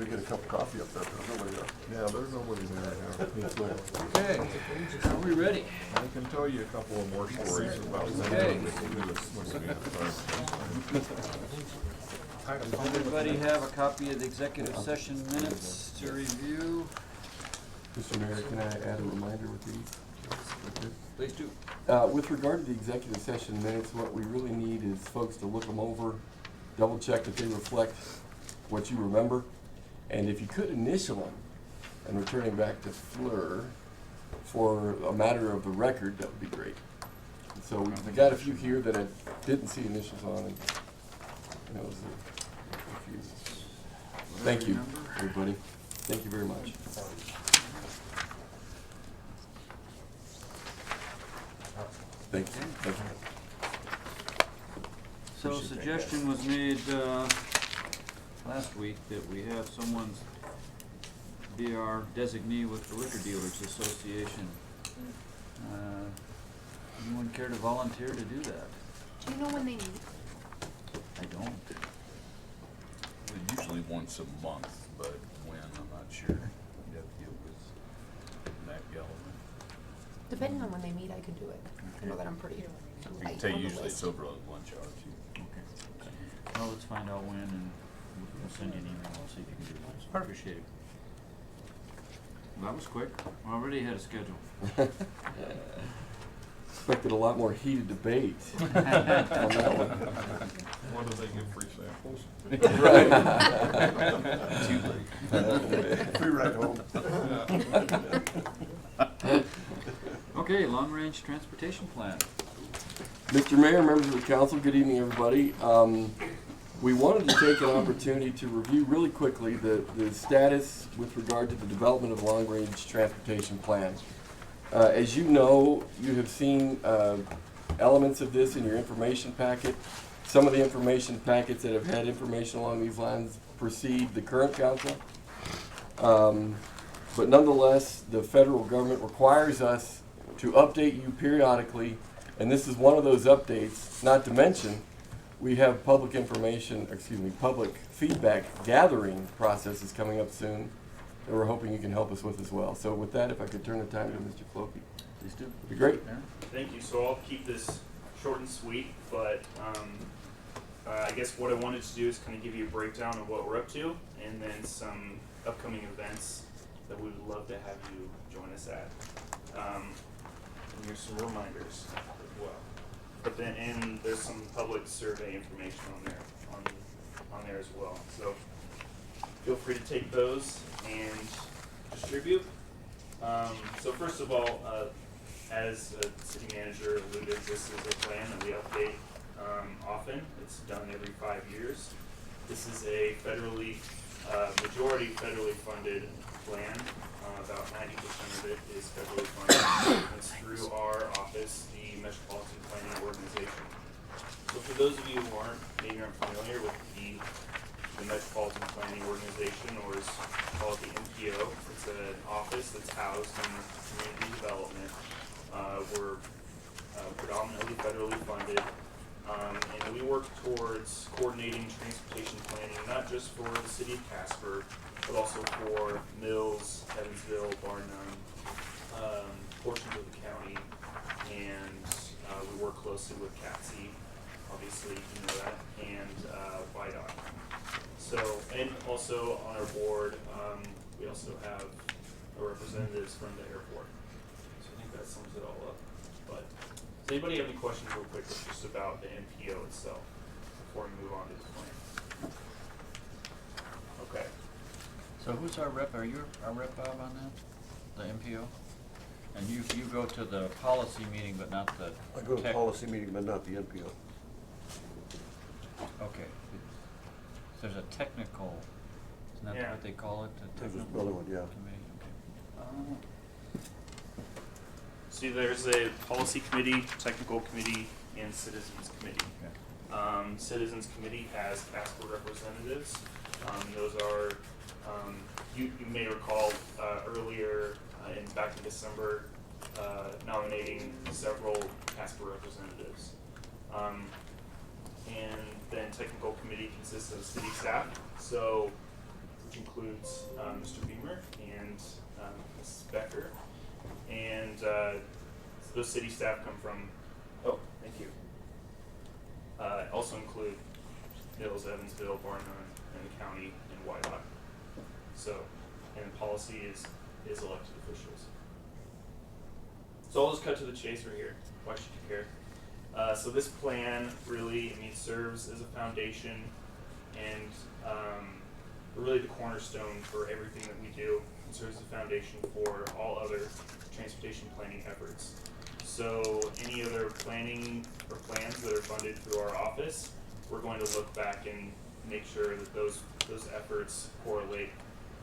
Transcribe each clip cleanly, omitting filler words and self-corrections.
to get a cup of coffee up there. There's nobody there. Yeah, there's nobody there. Yeah. Okay, are we ready? I can tell you a couple of more stories about Okay. that. Does everybody have a copy of the executive session minutes to review? Mr. Mayor, can I add a reminder with these? Please do. With regard to the executive session minutes, what we really need is folks to look them over, double check that they reflect what you remember, and if you could initial them and return them back to Fleur for a matter of the record, that would be great. So we got a few here that I didn't see initials on, and that was a few. Thank you, everybody. Thank you very much. Thank you. Thank you. So a suggestion was made last week that we have someone be our designee with the Liquor Dealers Association. Anyone care to volunteer to do that? Do you know when they meet? I don't. Usually once a month, but when, I'm not sure. You'd have to get with Matt Gallagher. Depending on when they meet, I could do it. I know that I'm pretty I light can tell on you the usually list. it's over at lunch hour too. Okay. Well, let's find out when, and we'll send you an email, I'll see if you can do that. Appreciate it. Well, that was quick. We already had a schedule. Expected a lot more heated debate on that one. What do they give free samples? Right. Free ride home. Okay, long-range transportation plan. Mr. Mayor, members of the council, good evening, everybody. We wanted to take an opportunity to review really quickly the status with regard to the development of long-range transportation plan. As you know, you have seen elements of this in your information packet. Some of the information packets that have had information along these lines precede the current council. But nonetheless, the federal government requires us to update you periodically, and this is one of those updates, not to mention we have public feedback gathering processes coming up soon that we're hoping you can help us with as well. So with that, if I could turn the time to Mr. Clokey. Please do. It'd be great. Thank you. So I'll keep this short and sweet, but I guess what I wanted to do is kind of give you a breakdown of what we're up to, and then some upcoming events that we would love to have you join us at. And here's some reminders as well. But then, and there's some public survey information on there, on there as well. So feel free to take those and distribute. So first of all, as a city manager alluded, this is a plan that we update often. It's done every 5 years. This is a majority federally funded plan. About 90% of it is federally funded. It's through our office, the Metropolitan Planning Organization. So for those of you who maybe aren't familiar with the Metropolitan Planning Organization, or as called the MPO, it's an office that's housed in community development. We're predominantly federally funded, and we work towards coordinating transportation planning, not just for the city of Casper, but also for Mills, Evansville, Barnum, portions of the county, and we work closely with CATSI, obviously you know that, and VIDOT. So, and also on our board, we also have representatives from the airport. So I think that sums it all up. But does anybody have any questions real quick just about the MPO itself before we move on to the plan? Okay. So who's our rep? Are you our rep, Bob, on that? The MPO? And you go to the policy meeting, but not the I go to the policy meeting, but not the NPO. Okay. There's a technical, isn't that Yeah. what they call it? The There's this technical other one, yeah. committee, okay. See, there's a policy committee, technical committee, and citizens committee. Okay. Citizens committee has Casper representatives. Those are, you may recall earlier back in December, nominating several Casper representatives. And then technical committee consists of city staff. So which includes Mr. Beamer and Mrs. Becker. And those city staff come from, oh, thank you. Also include Mills, Evansville, Barnum, and the county and Wyandotte. So, and policy is elected officials. So I'll just cut to the chase right here. Why should you care? So this plan really, serves as a foundation and really the cornerstone for everything that we do. It serves as a foundation for all other transportation planning efforts. So any other planning or plans that are funded through our office, we're going to look back and make sure that those efforts correlate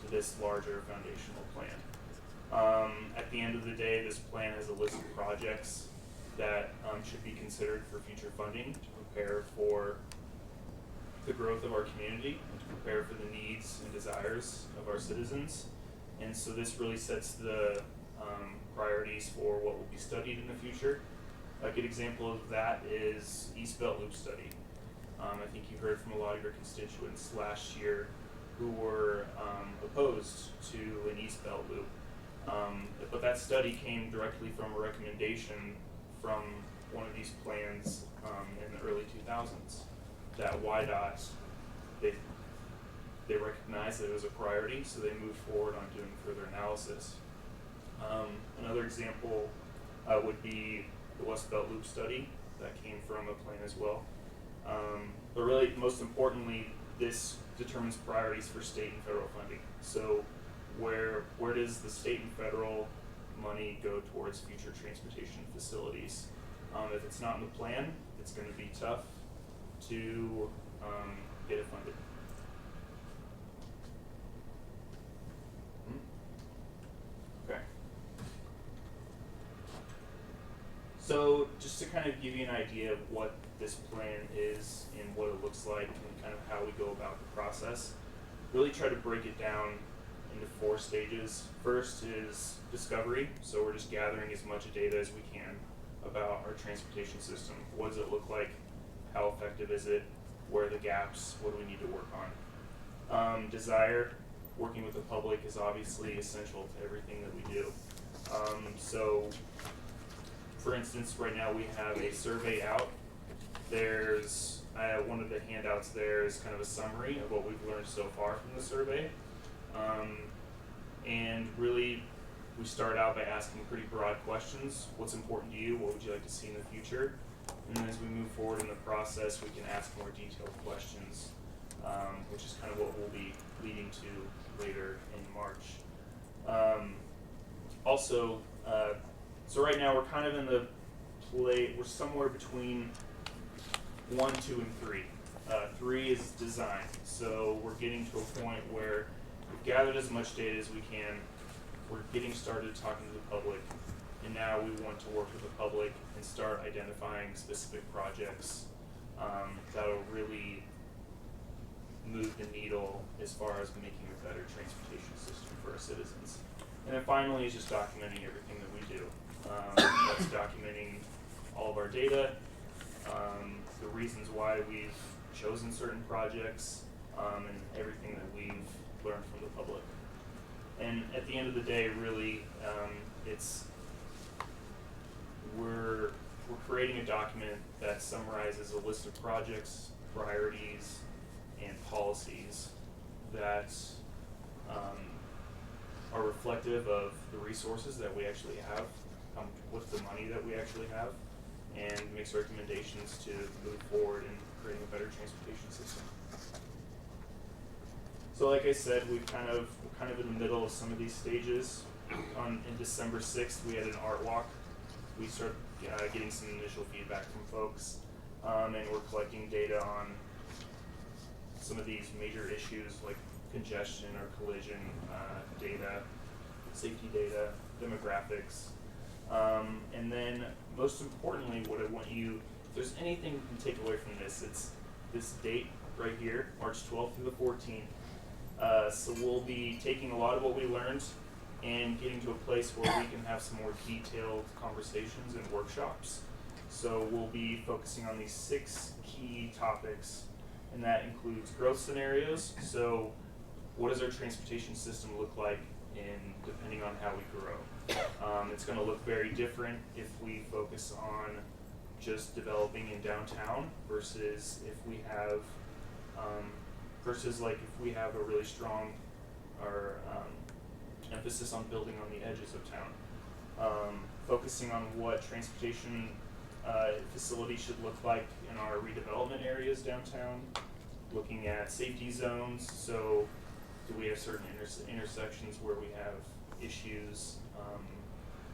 to this larger foundational plan. At the end of the day, this plan has a list of projects that should be considered for future funding to prepare for the growth of our community and to prepare for the needs and desires of our citizens. And so this really sets the priorities for what will be studied in the future. A good example of that is East Belt Loop study. I think you heard from a lot of your constituents last year who were opposed to an East Belt Loop. But that study came directly from a recommendation from one of these plans in the early 2000s that YDOT, they recognized that it was a priority, so they moved forward on doing further analysis. Another example would be the West Belt Loop study that came from a plan as well. But really, most importantly, this determines priorities for state and federal funding. So where does the state and federal money go towards future transportation facilities? If it's not in the plan, it's going to be tough to get it funded. Okay. So just to kind of give you an idea of what this plan is and what it looks like and kind of how we go about the process, really try to break it down into 4 stages. First is discovery, so we're just gathering as much data as we can about our transportation system. What does it look like? How effective is it? Where are the gaps? What do we need to work on? Desire, working with the public is obviously essential to everything that we do. So, for instance, right now we have a survey out. There's one of the handouts there is kind of a summary of what we've learned so far from the survey. And really, we start out by asking pretty broad questions. What's important to you? What would you like to see in the future? And then as we move forward in the process, we can ask more detailed questions, which is kind of what we'll be leading to later in March. So right now we're kind of in the we're somewhere between 1, 2, and 3. 3 is design. So we're getting to a point where we've gathered as much data as we can. We're getting started talking to the public, and now we want to work with the public and start identifying specific projects that'll really move the needle as far as making a better transportation system for our citizens. And then finally is just documenting everything that we do. That's documenting all of our data, the reasons why we've chosen certain projects, and everything that we've learned from the public. And at the end of the day, really, we're creating a document that summarizes a list of projects, priorities, and policies that are reflective of the resources that we actually have, with the money that we actually have, and makes recommendations to move forward in creating a better transportation system. So like I said, we're kind of in the middle of some of these stages. In December 6th, we had an art walk. We started getting some initial feedback from folks, and we're collecting data on some of these major issues like congestion or collision data, safety data, demographics. And then most importantly, what I want you, if there's anything you can take away from this, it's this date right here, March 12th through the 14th. So we'll be taking a lot of what we learned and getting to a place where we can have some more detailed conversations and workshops. So we'll be focusing on these 6 key topics, and that includes growth scenarios. So what does our transportation system look like depending on how we grow. It's going to look very different if we focus on just developing in downtown versus if we have if we have a really strong emphasis on building on the edges of town. Focusing on what transportation facilities should look like in our redevelopment areas downtown, looking at safety zones. So do we have certain intersections where we have issues?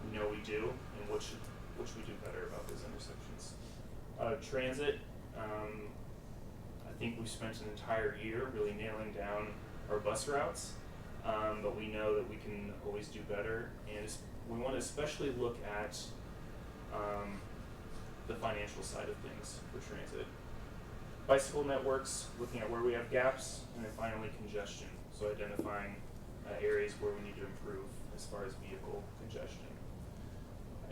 We know we do, and what should we do better about those intersections? Transit, I think we've spent an entire year really nailing down our bus routes, but we know that we can always do better, and we want to especially look at the financial side of things for transit. Bicycle networks, looking at where we have gaps, and then finally congestion, so identifying areas where we need to improve as far as vehicle congestion.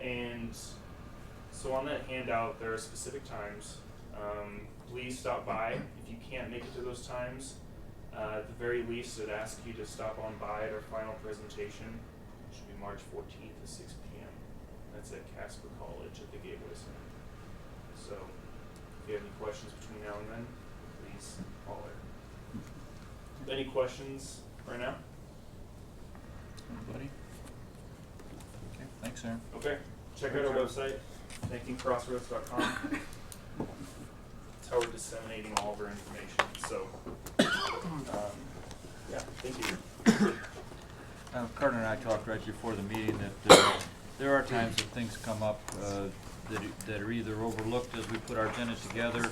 And so on that handout, there are specific times. Please stop by if you can't make it to those times. At the very least, I'd ask you to stop on by at our final presentation. It should be March 14th at 6 p.m. That's at Casper College at the Gateway Center. So if you have any questions between now and then, please holler. Any questions right now? Anybody? Okay, thanks, Aaron. Okay, check out our website, thinkingrossroads.com. That's how we're disseminating all of our information. So, yeah, thank you. Carter and I talked right before the meeting that there are times that things come up that are either overlooked as we put our agenda together,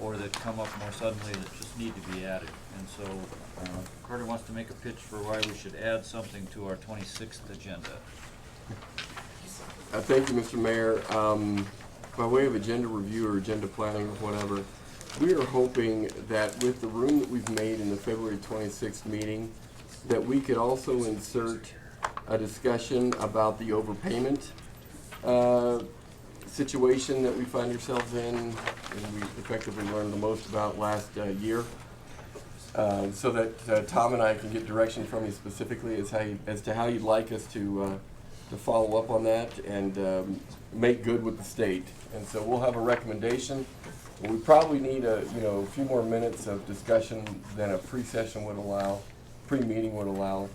or that come up more suddenly that just need to be added. And so Carter wants to make a pitch for why we should add something to our 26th agenda. Thank you, Mr. Mayor. By way of agenda review or agenda planning or whatever, we are hoping that with the room that we've made in the February 26th meeting, that we could also insert a discussion about the overpayment situation that we find ourselves in, and we effectively learned the most about last year, so that Tom and I can get direction from you specifically as to how you'd like us to follow up on that and make good with the state. And so we'll have a recommendation. We probably need a few more minutes of discussion than a pre-session would allow, pre-meeting would allow.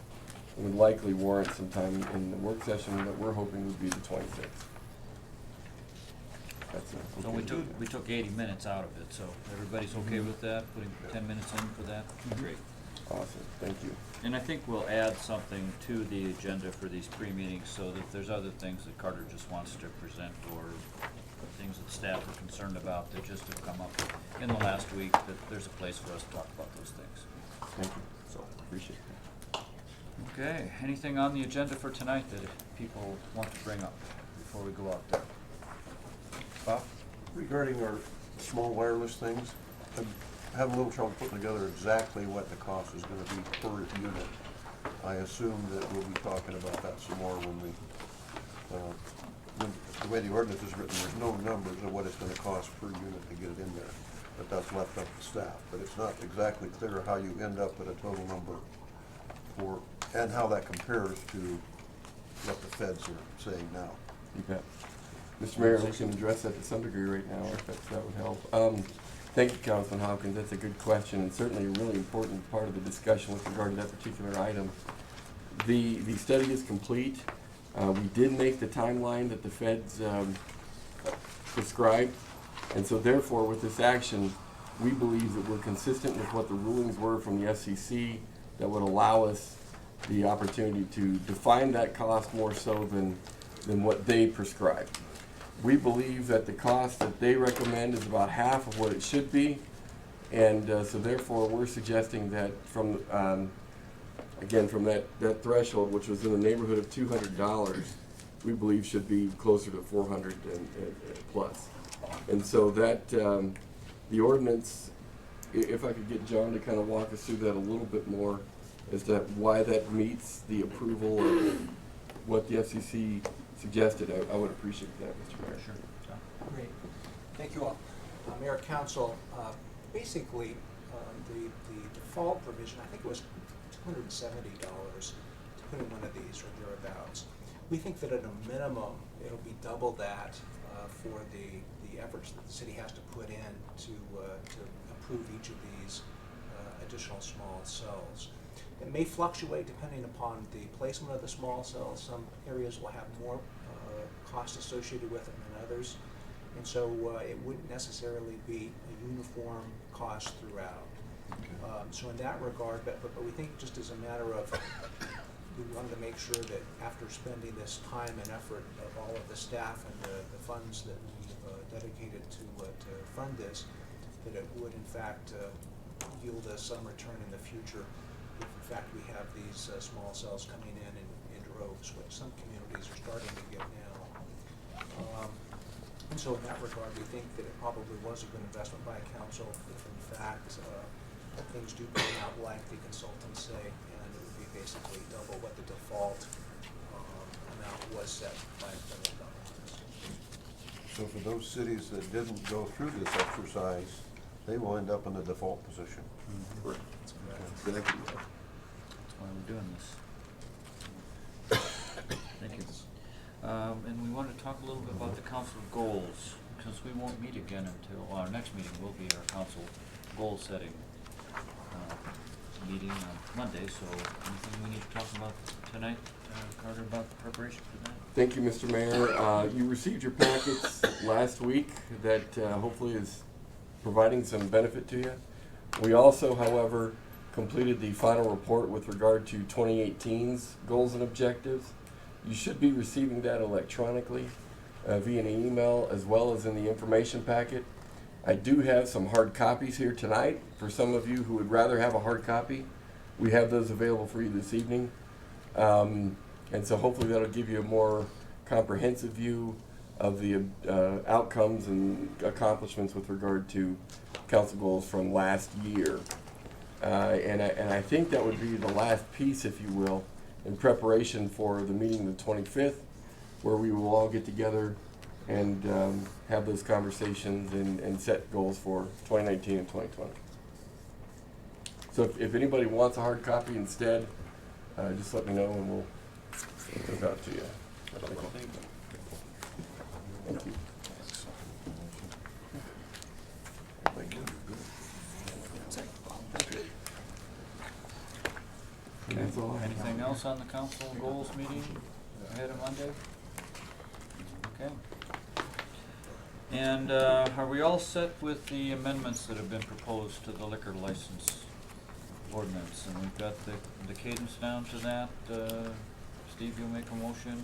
It would likely warrant some time in the work session that we're hoping would be the 26th. So we took 80 minutes out of it, so everybody's okay with that, putting 10 minutes in for that? Great. Awesome, thank you. And I think we'll add something to the agenda for these pre-meetings so that if there's other things that Carter just wants to present or things that staff are concerned about that just have come up in the last week, that there's a place for us to talk about those things. Thank you. So appreciate that. Okay, anything on the agenda for tonight that people want to bring up before we go out there? Bob? Regarding our small wireless things, I'm having a little trouble putting together exactly what the cost is gonna be per unit. I assume that we'll be talking about that some more when we, the way the ordinance is written, there's no numbers of what it's gonna cost per unit to get it in there. But that's left up to staff. But it's not exactly clear how you end up at a total number and how that compares to what the feds are saying now. You bet. Mr. Mayor, we can address that to some degree right now, if that would help. Thank you, Councilman Hopkins. That's a good question, and certainly a really important part of the discussion with regard to that particular item. The study is complete. We did make the timeline that the feds prescribed, and so therefore, with this action, we believe that we're consistent with what the rulings were from the FCC that would allow us the opportunity to define that cost more so than what they prescribed. We believe that the cost that they recommend is about half of what it should be, and so therefore we're suggesting that from again from that threshold, which was in the neighborhood of $200, we believe should be closer to 400 and plus. And so that the ordinance, if I could get John to kind of walk us through that a little bit more as to why that meets the approval of what the FCC suggested, I would appreciate that, Mr. Mayor. Sure. John? Great. Thank you all. Mayor, Council, basically, the default provision, I think it was $270 to put in one of these or thereabouts. We think that at a minimum, it'll be double that for the efforts that the city has to put in to approve each of these additional small cells. It may fluctuate depending upon the placement of the small cells. Some areas will have more cost associated with them than others, and so it wouldn't necessarily be a uniform cost throughout. So in that regard, but we think just as a matter of, we wanted to make sure that after spending this time and effort of all of the staff and the funds that we've dedicated to fund this, that it would in fact yield us some return in the future if in fact we have these small cells coming in droves, which some communities are starting to get now. And so in that regard, we think that it probably was a good investment by council if in fact things do pan out like the consultants say, and it would be basically double what the default amount was set by the federal government. So for those cities that didn't go through this exercise, they will end up in the default position. Correct. Exactly. That's why we're doing this. Thank you. And we want to talk a little bit about the council goals, because we won't meet again until, our next meeting will be our council goal setting meeting on Monday, so anything we need to talk about tonight, Carter, about the preparation for that? Thank you, Mr. Mayor. You received your packets last week that hopefully is providing some benefit to you. We also, however, completed the final report with regard to 2018's goals and objectives. You should be receiving that electronically via an email as well as in the information packet. I do have some hard copies here tonight. For some of you who would rather have a hard copy, we have those available for you this evening. And so hopefully that'll give you a more comprehensive view of the outcomes and accomplishments with regard to council goals from last year. And I think that would be the last piece, if you will, in preparation for the meeting the 25th, where we will all get together and have those conversations and set goals for 2019 and 2020. So if anybody wants a hard copy instead, just let me know and we'll give it out to you. Thank you. Okay. That's all. Anything else on the council goals meeting ahead of Monday? Okay. And are we all set with the amendments that have been proposed to the liquor license ordinance? And we've got the cadence down to that. Steve, you'll make a motion,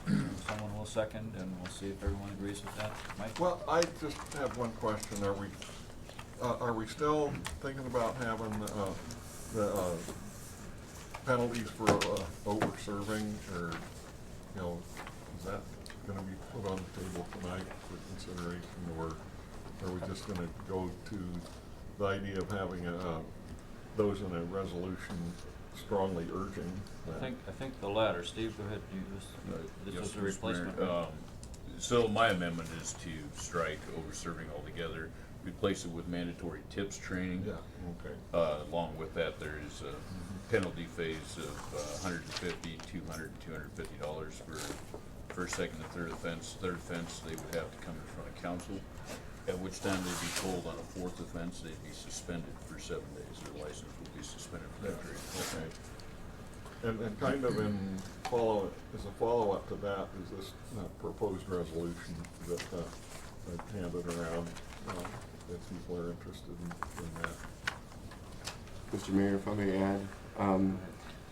and someone will second, and we'll see if everyone agrees with that. Mike? Well, I just have one question. Are we still thinking about having the penalties for over-serving, or, you know, is that gonna be put on the table tonight for consideration, or are we just gonna go to the idea of having those in a resolution strongly urging that? I think the latter. Steve, go ahead. This Yes, is a Mr. replacement. Mayor. So my amendment is to strike over-serving altogether, replace it with mandatory tips training. Yeah, okay. Along with that, there is a penalty phase of $150, $200, $250 for first, second, and third offense. Third offense, they would have to come in front of council, at which time they'd be told on a fourth offense, they'd be suspended for 7 days. Their license would be suspended for that period. Okay. And kind of as a follow-up to that, is this proposed resolution that I handed around, if people are interested in that. Mr. Mayor, if I may add,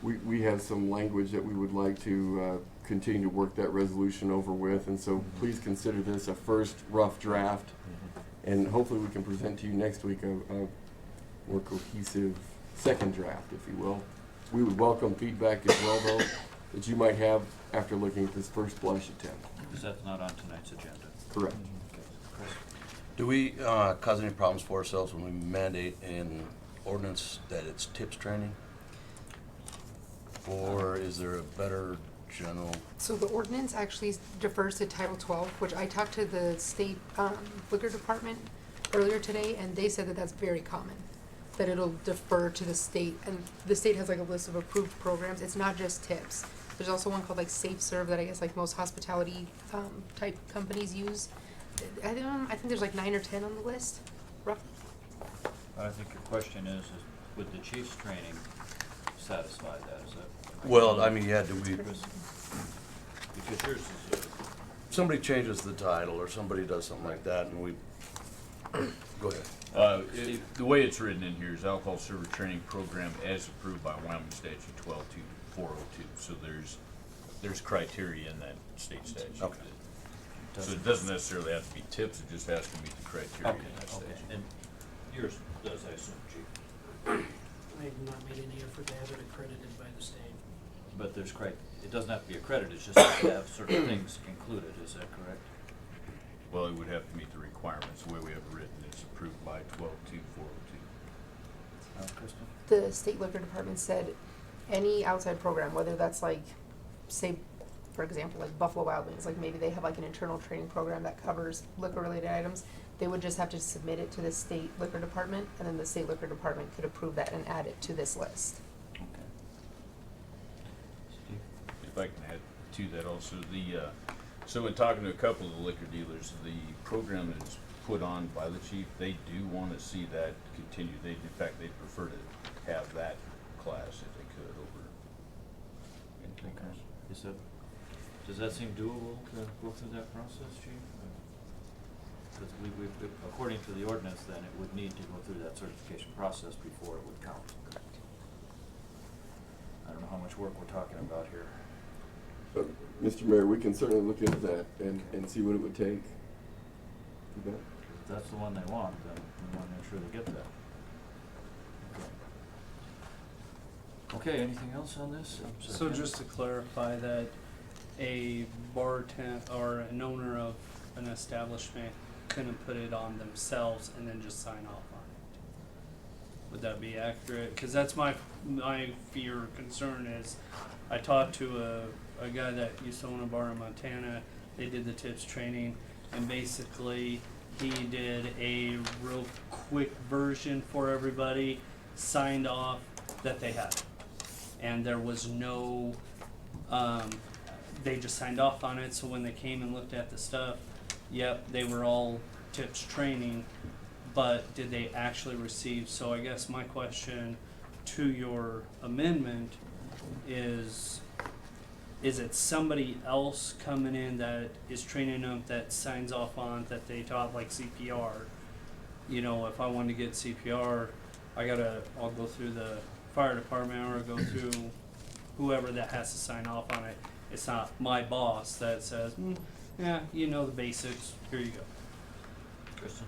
we have some language that we would like to continue to work that resolution over with, and so please consider this a first rough draft, and hopefully we can present to you next week a more cohesive second draft, if you will. We would welcome feedback as well, though, that you might have after looking at this first blush attempt. Because that's not on tonight's agenda. Correct. Okay. Chris? Do we cause any problems for ourselves when we mandate in ordinance that it's tips training? Or is there a better general? So the ordinance actually defers to Title 12, which I talked to the state liquor department earlier today, and they said that that's very common. that it'll defer to the state, and the state has like a list of approved programs. It's not just tips. There's also one called like Safe Serve that I guess like most hospitality type companies use. I think there's like 9 or 10 on the list, roughly. I think your question is would the chief's training satisfy that? Is that? Well, I mean, yeah, do we, Chris? Because yours is, somebody changes the title or somebody does something like that and we, go ahead. The way it's written in here is alcohol server training program as approved by Wyoming statute 12402. So there's criteria in that state statute. Okay. So it doesn't necessarily have to be tips, it just has to meet the criteria okay, in that okay. statute. And yours does, I assume, chief. They've not made any effort to have it accredited by the state. But there's it doesn't have to be accredited, it's just have to have certain things included, is that correct? Well, it would have to meet the requirements. The way we have it written, it's approved by 12402. Kristen? The state liquor department said any outside program, whether that's like, say, for example, like Buffalo Wild Wings, like maybe they have like an internal training program that covers liquor related items, they would just have to submit it to the state liquor department, and then the state liquor department could approve that and add it to this list. Okay. Steve? If I can add to that also, so in talking to a couple of the liquor dealers, the program that is put on by the chief, they do want to see that continue. In fact, they'd prefer to have that class if they could over anything else. Is that, does that seem doable to go through that process, chief? Because according to the ordinance, then it would need to go through that certification process before it would count. I don't know how much work we're talking about here. But, Mr. Mayor, we can certainly look into that and see what it would take. You bet. If that's the one they want, then we want to make sure they get that. Okay, anything else on this? So just to clarify that a bartender or an owner of an establishment couldn't put it on themselves and then just sign off on it. Would that be accurate? Because that's my fear or concern is I talked to a guy that used to own a bar in Montana. They did the tips training and basically he did a real quick version for everybody, signed off that they had it. And there was no, they just signed off on it, so when they came and looked at the stuff, yep, they were all tips training, but did they actually receive? So I guess my question to your amendment is it somebody else coming in that is training them that signs off on that they taught, like CPR? You know, if I wanted to get CPR, I'll go through the fire department or go through whoever that has to sign off on it. It's not my boss that says, yeah, you know the basics, here you go. Kristen?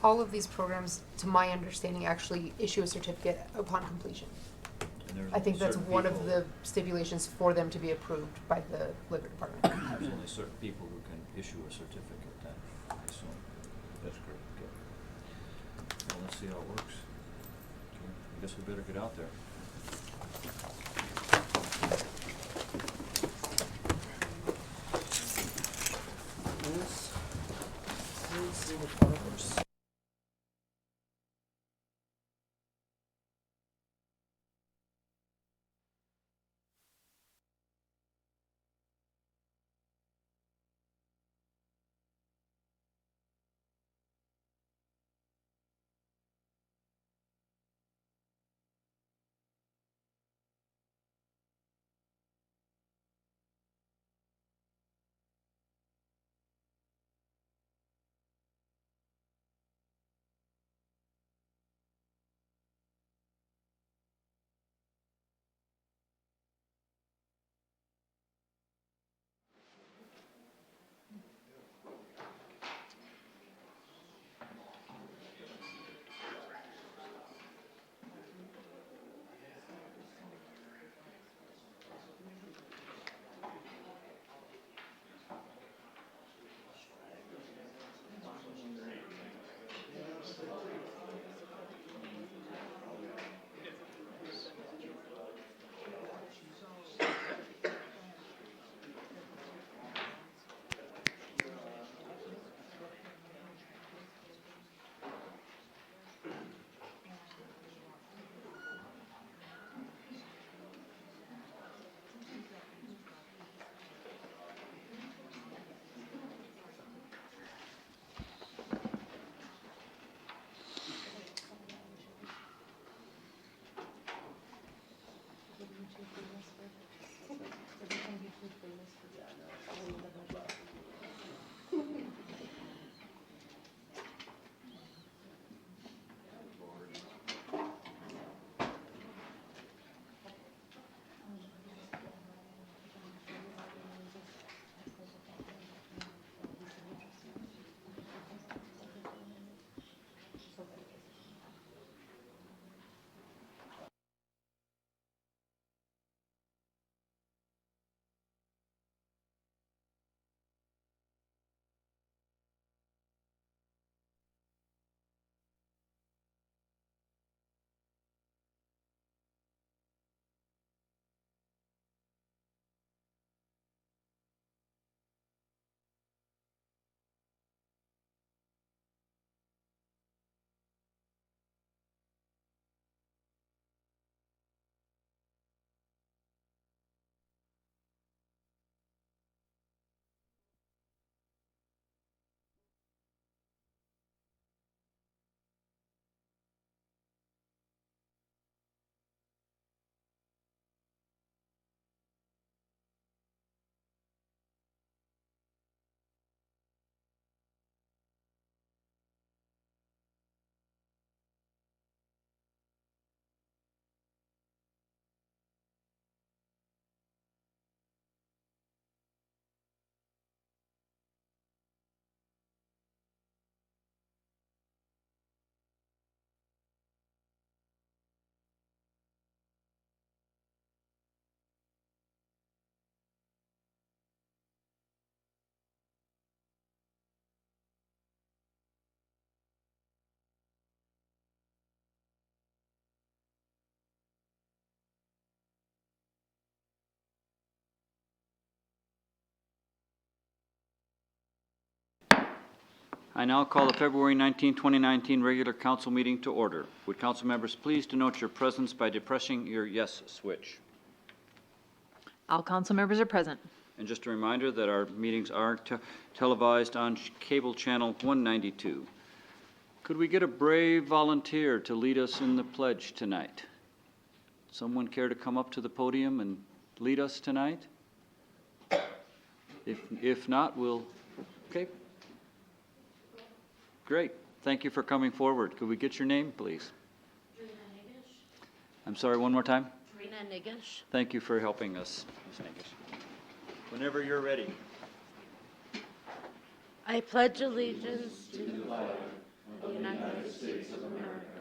All of these programs, to my understanding, actually issue a certificate upon completion. And there's I think that's certain one of people- the stipulations for them to be approved by the liquor department. There's only certain people who can issue a certificate then, I assume. That's correct. Okay. Well, let's see how it works. Okay. I guess we better get out there. This is the farmers. I now call the February 19, 2019 regular council meeting to order. Would council members please denote your presence by depressing your yes switch? All council members are present. And just a reminder that our meetings are televised on cable channel 192. Could we get a brave volunteer to lead us in the pledge tonight? Someone care to come up to the podium and lead us tonight? If not, we'll, okay. Great. Thank you for coming forward. Could we get your name, please? I'm sorry, one more time? Rena Nigish. Thank you for helping us, Ms. Angus. Whenever you're ready. I pledge allegiance to the flag of the United States of America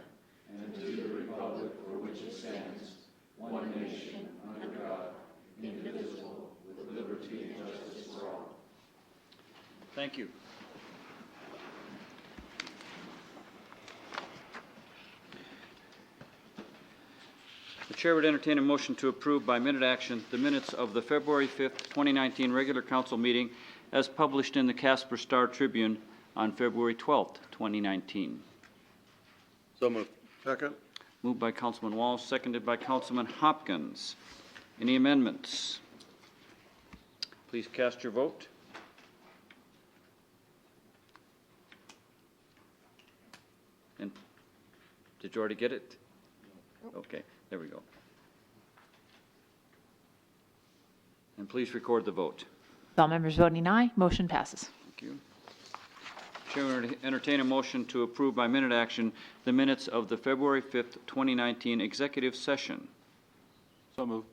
and to the republic for which it stands, one nation, under God, indivisible, with liberty and justice for all. Thank you. The chair would entertain a motion to approve by minute action the minutes of the February 5th, 2019 regular council meeting as published in the Casper Star Tribune on February 12th, 2019. So moved. Second? Moved by Councilman Walsh, seconded by Councilman Hopkins. Any amendments? Please cast your vote. And did you already get it? Okay, there we go. And please record the vote. All members voting aye, motion passes. Thank you. Chair will entertain a motion to approve by minute action the minutes of the February 5th, 2019 executive session. So moved.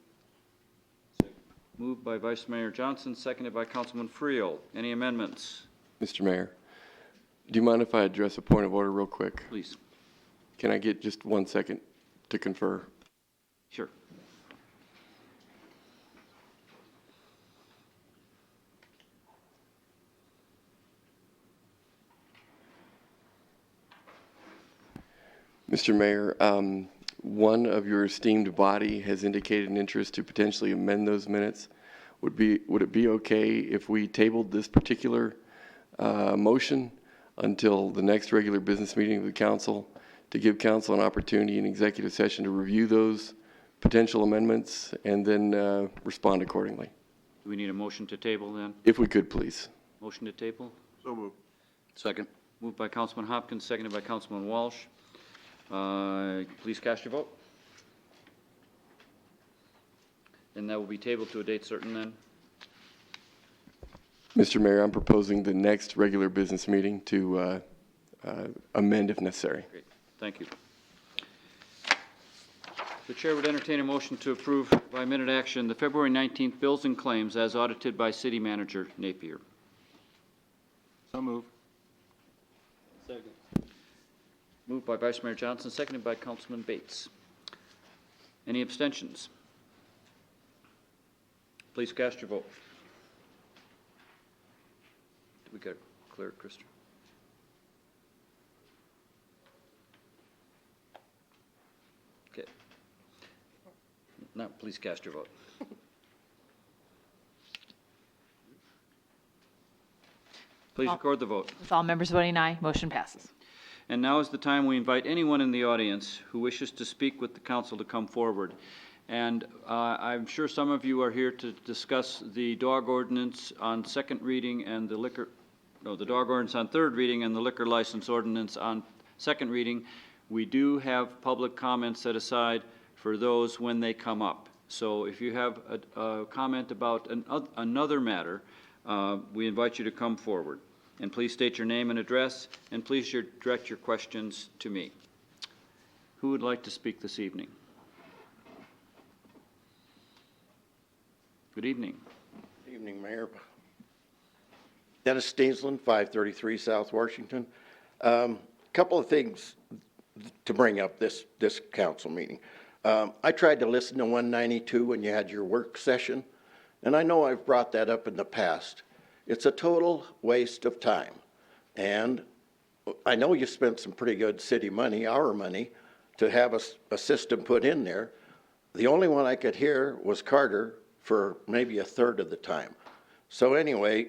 Moved by Vice Mayor Johnson, seconded by Councilman Friel. Any amendments? Mr. Mayor, do you mind if I address a point of order real quick? Please. Can I get just 1 second to confer? Sure. Mr. Mayor, one of your esteemed body has indicated an interest to potentially amend those minutes. Would it be okay if we tabled this particular motion until the next regular business meeting of the council to give council an opportunity in executive session to review those potential amendments and then respond accordingly? Do we need a motion to table then? If we could, please. Motion to table? So moved. Second. Moved by Councilman Hopkins, seconded by Councilman Walsh. Please cast your vote. And that will be tabled to a date certain then? Mr. Mayor, I'm proposing the next regular business meeting to amend if necessary. Great, thank you. The chair would entertain a motion to approve by minute action the February 19th bills and claims as audited by City Manager Napier. So move. Second. Moved by Vice Mayor Johnson, seconded by Councilman Bates. Any abstentions? Please cast your vote. Did we get it clear, Krista? Okay. Now, please cast your vote. Please record the vote. With all members voting aye, motion passes. And now is the time we invite anyone in the audience who wishes to speak with the council to come forward. And I'm sure some of you are here to discuss the dog ordinance on second reading and the the dog ordinance on third reading and the liquor license ordinance on second reading. We do have public comments set aside for those when they come up. So if you have a comment about another matter, we invite you to come forward. And please state your name and address, and please direct your questions to me. Who would like to speak this evening? Good evening. Good evening, Mayor. Dennis Steensland, 533 South Washington. Couple of things to bring up this council meeting. I tried to listen to 192 when you had your work session, and I know I've brought that up in the past. It's a total waste of time. And I know you spent some pretty good city money, our money, to have a system put in there. The only one I could hear was Carter for maybe a third of the time. So anyway,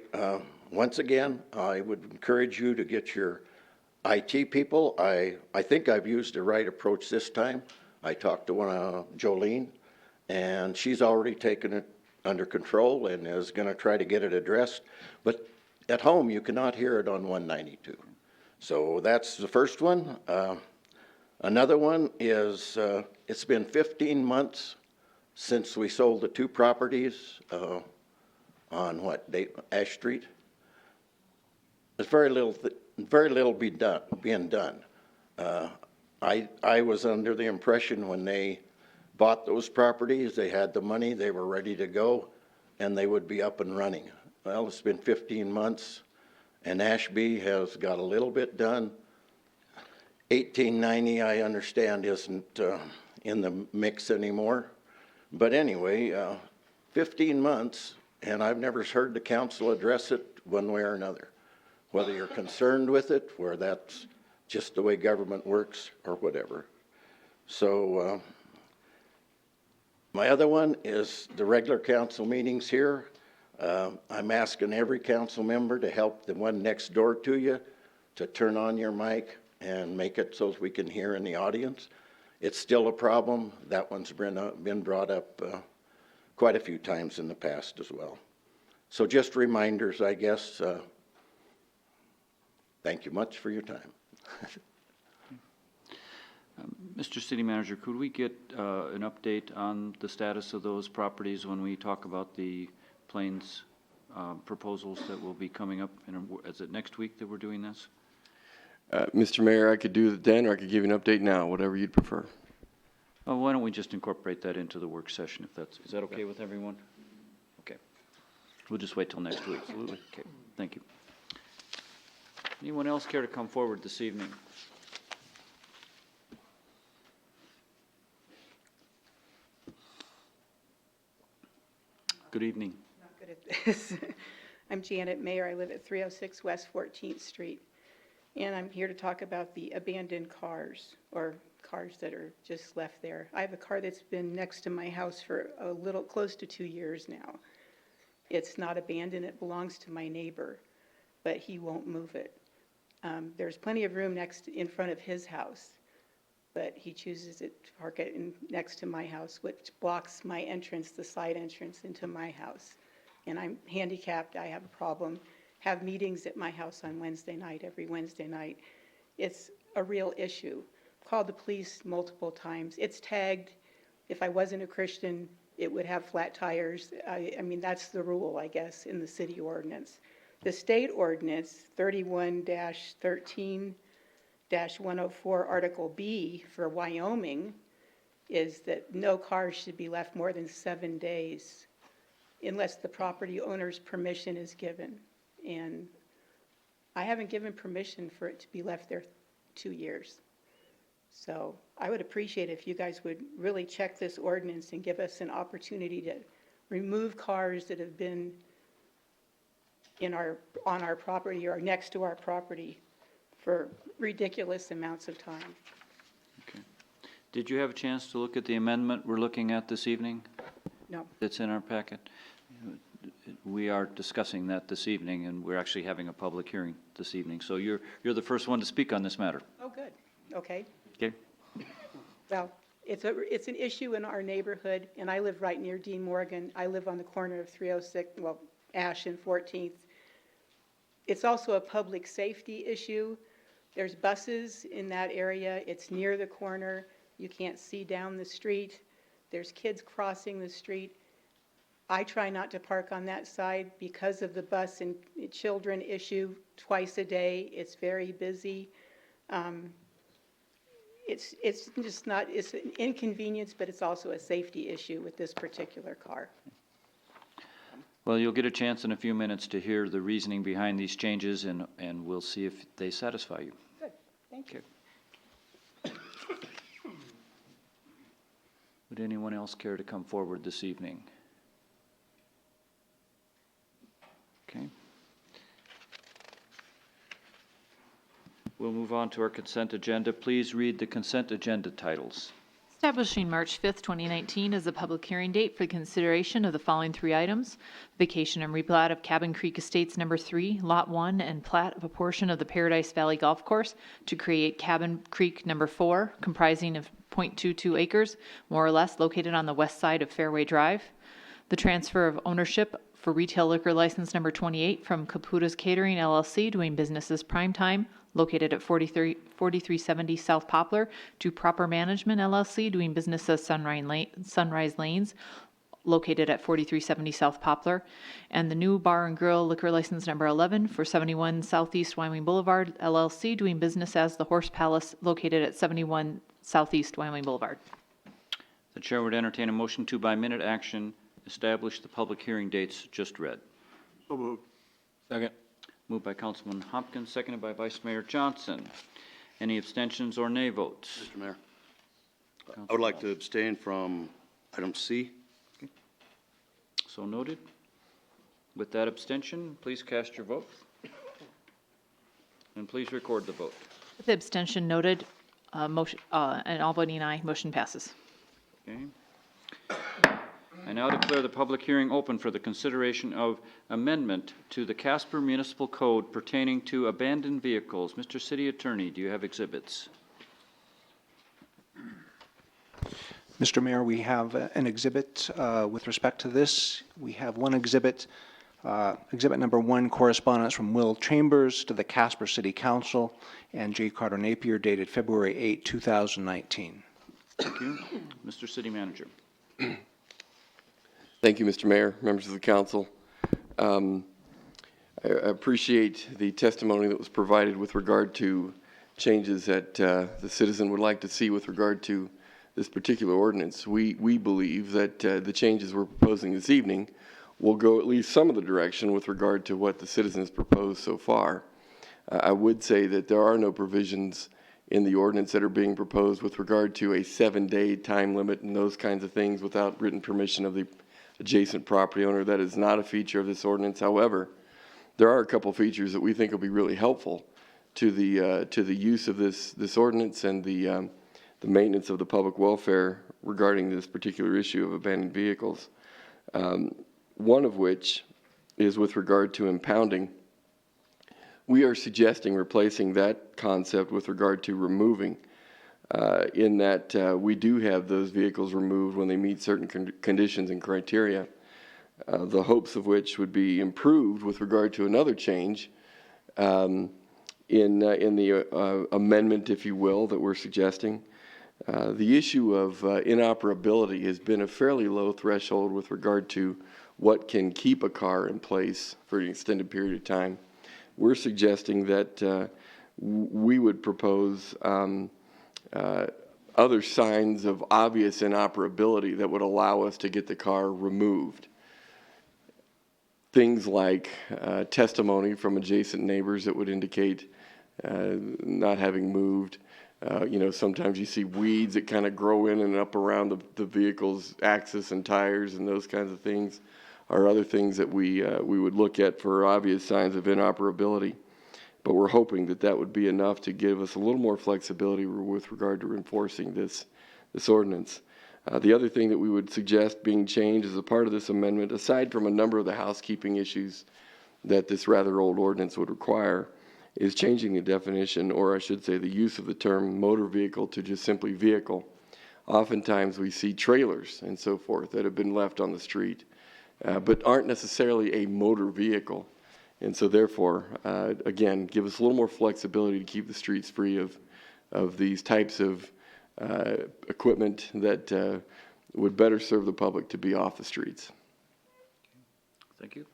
once again, I would encourage you to get your IT people. I think I've used the right approach this time. I talked to Jolene, and she's already taken it under control and is going to try to get it addressed. But at home, you cannot hear it on 192. So that's the first one. Another one is it's been 15 months since we sold the 2 properties on Ash Street. There's very little being done. I was under the impression when they bought those properties, they had the money, they were ready to go, and they would be up and running. Well, it's been 15 months, and Ashby has got a little bit done. 1890, I understand, isn't in the mix anymore. But anyway, 15 months, and I've never heard the council address it one way or another. Whether you're concerned with it, where that's just the way government works, or whatever. So, my other one is the regular council meetings here. I'm asking every council member to help the one next door to you to turn on your mic and make it so we can hear in the audience. It's still a problem. That one's been brought up quite a few times in the past as well. So just reminders, I guess. Thank you much for your time. Mr. City Manager, could we get an update on the status of those properties when we talk about the Plains proposals that will be coming up? Is it next week that we're doing this? Mr. Mayor, I could do it then, or I could give you an update now, whatever you'd prefer. Why don't we just incorporate that into the work session, if is that okay with everyone? Okay. We'll just wait till next week. Absolutely. Okay, thank you. Anyone else care to come forward this evening? Good evening. Not good at this. I'm Janet Mayer. I live at 306 West 14th Street. And I'm here to talk about the abandoned cars, or cars that are just left there. I have a car that's been next to my house for a little, close to 2 years now. It's not abandoned. It belongs to my neighbor, but he won't move it. There's plenty of room in front of his house, but he chooses to park it next to my house, which blocks my entrance, the side entrance into my house. And I'm handicapped. I have a problem. Have meetings at my house on Wednesday night, every Wednesday night. It's a real issue. Called the police multiple times. It's tagged. If I wasn't a Christian, it would have flat tires. I mean, that's the rule, I guess, in the city ordinance. The state ordinance 31-13-104, Article B for Wyoming is that no cars should be left more than 7 days unless the property owner's permission is given. And I haven't given permission for it to be left there 2 years. So I would appreciate if you guys would really check this ordinance and give us an opportunity to remove cars that have been on our property or next to our property for ridiculous amounts of time. Okay. Did you have a chance to look at the amendment we're looking at this evening? No. That's in our packet? We are discussing that this evening, and we're actually having a public hearing this evening. So you're the first one to speak on this matter. Oh, good. Okay. Okay? Well, it's an issue in our neighborhood, and I live right near Dean Morgan. I live on the corner of 306, well, Ash and 14th. It's also a public safety issue. There's buses in that area. It's near the corner. You can't see down the street. There's kids crossing the street. I try not to park on that side because of the bus and children issue twice a day. It's very busy. It's just not, it's an inconvenience, but it's also a safety issue with this particular car. Well, you'll get a chance in a few minutes to hear the reasoning behind these changes, and we'll see if they satisfy you. Good, thank you. Okay. Would anyone else care to come forward this evening? Okay. We'll move on to our consent agenda. Please read the consent agenda titles. Establishing March 5th, 2019 as a public hearing date for consideration of the following 3 items: vacation and replat of Cabin Creek Estates Number 3, Lot 1, and plat of a portion of the Paradise Valley Golf Course to create Cabin Creek Number 4, comprising of 0.22 acres, more or less, located on the west side of Fairway Drive. The transfer of ownership for retail liquor license number 28 from Caputa's Catering LLC, doing business as Prime Time, located at 4370 South Poplar, to Proper Management LLC, doing business as Sunrise Lanes, located at 4370 South Poplar, and the new Bar and Grill liquor license number 11 for 71 Southeast Wyoming Boulevard LLC, doing business as the Horse Palace, located at 71 Southeast Wyoming Boulevard. The chair would entertain a motion to, by minute action, establish the public hearing dates just read. So moved. Second. Moved by Councilman Hopkins, seconded by Vice Mayor Johnson. Any abstentions or nay votes? Mr. Mayor, I would like to abstain from item C. Okay. So noted. With that abstention, please cast your vote. And please record the vote. With the abstention noted, motion, and all voting aye, motion passes. Okay. I now declare the public hearing open for the consideration of amendment to the Casper Municipal Code pertaining to abandoned vehicles. Mr. City Attorney, do you have exhibits? Mr. Mayor, we have an exhibit with respect to this. We have one exhibit, exhibit number 1, correspondence from Will Chambers to the Casper City Council and J. Carter Napier, dated February 8, 2019. Thank you. Mr. City Manager. Thank you, Mr. Mayor, members of the council. I appreciate the testimony that was provided with regard to changes that the citizen would like to see with regard to this particular ordinance. We believe that the changes we're proposing this evening will go at least some of the direction with regard to what the citizen has proposed so far. I would say that there are no provisions in the ordinance that are being proposed with regard to a 7-day time limit and those kinds of things without written permission of the adjacent property owner. That is not a feature of this ordinance. However, there are a couple features that we think will be really helpful to the use of this ordinance and the maintenance of the public welfare regarding this particular issue of abandoned vehicles. One of which is with regard to impounding. We are suggesting replacing that concept with regard to removing, in that we do have those vehicles removed when they meet certain conditions and criteria, the hopes of which would be improved with regard to another change in the amendment, if you will, that we're suggesting, The issue of inoperability has been a fairly low threshold with regard to what can keep a car in place for an extended period of time. We're suggesting that we would propose other signs of obvious inoperability that would allow us to get the car removed. Things like testimony from adjacent neighbors that would indicate not having moved. Sometimes you see weeds that kind of grow in and up around the vehicle's axis and tires, and those kinds of things are other things that we would look at for obvious signs of inoperability. But we're hoping that that would be enough to give us a little more flexibility with regard to enforcing this ordinance. The other thing that we would suggest being changed as a part of this amendment, aside from a number of the housekeeping issues that this rather old ordinance would require, is changing the definition, or I should say the use of the term motor vehicle to just simply vehicle. Oftentimes we see trailers and so forth that have been left on the street, but aren't necessarily a motor vehicle. And so therefore, again, give us a little more flexibility to keep the streets free of these types of equipment that would better serve the public to be off the streets. Thank you.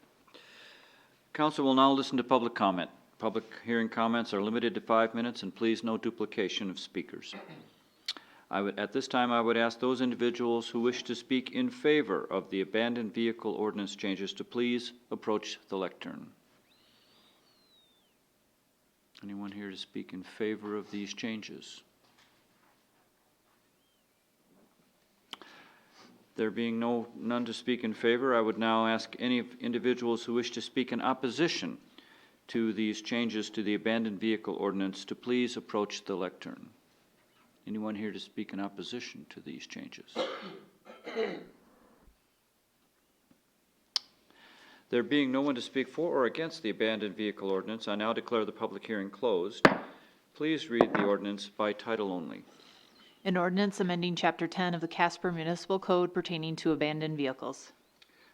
Council will now listen to public comment. Public hearing comments are limited to 5 minutes, and please no duplication of speakers. At this time, I would ask those individuals who wish to speak in favor of the abandoned vehicle ordinance changes to please approach the lectern. Anyone here to speak in favor of these changes? There being none to speak in favor, I would now ask any individuals who wish to speak in opposition to these changes to the abandoned vehicle ordinance to please approach the lectern. Anyone here to speak in opposition to these changes? There being no one to speak for or against the abandoned vehicle ordinance, I now declare the public hearing closed. Please read the ordinance by title only. An ordinance amending Chapter 10 of the Casper Municipal Code pertaining to abandoned vehicles.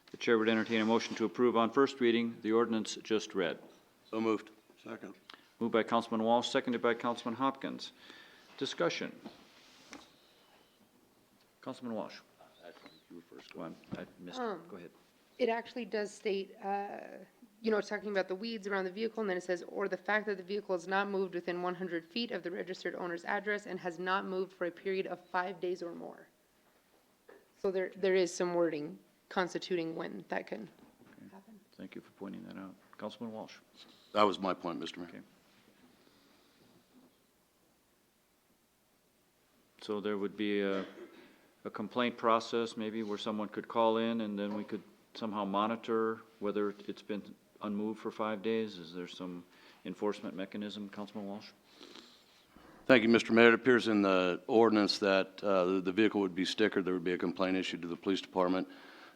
The chair would entertain a motion to approve on first reading the ordinance just read. So moved. Second. Moved by Councilman Walsh, seconded by Councilman Hopkins. Discussion. Councilman Walsh. You were first. Go on. I missed it. Go ahead. It actually does state, it's talking about the weeds around the vehicle, and then it says, or the fact that the vehicle is not moved within 100 feet of the registered owner's address and has not moved for a period of 5 days or more. So there is some wording constituting when that can happen. Thank you for pointing that out. Councilman Walsh. That was my point, Mr. Mayor. Okay. So there would be a complaint process maybe where someone could call in and then we could somehow monitor whether it's been unmoved for 5 days? Is there some enforcement mechanism, Councilman Walsh? Thank you, Mr. Mayor. It appears in the ordinance that the vehicle would be stickered. There would be a complaint issued to the police department,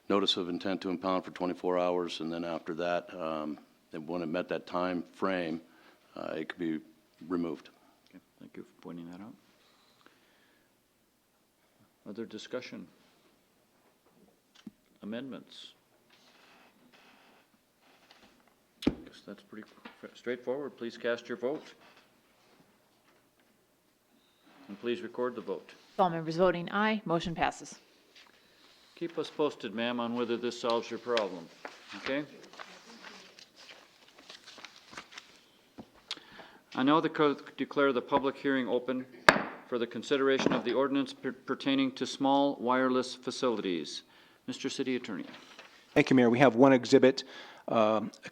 notice of intent to impound for 24 hours, and then after that, when it met that time frame, it could be removed. Okay. Thank you for pointing that out. Other discussion? Amendments? I guess that's pretty straightforward. Please cast your vote. And please record the vote. All members voting aye, motion passes. Keep us posted, ma'am, on whether this solves your problem, okay? I now declare the public hearing open for the consideration of the ordinance pertaining to small wireless facilities. Mr. City Attorney. Thank you, Mayor. We have one exhibit,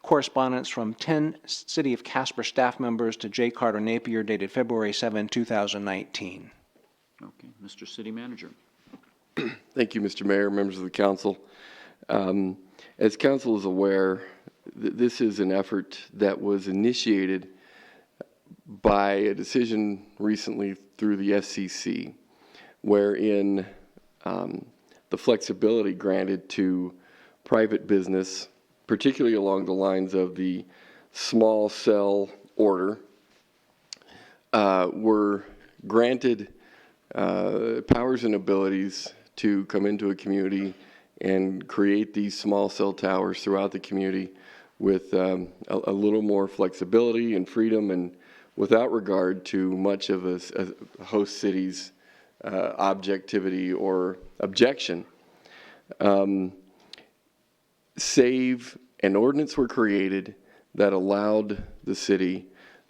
correspondence from 10 City of Casper staff members to J. Carter Napier dated February 7, 2019. Okay, Mr. City Manager. Thank you, Mr. Mayor, members of the council. As council is aware, this is an effort that was initiated by a decision recently through the SCC, wherein the flexibility granted to private business, particularly along the lines of the small cell order, were granted powers and abilities to come into a community and create these small cell towers throughout the community with a little more flexibility and freedom, and without regard to much of a host city's objectivity or objection. Save an ordinance were created that allowed the city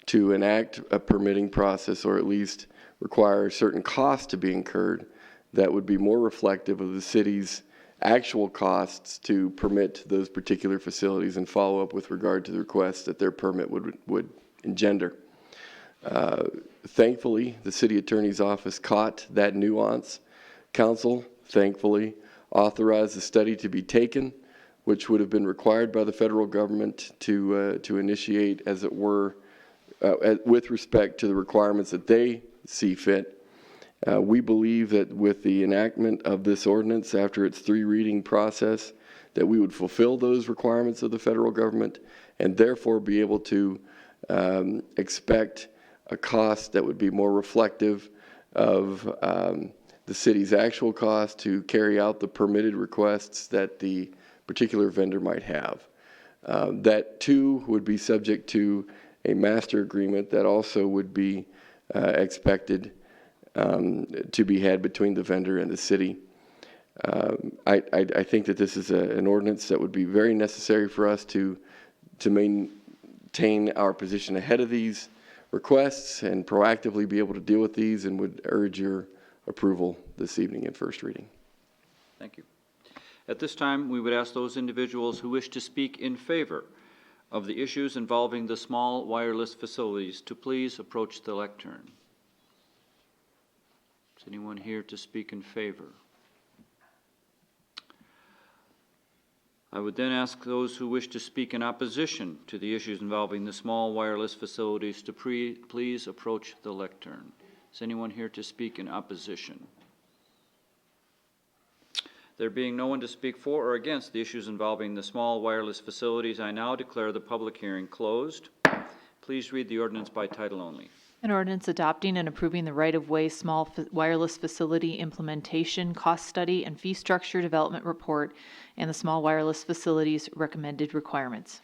to enact a permitting process, or at least require certain costs to be incurred that would be more reflective of the city's actual costs to permit those particular facilities and follow up with regard to the requests that their permit would engender. Thankfully, the city attorney's office caught that nuance. Council, thankfully, authorized the study to be taken, which would have been required by the federal government to initiate, as it were, with respect to the requirements that they see fit. We believe that with the enactment of this ordinance after its 3-reading process, that we would fulfill those requirements of the federal government and therefore be able to expect a cost that would be more reflective of the city's actual cost to carry out the permitted requests that the particular vendor might have. That too would be subject to a master agreement that also would be expected to be had between the vendor and the city. I think that this is an ordinance that would be very necessary for us to maintain our position ahead of these requests and proactively be able to deal with these, and would urge your approval this evening in first reading. Thank you. At this time, we would ask those individuals who wish to speak in favor of the issues involving the small wireless facilities to please approach the lectern. Is anyone here to speak in favor? I would then ask those who wish to speak in opposition to the issues involving the small wireless facilities to please approach the lectern. Is anyone here to speak in opposition? There being no one to speak for or against the issues involving the small wireless facilities, I now declare the public hearing closed. Please read the ordinance by title only. An ordinance adopting and approving the right-of-way small wireless facility implementation, cost study, and fee structure development report, and the small wireless facilities recommended requirements.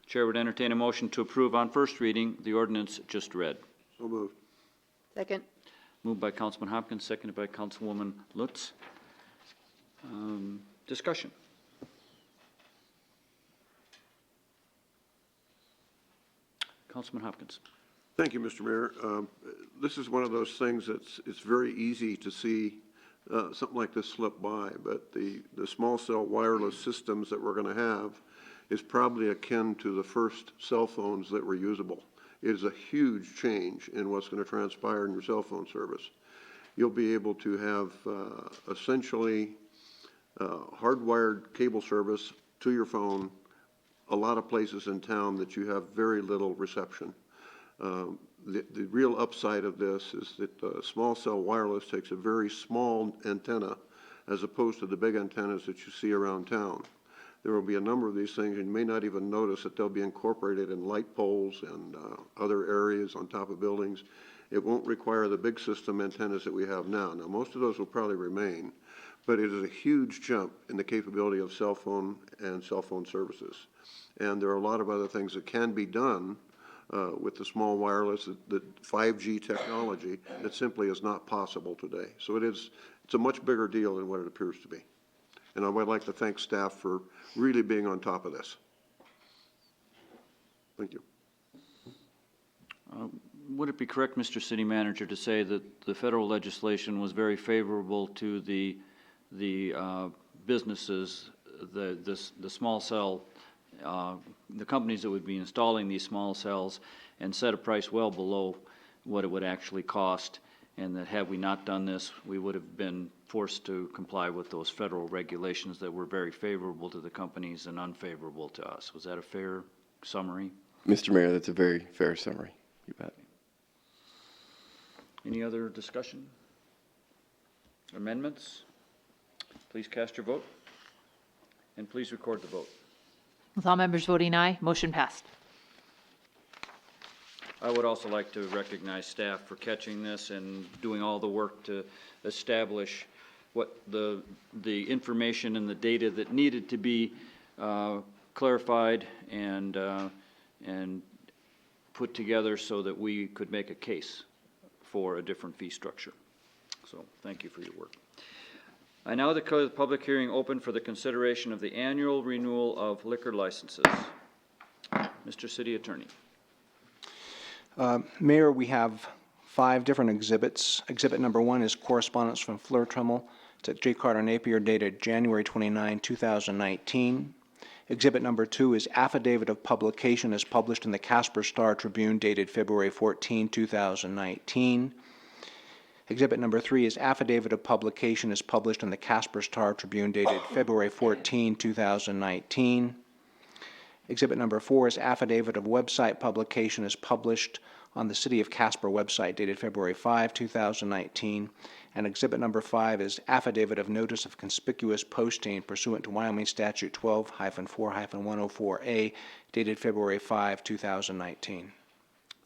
Chair would entertain a motion to approve on first reading the ordinance just read. So moved. Second. Moved by Councilman Hopkins, seconded by Councilwoman Lutz. Discussion. Councilman Hopkins. Thank you, Mr. Mayor. This is one of those things it's very easy to see something like this slip by, but the small cell wireless systems that we're going to have is probably akin to the first cell phones that were usable. It is a huge change in what's going to transpire in your cell phone service. You'll be able to have essentially hardwired cable service to your phone, a lot of places in town that you have very little reception. The real upside of this is that small cell wireless takes a very small antenna as opposed to the big antennas that you see around town. There will be a number of these things, and you may not even notice that they'll be incorporated in light poles and other areas on top of buildings. It won't require the big system antennas that we have now. Now, most of those will probably remain, but it is a huge jump in the capability of cell phone and cell phone services. And there are a lot of other things that can be done with the small wireless, the 5G technology, that simply is not possible today. So it's a much bigger deal than what it appears to be. And I would like to thank staff for really being on top of this. Thank you. Would it be correct, Mr. City Manager, to say that the federal legislation was very favorable to the businesses, the small cell, the companies that would be installing these small cells, and set a price well below what it would actually cost, and that had we not done this, we would have been forced to comply with those federal regulations that were very favorable to the companies and unfavorable to us? Was that a fair summary? Mr. Mayor, that's a very fair summary. You bet. Any other discussion? Amendments? Please cast your vote, and please record the vote. With all members voting aye, motion passed. I would also like to recognize staff for catching this and doing all the work to establish what the information and the data that needed to be clarified and put together so that we could make a case for a different fee structure. So thank you for your work. I now declare the public hearing open for the consideration of the annual renewal of liquor licenses. Mr. City Attorney. Mayor, we have 5 different exhibits. Exhibit number 1 is correspondence from Fleur Trummel to J. Carter Napier dated January 29, 2019. Exhibit number 2 is affidavit of publication as published in the Casper Star Tribune dated February 14, 2019. Exhibit number 3 is affidavit of publication as published in the Casper Star Tribune dated February 14, 2019. Exhibit number 4 is affidavit of website publication as published on the City of Casper website dated February 5, 2019. And exhibit number 5 is affidavit of notice of conspicuous posting pursuant to Wyoming Statute 12-4-104A dated February 5, 2019.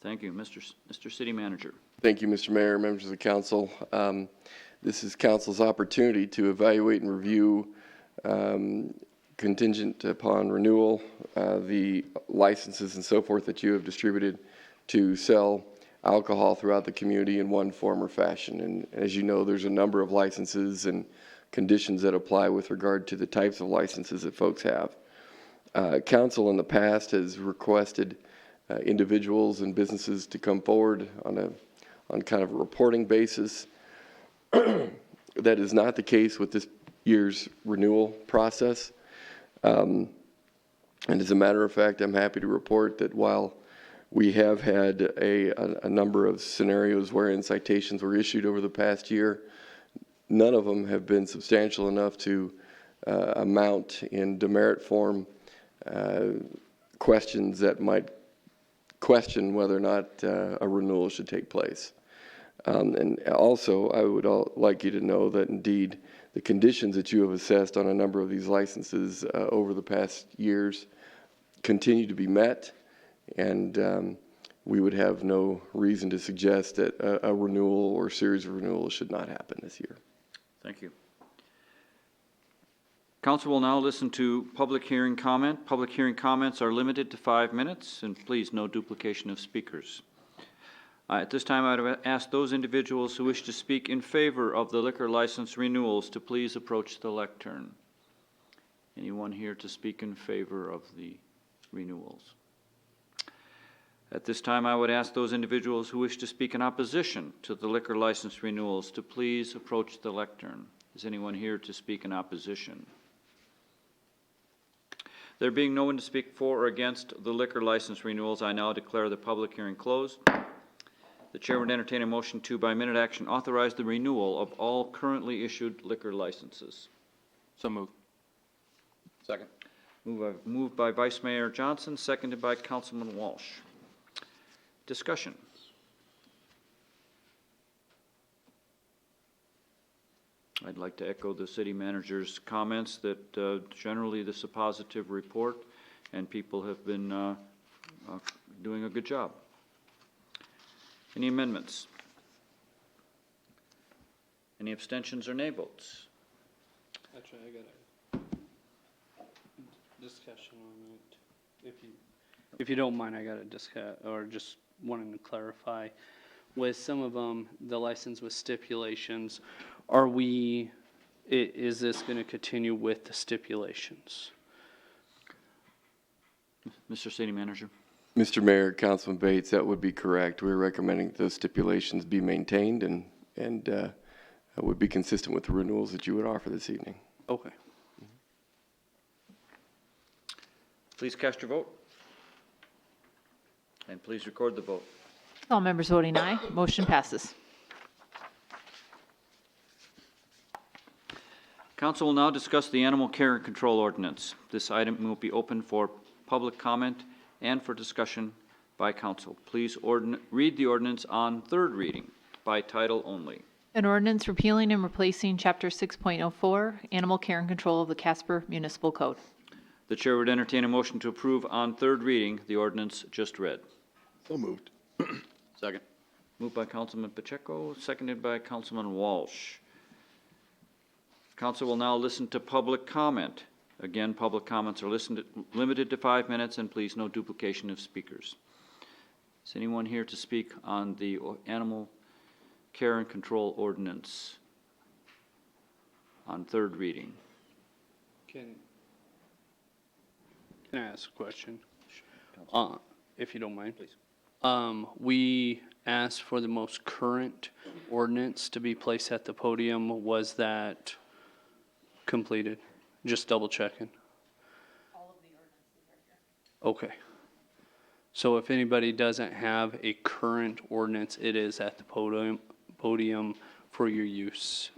Thank you. Mr. City Manager. Thank you, Mr. Mayor, members of the council. This is council's opportunity to evaluate and review, contingent upon renewal, the licenses and so forth that you have distributed to sell alcohol throughout the community in one form or fashion. And as you know, there's a number of licenses and conditions that apply with regard to the types of licenses that folks have. Council in the past has requested individuals and businesses to come forward on kind of a reporting basis. That is not the case with this year's renewal process. And as a matter of fact, I'm happy to report that while we have had a number of scenarios wherein citations were issued over the past year, none of them have been substantial enough to amount in demerit form questions that might question whether or not a renewal should take place. And also, I would like you to know that indeed the conditions that you have assessed on a number of these licenses over the past years continue to be met, and we would have no reason to suggest that a renewal or series of renewals should not happen this year. Thank you. Council will now listen to public hearing comment. Public hearing comments are limited to 5 minutes, and please, no duplication of speakers. At this time, I would ask those individuals who wish to speak in favor of the liquor license renewals to please approach the lectern. Anyone here to speak in favor of the renewals? At this time, I would ask those individuals who wish to speak in opposition to the liquor license renewals to please approach the lectern. Is anyone here to speak in opposition? There being no one to speak for or against the liquor license renewals, I now declare the public hearing closed. The chair would entertain a motion to, by minute action, authorize the renewal of all currently issued liquor licenses. So moved. Second. Moved by Vice Mayor Johnson, seconded by Councilman Walsh. Discussion. I'd like to echo the city manager's comments that generally this is a positive report and people have been doing a good job. Any amendments? Any abstentions or nay votes? Actually, I got a discussion on it. If you don't mind, I got a discuss, or just wanting to clarify. With some of them, the license with stipulations, is this going to continue with the stipulations? Mr. City Manager. Mr. Mayor, Councilman Bates, that would be correct. We're recommending that those stipulations be maintained and would be consistent with the renewals that you would offer this evening. Okay. Please cast your vote. And please record the vote. All members voting aye. Motion passes. Council will now discuss the Animal Care and Control Ordinance. This item will be open for public comment and for discussion by council. Please read the ordinance on third reading by title only. An ordinance repealing and replacing Chapter 6.04, Animal Care and Control of the Casper Municipal Code. The chair would entertain a motion to approve on third reading the ordinance just read. So moved. Second. Moved by Councilman Pacheco, seconded by Councilman Walsh. Council will now listen to public comment. Again, public comments are limited to 5 minutes, and please no duplication of speakers. Is anyone here to speak on the Animal care and control ordinance on third reading. Can I ask a question? If you don't mind. Please. We asked for the most current ordinance to be placed at the podium. Was that completed? Just double checking. All of the ordinances are here. Okay. So if anybody doesn't have a current ordinance, it is at the podium for your use,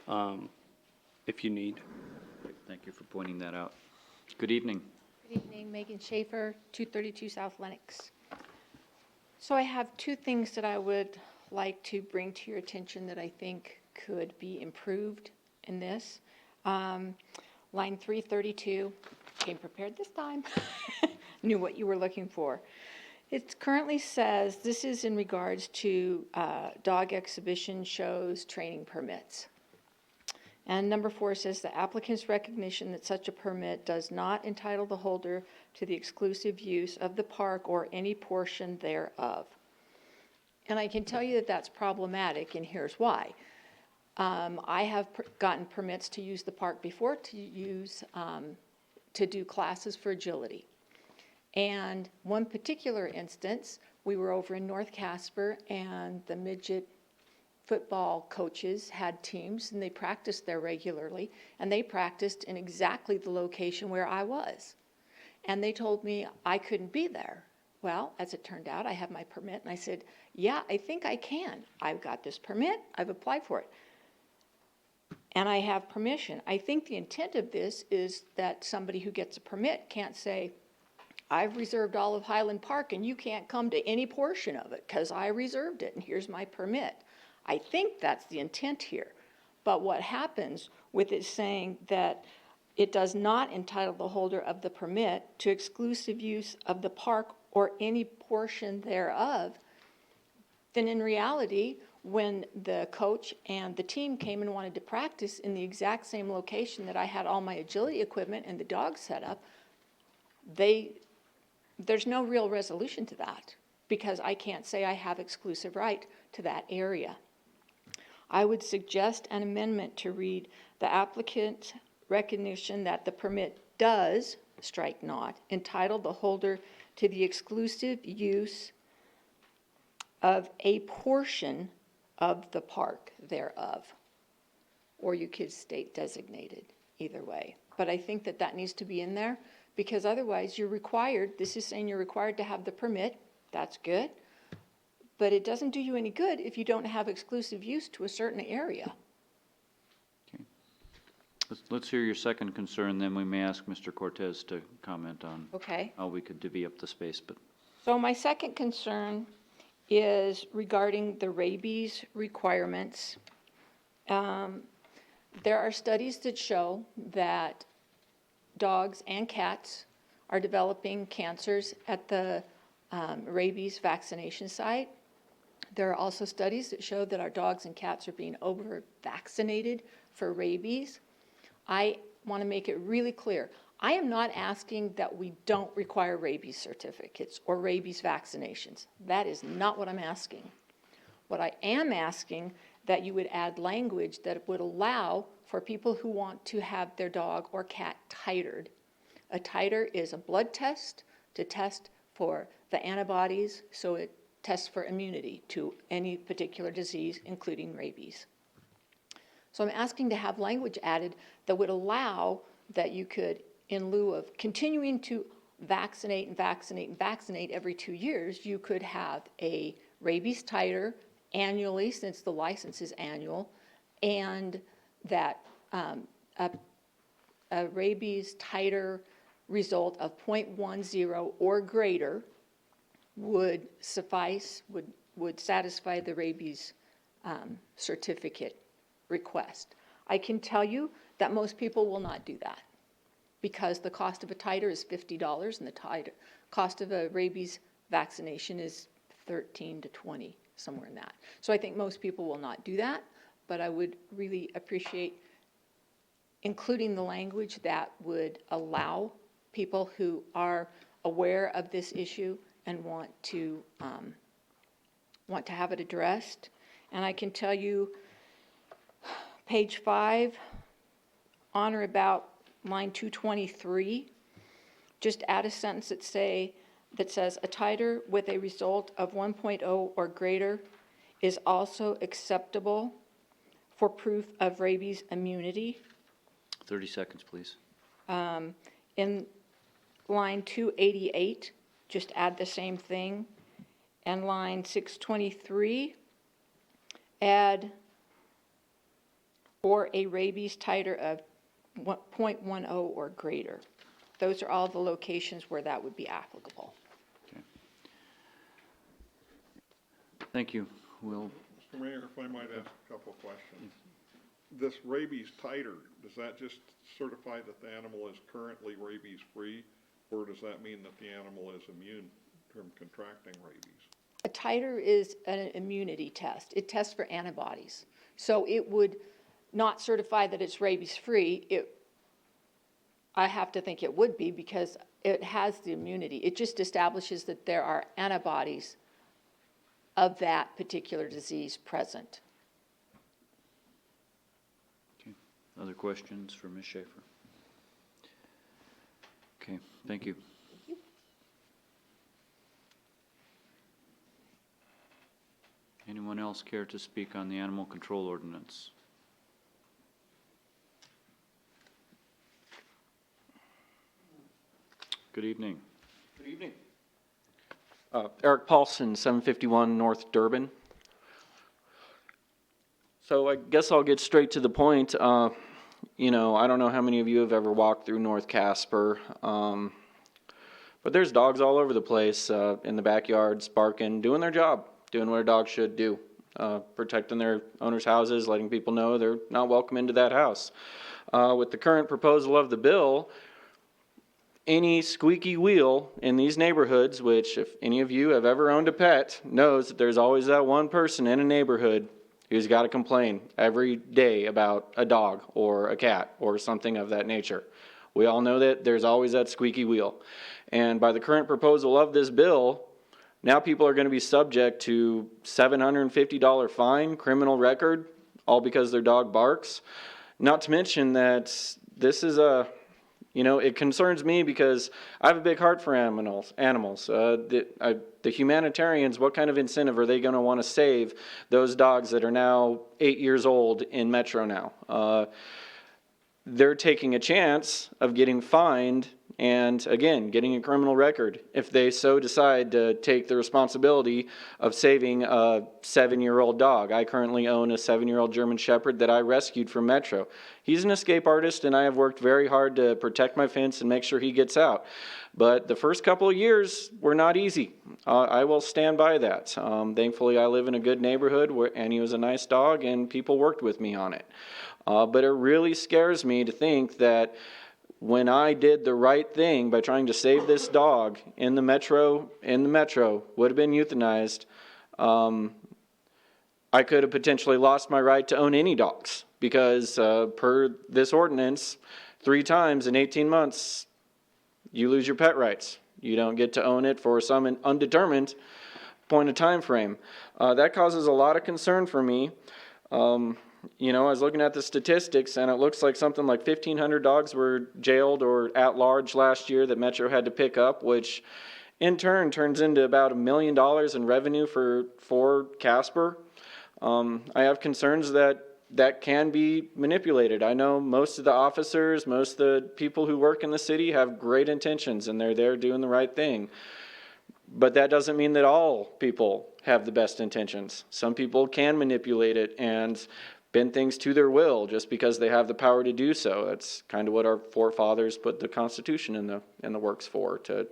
if you need. Thank you for pointing that out. Good evening. Good evening, Megan Schaefer, 232 South Lenox. So I have two things that I would like to bring to your attention that I think could be improved in this. Line 332, came prepared this time, knew what you were looking for. It currently says, this is in regards to dog exhibition shows, training permits. And number 4 says the applicant's recognition that such a permit does not entitle the holder to the exclusive use of the park or any portion thereof. And I can tell you that that's problematic, and here's why. I have gotten permits to use the park before to do classes for agility. And one particular instance, we were over in North Casper, and the midget football coaches had teams, and they practiced there regularly, and they practiced in exactly the location where I was. And they told me I couldn't be there. Well, as it turned out, I have my permit, and I said, yeah, I think I can. I've got this permit, I've applied for it, and I have permission. I think the intent of this is that somebody who gets a permit can't say, I've reserved all of Highland Park, and you can't come to any portion of it because I reserved it, and here's my permit. I think that's the intent here. But what happens with it saying that it does not entitle the holder of the permit to exclusive use of the park or any portion thereof, then in reality, when the coach and the team came and wanted to practice in the exact same location that I had all my agility equipment and the dogs set up, there's no real resolution to that because I can't say I have exclusive right to that area. I would suggest an amendment to read the applicant's recognition that the permit does, strike not, entitle the holder to the exclusive use of a portion of the park thereof. Or you could state designated, either way. But I think that that needs to be in there because otherwise you're required, this is saying you're required to have the permit, that's good. But it doesn't do you any good if you don't have exclusive use to a certain area. Okay. Let's hear your second concern, then we may ask Mr. Cortez to comment on how we could divvy up the space. But So my second concern is regarding the rabies requirements. There are studies that show that dogs and cats are developing cancers at the rabies vaccination site. There are also studies that show that our dogs and cats are being over-vaccinated for rabies. I want to make it really clear. I am not asking that we don't require rabies certificates or rabies vaccinations. That is not what I'm asking. What I am asking that you would add language that would allow for people who want to have their dog or cat titered. A titer is a blood test to test for the antibodies, so it tests for immunity to any particular disease, including rabies. So I'm asking to have language added that would allow that you could, in lieu of continuing to vaccinate and vaccinate and vaccinate every 2 years, you could have a rabies titer annually, since the license is annual, and that a rabies titer result of 0.10 or greater would suffice, would satisfy the rabies certificate request. I can tell you that most people will not do that because the cost of a titer is $50 and the cost of a rabies vaccination is $13 to $20, somewhere in that. So I think most people will not do that, but I would really appreciate including the language that would allow people who are aware of this issue and want to have it addressed. And I can tell you, page 5, on or about line 223, just add a sentence that says, a titer with a result of 1.0 or greater is also acceptable for proof of rabies immunity. 30 seconds, please. In line 288, just add the same thing. And line 623, add or a rabies titer of 0.10 or greater. Those are all the locations where that would be applicable. Okay. Thank you. We'll, Mr. Mayor, if I might ask a couple of questions. This rabies titer, does that just certify that the animal is currently rabies-free, or does that mean that the animal is immune from contracting rabies? A titer is an immunity test. It tests for antibodies. So it would not certify that it's rabies-free. I have to think it would be because it has the immunity. It just establishes that there are antibodies of that particular disease present. okay. Other questions for Ms. Schaefer? Okay, thank you. Anyone else care to speak on the animal control ordinance? Good evening. Good evening. Eric Paulson, 751 North Durban. So I guess I'll get straight to the point. You know, I don't know how many of you have ever walked through North Casper, but there's dogs all over the place in the backyards, barking, doing their job, doing what a dog should do, protecting their owners' houses, letting people know they're not welcome into that house. With the current proposal of the bill, any squeaky wheel in these neighborhoods, which if any of you have ever owned a pet, knows that there's always that one person in a neighborhood who's got to complain every day about a dog or a cat or something of that nature. We all know that there's always that squeaky wheel. And by the current proposal of this bill, now people are going to be subject to $750 fine, criminal record, all because their dog barks. Not to mention that this is it concerns me because I have a big heart for animals. The humanitarians, what kind of incentive are they going to want to save those dogs that are now 8 years old in Metro now? They're taking a chance of getting fined and, again, getting a criminal record if they so decide to take the responsibility of saving a 7-year-old dog. I currently own a 7-year-old German Shepherd that I rescued from Metro. He's an escape artist, and I have worked very hard to protect my fence and make sure he gets out. But the first couple of years were not easy. I will stand by that. Thankfully, I live in a good neighborhood, and he was a nice dog, and people worked with me on it. But it really scares me to think that when I did the right thing by trying to save this dog in the metro would have been euthanized, I could have potentially lost my right to own any dogs because per this ordinance, 3 times in 18 months, you lose your pet rights. You don't get to own it for some undetermined point of time frame. That causes a lot of concern for me. I was looking at the statistics, and it looks like something like 1,500 dogs were jailed or at large last year that Metro had to pick up, which in turn turns into about $1 million in revenue for Casper. I have concerns that can be manipulated. I know most of the officers, most of the people who work in the city have great intentions, and they're there doing the right thing. But that doesn't mean that all people have the best intentions. Some people can manipulate it and bend things to their will just because they have the power to do so. That's kind of what our forefathers put the Constitution in the works for, to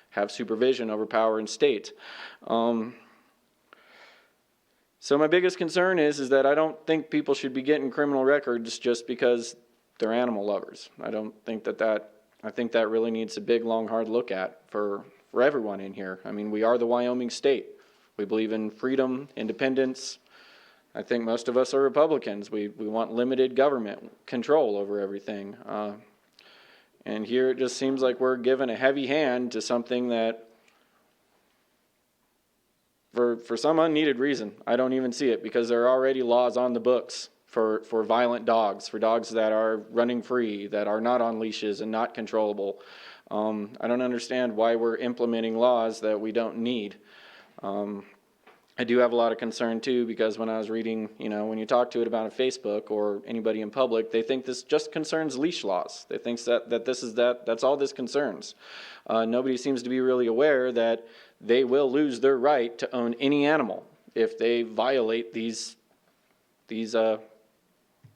have supervision over power and state. So my biggest concern is that I don't think people should be getting criminal records just because they're animal lovers. I think that really needs a big, long, hard look at for everyone in here. I mean, we are the Wyoming state. We believe in freedom, independence. I think most of us are Republicans. We want limited government control over everything. And here it just seems like we're given a heavy hand to something that for some unneeded reason. I don't even see it because there are already laws on the books for violent dogs, for dogs that are running free, that are not on leashes and not controllable. I don't understand why we're implementing laws that we don't need. I do have a lot of concern too, because when I was reading, when you talk to it about on Facebook or anybody in public, they think this just concerns leash laws. They think that's all this concerns. Nobody seems to be really aware that they will lose their right to own any animal if they violate these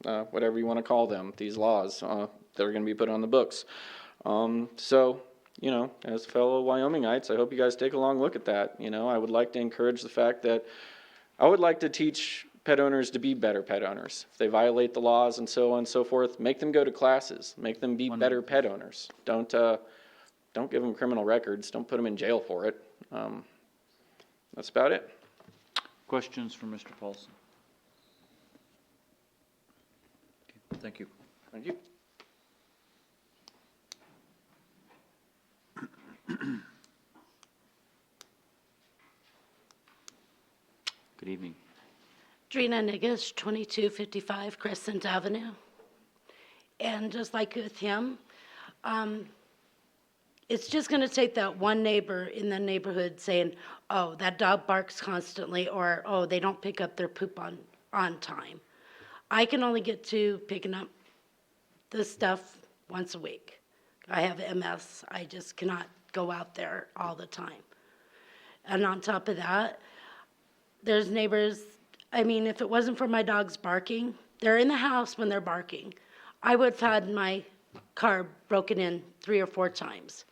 whatever you want to call them, these laws that are going to be put on the books. So, as fellow Wyomingites, I hope you guys take a long look at that. I would like to encourage the fact that I would like to teach pet owners to be better pet owners. If they violate the laws and so on and so forth, make them go to classes, make them be better pet owners. Don't give them criminal records. Don't put them in jail for it. That's about it. Questions for Mr. Paulson? Okay, thank you. Thank you. Good evening. Drina Niggas, 2255 Crescent Avenue. And just like with him, it's just going to take that one neighbor in the neighborhood saying, oh, that dog barks constantly, or, oh, they don't pick up their poop on time. I can only get to picking up the stuff once a week. I have MS. I just cannot go out there all the time. And on top of that, there's neighbors, if it wasn't for my dogs barking, they're in the house when they're barking. I would have had my car broken in 3 or 4 times.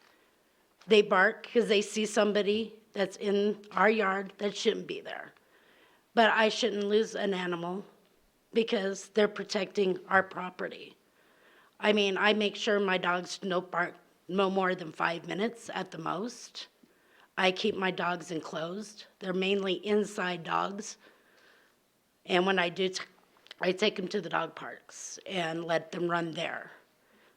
They bark because they see somebody that's in our yard that shouldn't be there. But I shouldn't lose an animal because they're protecting our property. I make sure my dogs don't bark no more than 5 minutes at the most. I keep my dogs enclosed. They're mainly inside dogs. And when I do, I take them to the dog parks and let them run there.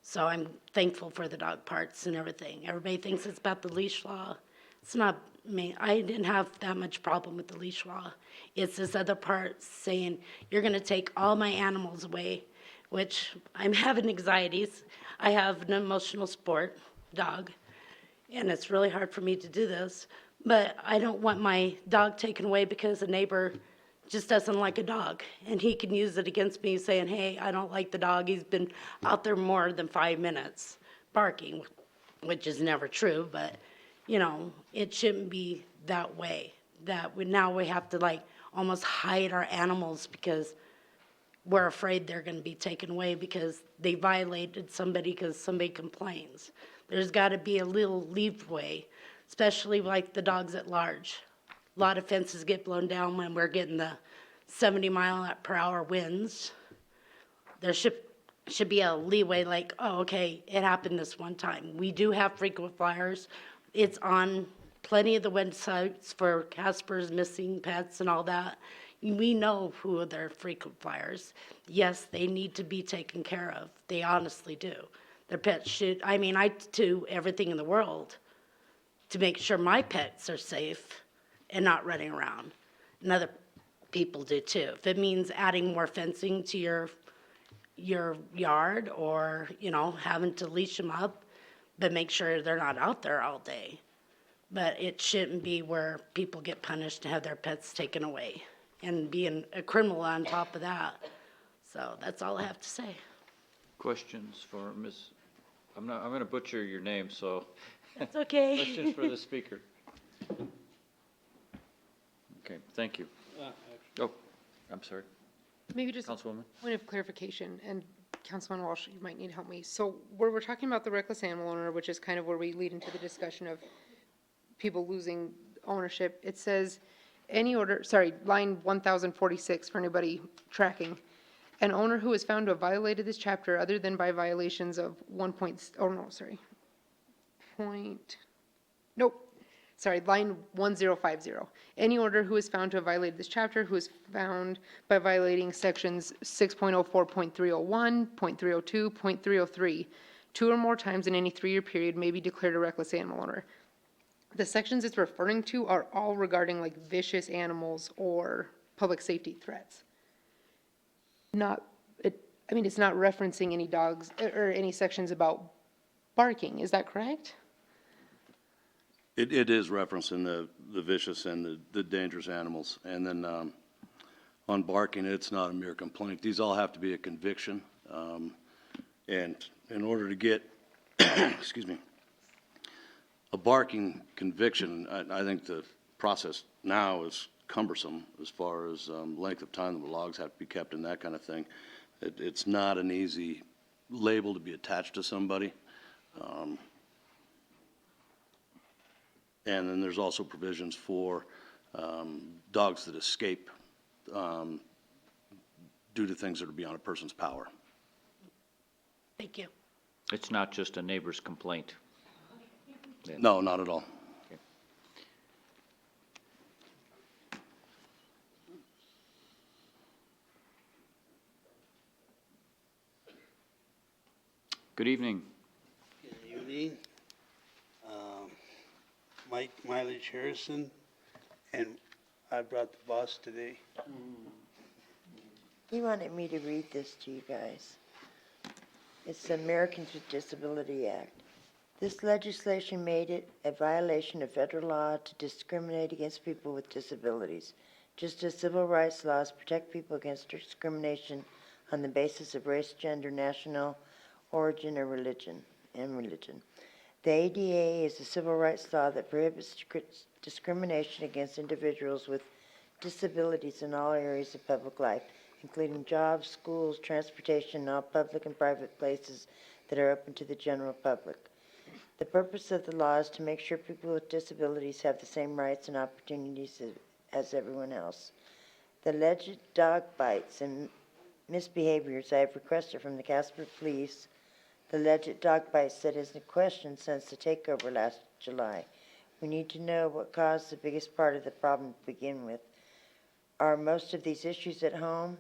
So I'm thankful for the dog parks and everything. Everybody thinks it's about the leash law. It's not me. I didn't have that much problem with the leash law. It's this other part saying, you're going to take all my animals away, which I'm having anxieties. I have an emotional support dog, and it's really hard for me to do this. But I don't want my dog taken away because a neighbor just doesn't like a dog, and he can use it against me saying, hey, I don't like the dog. He's been out there more than 5 minutes barking, which is never true, but it shouldn't be that way. That now we have to almost hide our animals because we're afraid they're going to be taken away because they violated somebody because somebody complains. There's got to be a little leeway, especially like the dogs at large. A lot of fences get blown down when we're getting the 70-mile-per-hour winds. There should be a leeway oh, okay, it happened this one time. We do have frequent flyers. It's on plenty of the websites for Casper's missing pets and all that. We know who are their frequent flyers. Yes, they need to be taken care of. They honestly do. Their pets should, I do everything in the world to make sure my pets are safe and not running around. And other people do too. If it means adding more fencing to your yard or, having to leash them up, but make sure they're not out there all day. But it shouldn't be where people get punished to have their pets taken away and being a criminal on top of that. So that's all I have to say. Questions for Ms. I'm going to butcher your name, so. That's okay. Questions for the speaker? Okay, thank you. Oh, I'm sorry. Maybe just Councilwoman? a point of clarification, and Councilman Walsh, you might need to help me. So where we're talking about the reckless animal owner, which is kind of where we lead into the discussion of people losing ownership, it says line 1046 for anybody tracking. An owner who is found to have violated this chapter other than by violations of line 1050. Any owner who is found to have violated this chapter, who is found by violating sections 6.04.301, .302, .303, 2 or more times in any 3-year period may be declared a reckless animal owner. the sections it's referring to are all regarding like vicious animals or public safety threats. Not, it's not referencing any dogs or any sections about barking, is that correct? It is referencing the vicious and the dangerous animals. And then on barking, it's not a mere complaint. These all have to be a conviction. And in order to get, excuse me, a barking conviction, I think the process now is cumbersome as far as length of time the logs have to be kept and that kind of thing. It's not an easy label to be attached to somebody. And then there's also provisions for dogs that escape due to things that are beyond a person's power. Thank you. It's not just a neighbor's complaint. Then. No, not at all. Okay. Good evening. Good evening. Mike Mileage Harrison, and I brought the boss today. He wanted me to read this to you guys. It's the Americans with Disability Act. This legislation made it a violation of federal law to discriminate against people with disabilities, just as civil rights laws protect people against discrimination on the basis of race, gender, national origin, or religion. The ADA is a civil rights law that prohibits discrimination against individuals with disabilities in all areas of public life, including jobs, schools, transportation, and all public and private places that are open to the general public. The purpose of the law is to make sure people with disabilities have the same rights and opportunities as everyone else. The alleged dog bites and misbehaviors I have requested from the Casper Police, the alleged dog bites that is in question since the takeover last July. We need to know what caused the biggest part of the problem to begin with. Are most of these issues at home?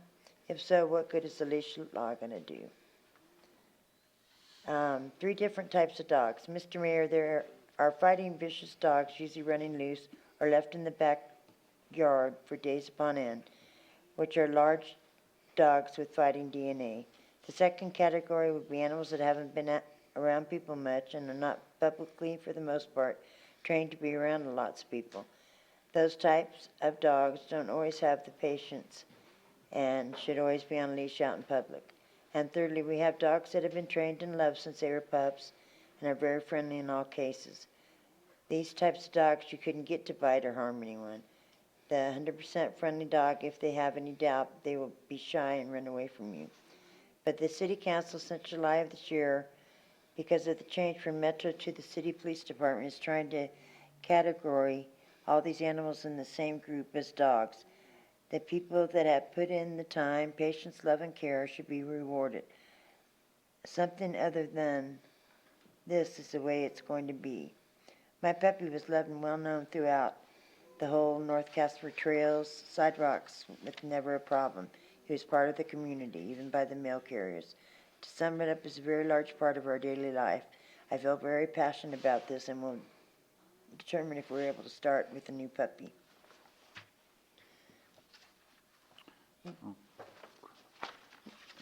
If so, what good is the leash law going to do? 3 different types of dogs. Mr. Mayor, there are fighting vicious dogs usually running loose or left in the backyard for days upon end, which are large dogs with fighting DNA. The second category would be animals that haven't been around people much and are not publicly, for the most part, trained to be around lots of people. Those types of dogs don't always have the patience and should always be on leash out in public. And thirdly, we have dogs that have been trained and loved since they were pups and are very friendly in all cases. These types of dogs you couldn't get to bite or harm anyone. The 100% friendly dog, if they have any doubt, they will be shy and run away from you. But the City Council since July of this year, because of the change from Metro to the City Police Department, is trying to categorize all these animals in the same group as dogs. The people that have put in the time, patience, love, and care should be rewarded. Something other than this is the way it's going to be. My puppy was loved and well known throughout the whole North Casper trails, sidewalks, with never a problem. He was part of the community, even by the mail carriers. To sum it up, is a very large part of our daily life. I feel very passionate about this and will determine if we're able to start with a new puppy.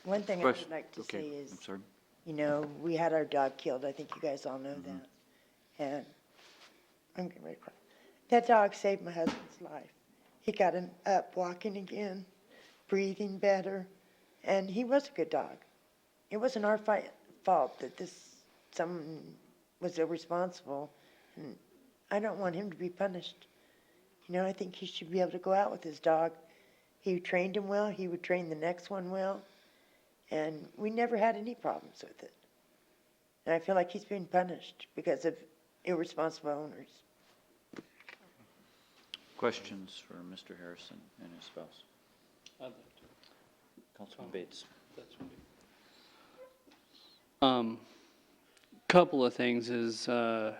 One thing I would like to say is, you know, we had our dog killed. I think you guys all know that. And I'm getting ready to cry. That dog saved my husband's life. He got him up, walking again, breathing better, and he was a good dog. It wasn't our fault that someone was irresponsible. And I don't want him to be punished. You know, I think he should be able to go out with his dog. He trained him well. He would train the next one well. And we never had any problems with it. And I feel like he's being punished because of irresponsible owners. Questions for Mr. Harrison and his spouse? I'd like to. Councilman Bates. That's what couple of things is, I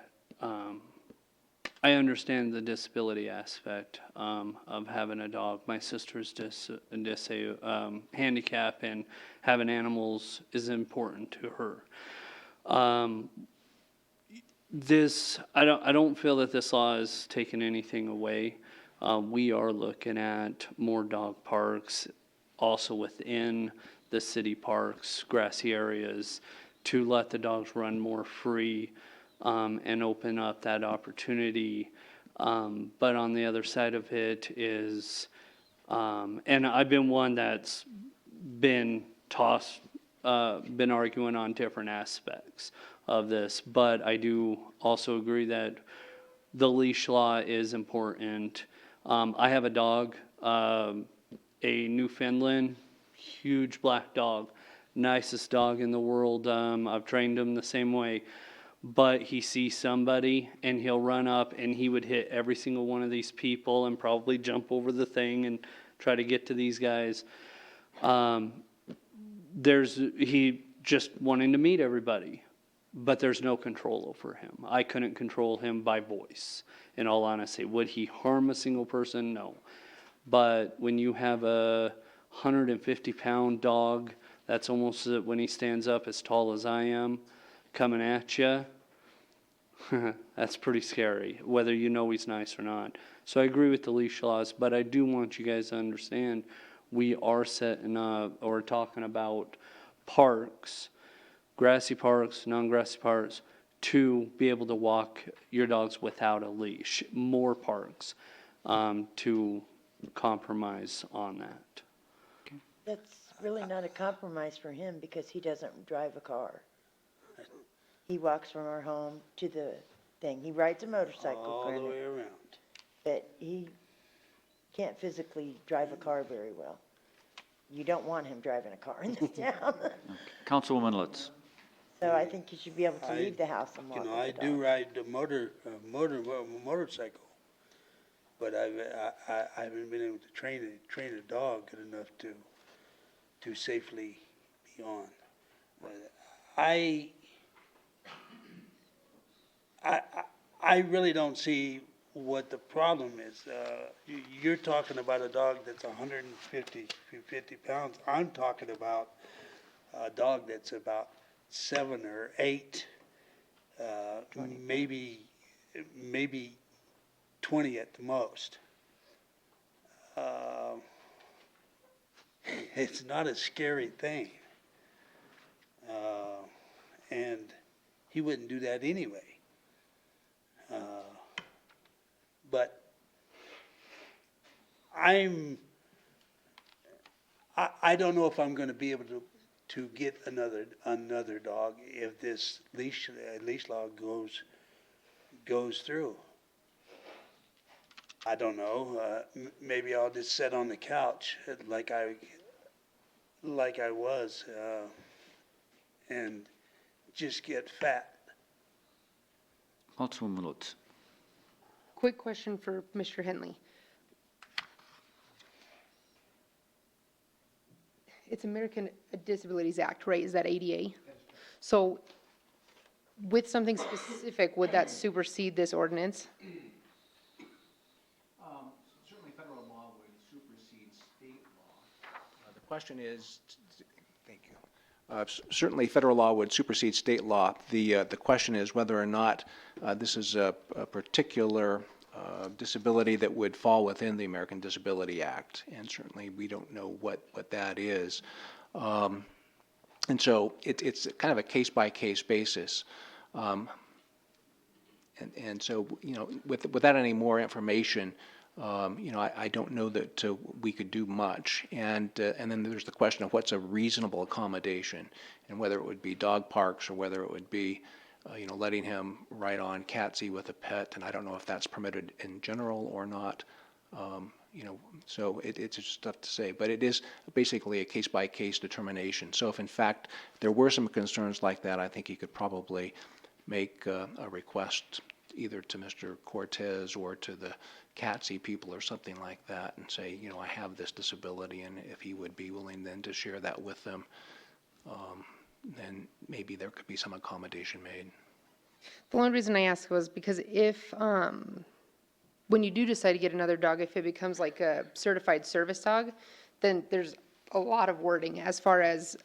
understand the disability aspect of having a dog. My sister's handicap, and having animals is important to her. I don't feel that this law is taking anything away. We are looking at more dog parks also within the city parks, grassy areas, to let the dogs run more free, and open up that opportunity. But on the other side of it is, and I've been one that's been been arguing on different aspects of this, but I do also agree that the leash law is important. I have a dog, a Newfoundland, huge black dog, nicest dog in the world. I've trained him the same way, but he sees somebody and he'll run up and he would hit every single one of these people and probably jump over the thing and try to get to these guys. He just wanting to meet everybody, but there's no control over him. I couldn't control him by voice, in all honesty. Would he harm a single person? No. But when you have a 150-pound dog that's almost, when he stands up, as tall as I am, coming at you, that's pretty scary, whether you know he's nice or not. So I agree with the leash laws, but I do want you guys to understand we are setting up or talking about parks, grassy parks, non-grassy parks, to be able to walk your dogs without a leash. More parks to compromise on that. That's really not a compromise for him because he doesn't drive a car. He walks from our home to the thing. He rides a motorcycle, All the granted, way around. but he can't physically drive a car very well. You don't want him driving a car in this town. Councilwoman Lutz. So I think he should be able to leave the house and walk You know, with I the do dog. ride the motorcycle, but I haven't been able to train a dog good enough to safely be on. I really don't see what the problem is. You're talking about a dog that's 150 pounds. I'm talking about a dog that's about 7 or 8, maybe 20 at the most. It's not a scary thing. And he wouldn't do that anyway. But I don't know if I'm going to be able to get another dog if this leash law goes through. I don't know. Maybe I'll just sit on the couch like I was and just get fat. Councilwoman Lutz. Quick question for Mr. Henley. It's American Disabilities Act, right? Is that ADA? So with something specific, would that supersede this ordinance? Certainly federal law would supersede state law. The question is, thank you. Certainly federal law would supersede state law. The question is whether or not this is a particular disability that would fall within the American Disability Act, and certainly we don't know what that is. And so it's kind of a case-by-case basis. And so, you know, without any more information, you know, I don't know that we could do much. And then there's the question of what's a reasonable accommodation, and whether it would be dog parks or whether it would be, you know, letting him ride on Catsy with a pet. And I don't know if that's permitted in general or not. You know, so it's just tough to say. But it is basically a case-by-case determination. So if in fact there were some concerns like that, I think he could probably make a request either to Mr. Cortez or to the Catsy people or something like that and say, you know, I have this disability, and if he would be willing then to share that with them, then maybe there could be some accommodation made. The only reason I asked was because if, when you do decide to get another dog, if it becomes like a certified service dog, then there's a lot of wording as far as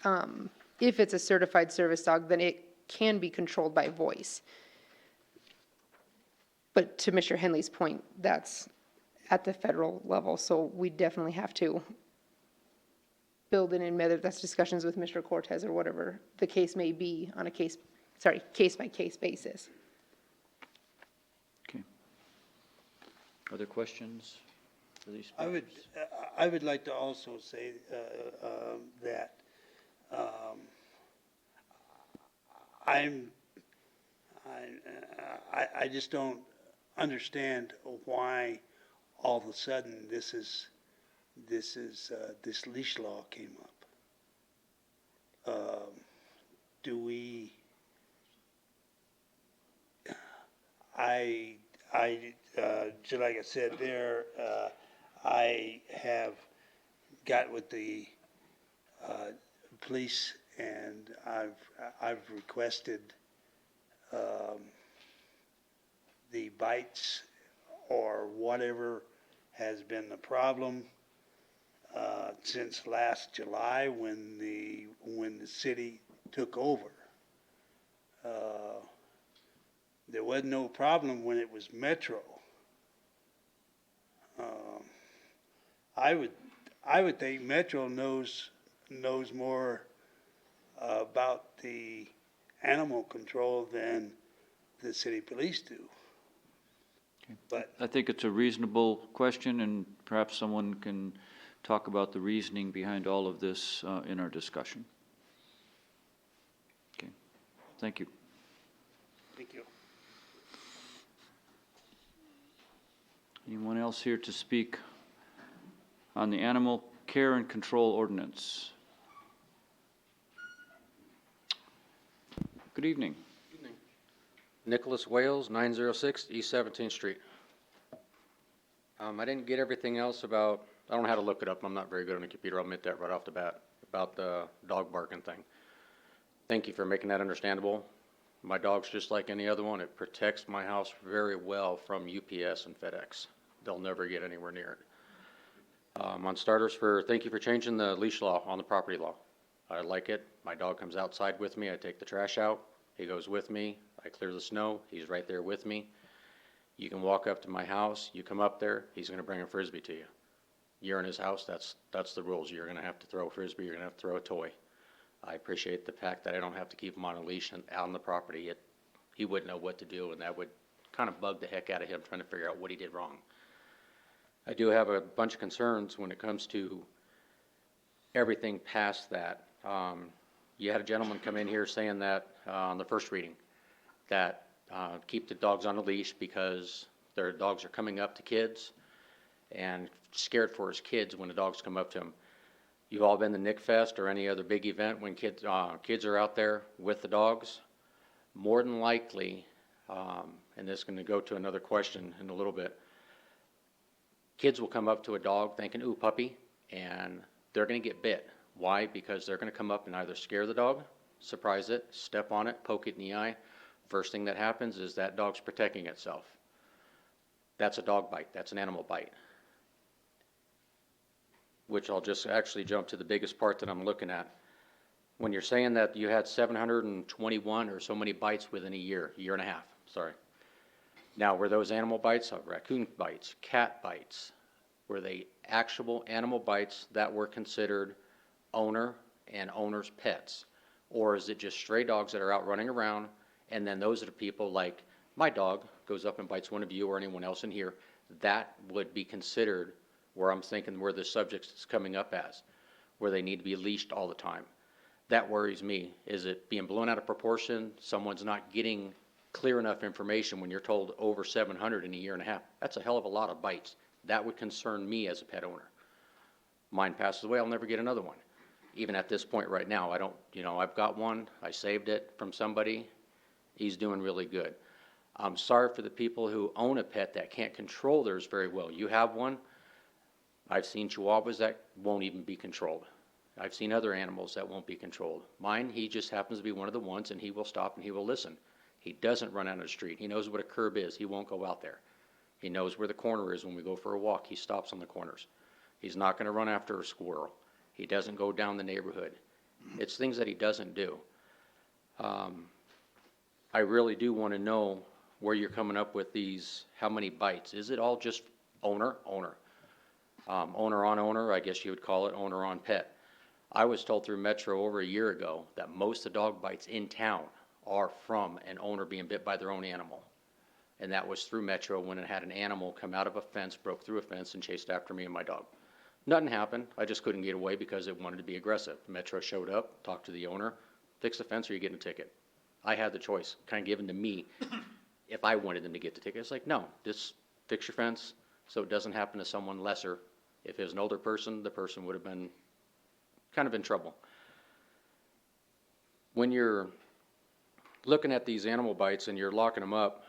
if it's a certified service dog, then it can be controlled by voice. But to Mr. Henley's point, that's at the federal level, so we definitely have to build it in, whether that's discussions with Mr. Cortez or whatever the case may be on a case-by-case basis. Okay. Other questions for these I would, speakers? I would like to also say that I just don't understand why all of a sudden this leash law came up. Do we? Just like I said there, I have got with the police, and I've requested the bites or whatever has been the problem since last July when the city took over. There was no problem when it was Metro. I would think Metro knows more about the animal control than the city police do. But I think it's a reasonable question, and perhaps someone can talk about the reasoning behind all of this in our discussion. Okay, thank you. thank you. Anyone else here to speak on the animal care and control ordinance? Good evening. Nicholas Wales, 906 East 17th Street. I didn't get everything else about, I don't know how to look it up. I'm not very good on the computer. I'll admit that right off the bat, about the dog barking thing. Thank you for making that understandable. My dog's just like any other one. It protects my house very well from UPS and FedEx. They'll never get anywhere near it. On starters, thank you for changing the leash law on the property law. I like it. My dog comes outside with me. I take the trash out. He goes with me. I clear the snow. He's right there with me. You can walk up to my house. You come up there. He's going to bring a Frisbee to you. You're in his house. That's the rules. You're going to have to throw a Frisbee. You're going to have to throw a toy. I appreciate the fact that I don't have to keep him on a leash and out on the property. He wouldn't know what to do, and that would kind of bug the heck out of him trying to figure out what he did wrong. I do have a bunch of concerns when it comes to everything past that. You had a gentleman come in here saying that on the first reading that keep the dogs on a leash because their dogs are coming up to kids and scared for his kids when the dogs come up to him. You've all been to Nick Fest or any other big event when kids are out there with the dogs. More than likely, and this is going to go to another question in a little bit, kids will come up to a dog thinking, ooh, puppy, and they're going to get bit. Why? Because they're going to come up and either scare the dog, surprise it, step on it, poke it in the eye. First thing that happens is that dog's protecting itself. That's a dog bite. That's an animal bite. Which I'll just actually jump to the biggest part that I'm looking at. When you're saying that you had 721 or so many bites within a year and a half, sorry. Now, were those animal bites, raccoon bites, cat bites, were they actual animal bites that were considered owner and owner's pets? Or is it just stray dogs that are out running around, and then those are the people like my dog goes up and bites one of you or anyone else in here, that would be considered where I'm thinking where the subject is coming up as, where they need to be leashed all the time. That worries me. Is it being blown out of proportion? Someone's not getting clear enough information when you're told over 700 in a year and a half. That's a hell of a lot of bites. That would concern me as a pet owner. Mine passes away, I'll never get another one. Even at this point right now, I don't, I've got one. I saved it from somebody. He's doing really good. I'm sorry for the people who own a pet that can't control theirs very well. You have one. I've seen Chihuahuas that won't even be controlled. I've seen other animals that won't be controlled. Mine, he just happens to be one of the ones, and he will stop and he will listen. He doesn't run out of the street. He knows what a curb is. He won't go out there. He knows where the corner is when we go for a walk. He stops on the corners. He's not going to run after a squirrel. He doesn't go down the neighborhood. It's things that he doesn't do. I really do want to know where you're coming up with these, how many bites? Is it all just owner? Owner on owner, I guess you would call it, owner on pet. I was told through Metro over a year ago that most of the dog bites in town are from an owner being bit by their own animal. And that was through Metro when it had an animal come out of a fence, broke through a fence, and chased after me and my dog. Nothing happened. I just couldn't get away because it wanted to be aggressive. Metro showed up, talked to the owner, fix the fence or you're getting a ticket. I had the choice kind of given to me if I wanted them to get the ticket. It's like, no, just fix your fence so it doesn't happen to someone lesser. If it was an older person, the person would have been kind of in trouble. When you're looking at these animal bites and you're locking them up,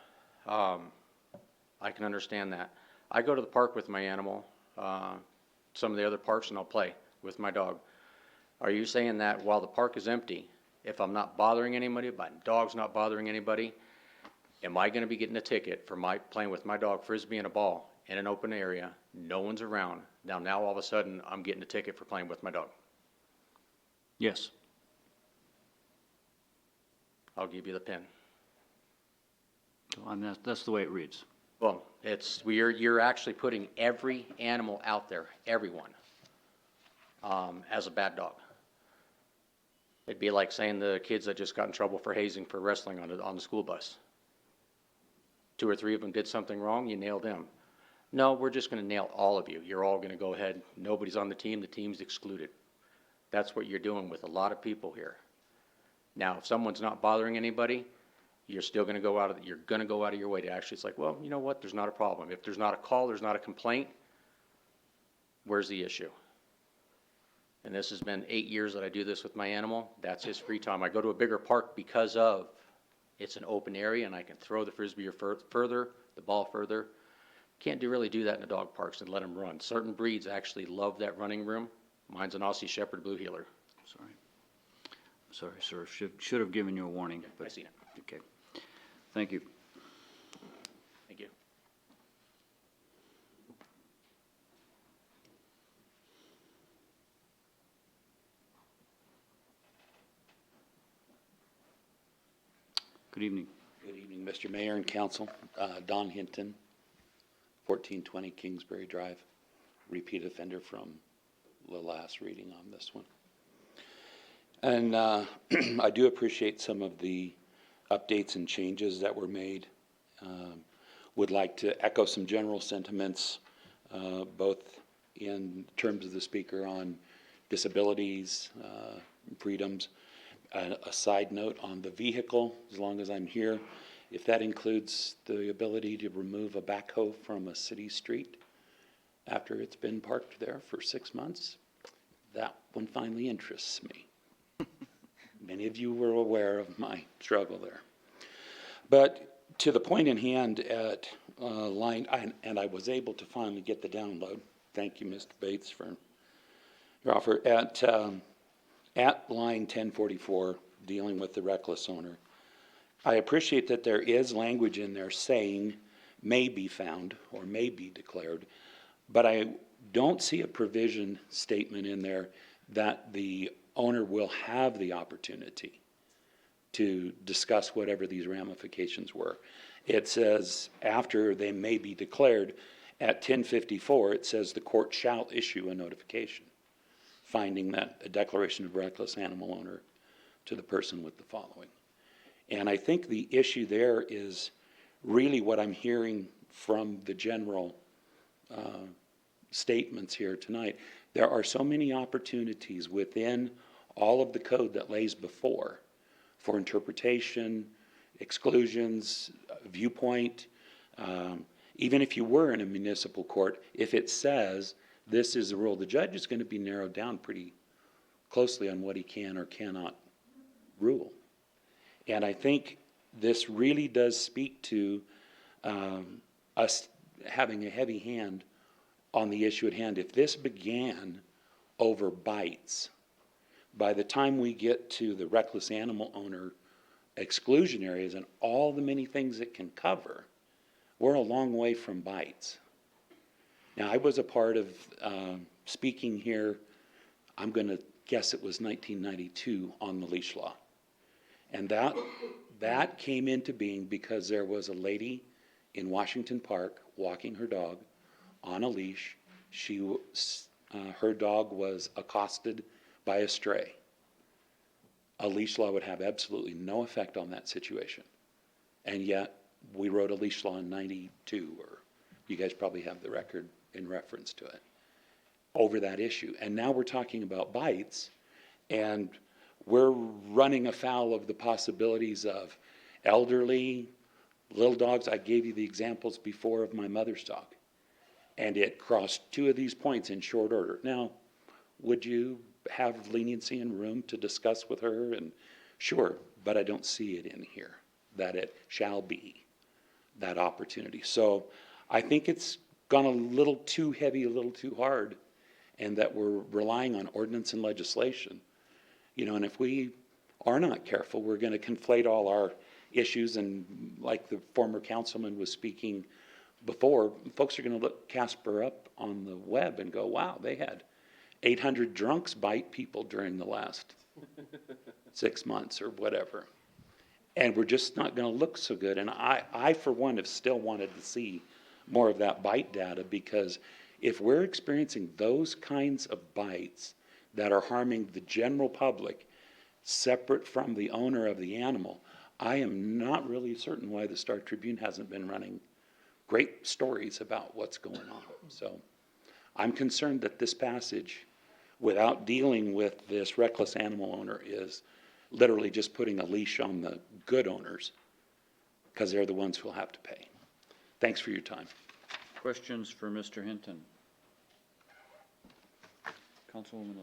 I can understand that. I go to the park with my animal, some of the other parks, and I'll play with my dog. Are you saying that while the park is empty, if I'm not bothering anybody, my dog's not bothering anybody, am I going to be getting a ticket for my playing with my dog frisbee and a ball in an open area, no one's around? Now all of a sudden, I'm getting a ticket for playing with my dog. Yes. I'll give you the pin. And that's the way it reads. Well, you're actually putting every animal out there, everyone, as a bad dog. It'd be like saying the kids that just got in trouble for hazing for wrestling on the school bus. 2 or 3 of them did something wrong, you nailed them. No, we're just going to nail all of you. You're all going to go ahead. Nobody's on the team's excluded. That's what you're doing with a lot of people here. Now, if someone's not bothering anybody, you're still going to go out of your way to actually, it's like, well, you know what, there's not a problem. If there's not a call, there's not a complaint, where's the issue? And this has been 8 years that I do this with my animal. That's his free time. I go to a bigger park because it's an open area and I can throw the frisbee further, the ball further. Can't really do that in the dog parks and let them run. Certain breeds actually love that running room. Mine's an Aussie Shepherd Blue Heeler. Sorry, sir. Should have given you a warning. But, I seen it. Okay. Thank you. Thank you. Good evening. Good evening, Mr. Mayor and Council. Don Hinton, 1420 Kingsbury Drive. Repeat offender from the last reading on this one. And I do appreciate some of the updates and changes that were made. Would like to echo some general sentiments, both in terms of the speaker on disabilities, freedoms. A side note on the vehicle, as long as I'm here, if that includes the ability to remove a backhoe from a city street after it's been parked there for 6 months, that one finally interests me. Many of you were aware of my struggle there. But to the point in hand at line, and I was able to finally get the download. Thank you, Mr. Bates, for your offer. At line 1044, dealing with the reckless owner, I appreciate that there is language in there saying may be found or may be declared, but I don't see a provision statement in there that the owner will have the opportunity to discuss whatever these ramifications were. It says after they may be declared, at 1054 it says the court shall issue a notification finding that a declaration of reckless animal owner to the person with the following. And I think the issue there is really what I'm hearing from the general statements here tonight. There are so many opportunities within all of the code that lays before for interpretation, exclusions, viewpoint. Even if you were in a municipal court, if it says this is the rule, the judge is going to be narrowed down pretty closely on what he can or cannot rule. And I think this really does speak to us having a heavy hand on the issue at hand. If this began over bites, by the time we get to the reckless animal owner exclusion areas and all the many things it can cover, we're a long way from bites. Now, I was a part of speaking here, I'm going to guess it was 1992, on the leash law. And that That came into being because there was a lady in Washington Park walking her dog on a leash. Her dog was accosted by a stray. A leash law would have absolutely no effect on that situation. And yet, we wrote a leash law in 92, or you guys probably have the record in reference to it, over that issue. And now we're talking about bites, and we're running afoul of the possibilities of elderly, little dogs. I gave you the examples before of my mother's dog. And it crossed two of these points in short order. Now, would you have leniency and room to discuss with her? And sure, but I don't see it in here, that it shall be that opportunity. So I think it's gone a little too heavy, a little too hard, and that we're relying on ordinance and legislation. You know, and if we are not careful, we're going to conflate all our issues, and like the former councilman was speaking before, folks are going to look Casper up on the web and go, wow, they had 800 drunks bite people during the last 6 months or whatever. And we're just not going to look so good. And I, for one, have still wanted to see more of that bite data, because if we're experiencing those kinds of bites that are harming the general public, separate from the owner of the animal, I am not really certain why the Star Tribune hasn't been running great stories about what's going on. So I'm concerned that this passage, without dealing with this reckless animal owner, is literally just putting a leash on the good owners, because they're the ones who'll have to pay. Thanks for your time. Questions for Mr. Hinton? Councilwoman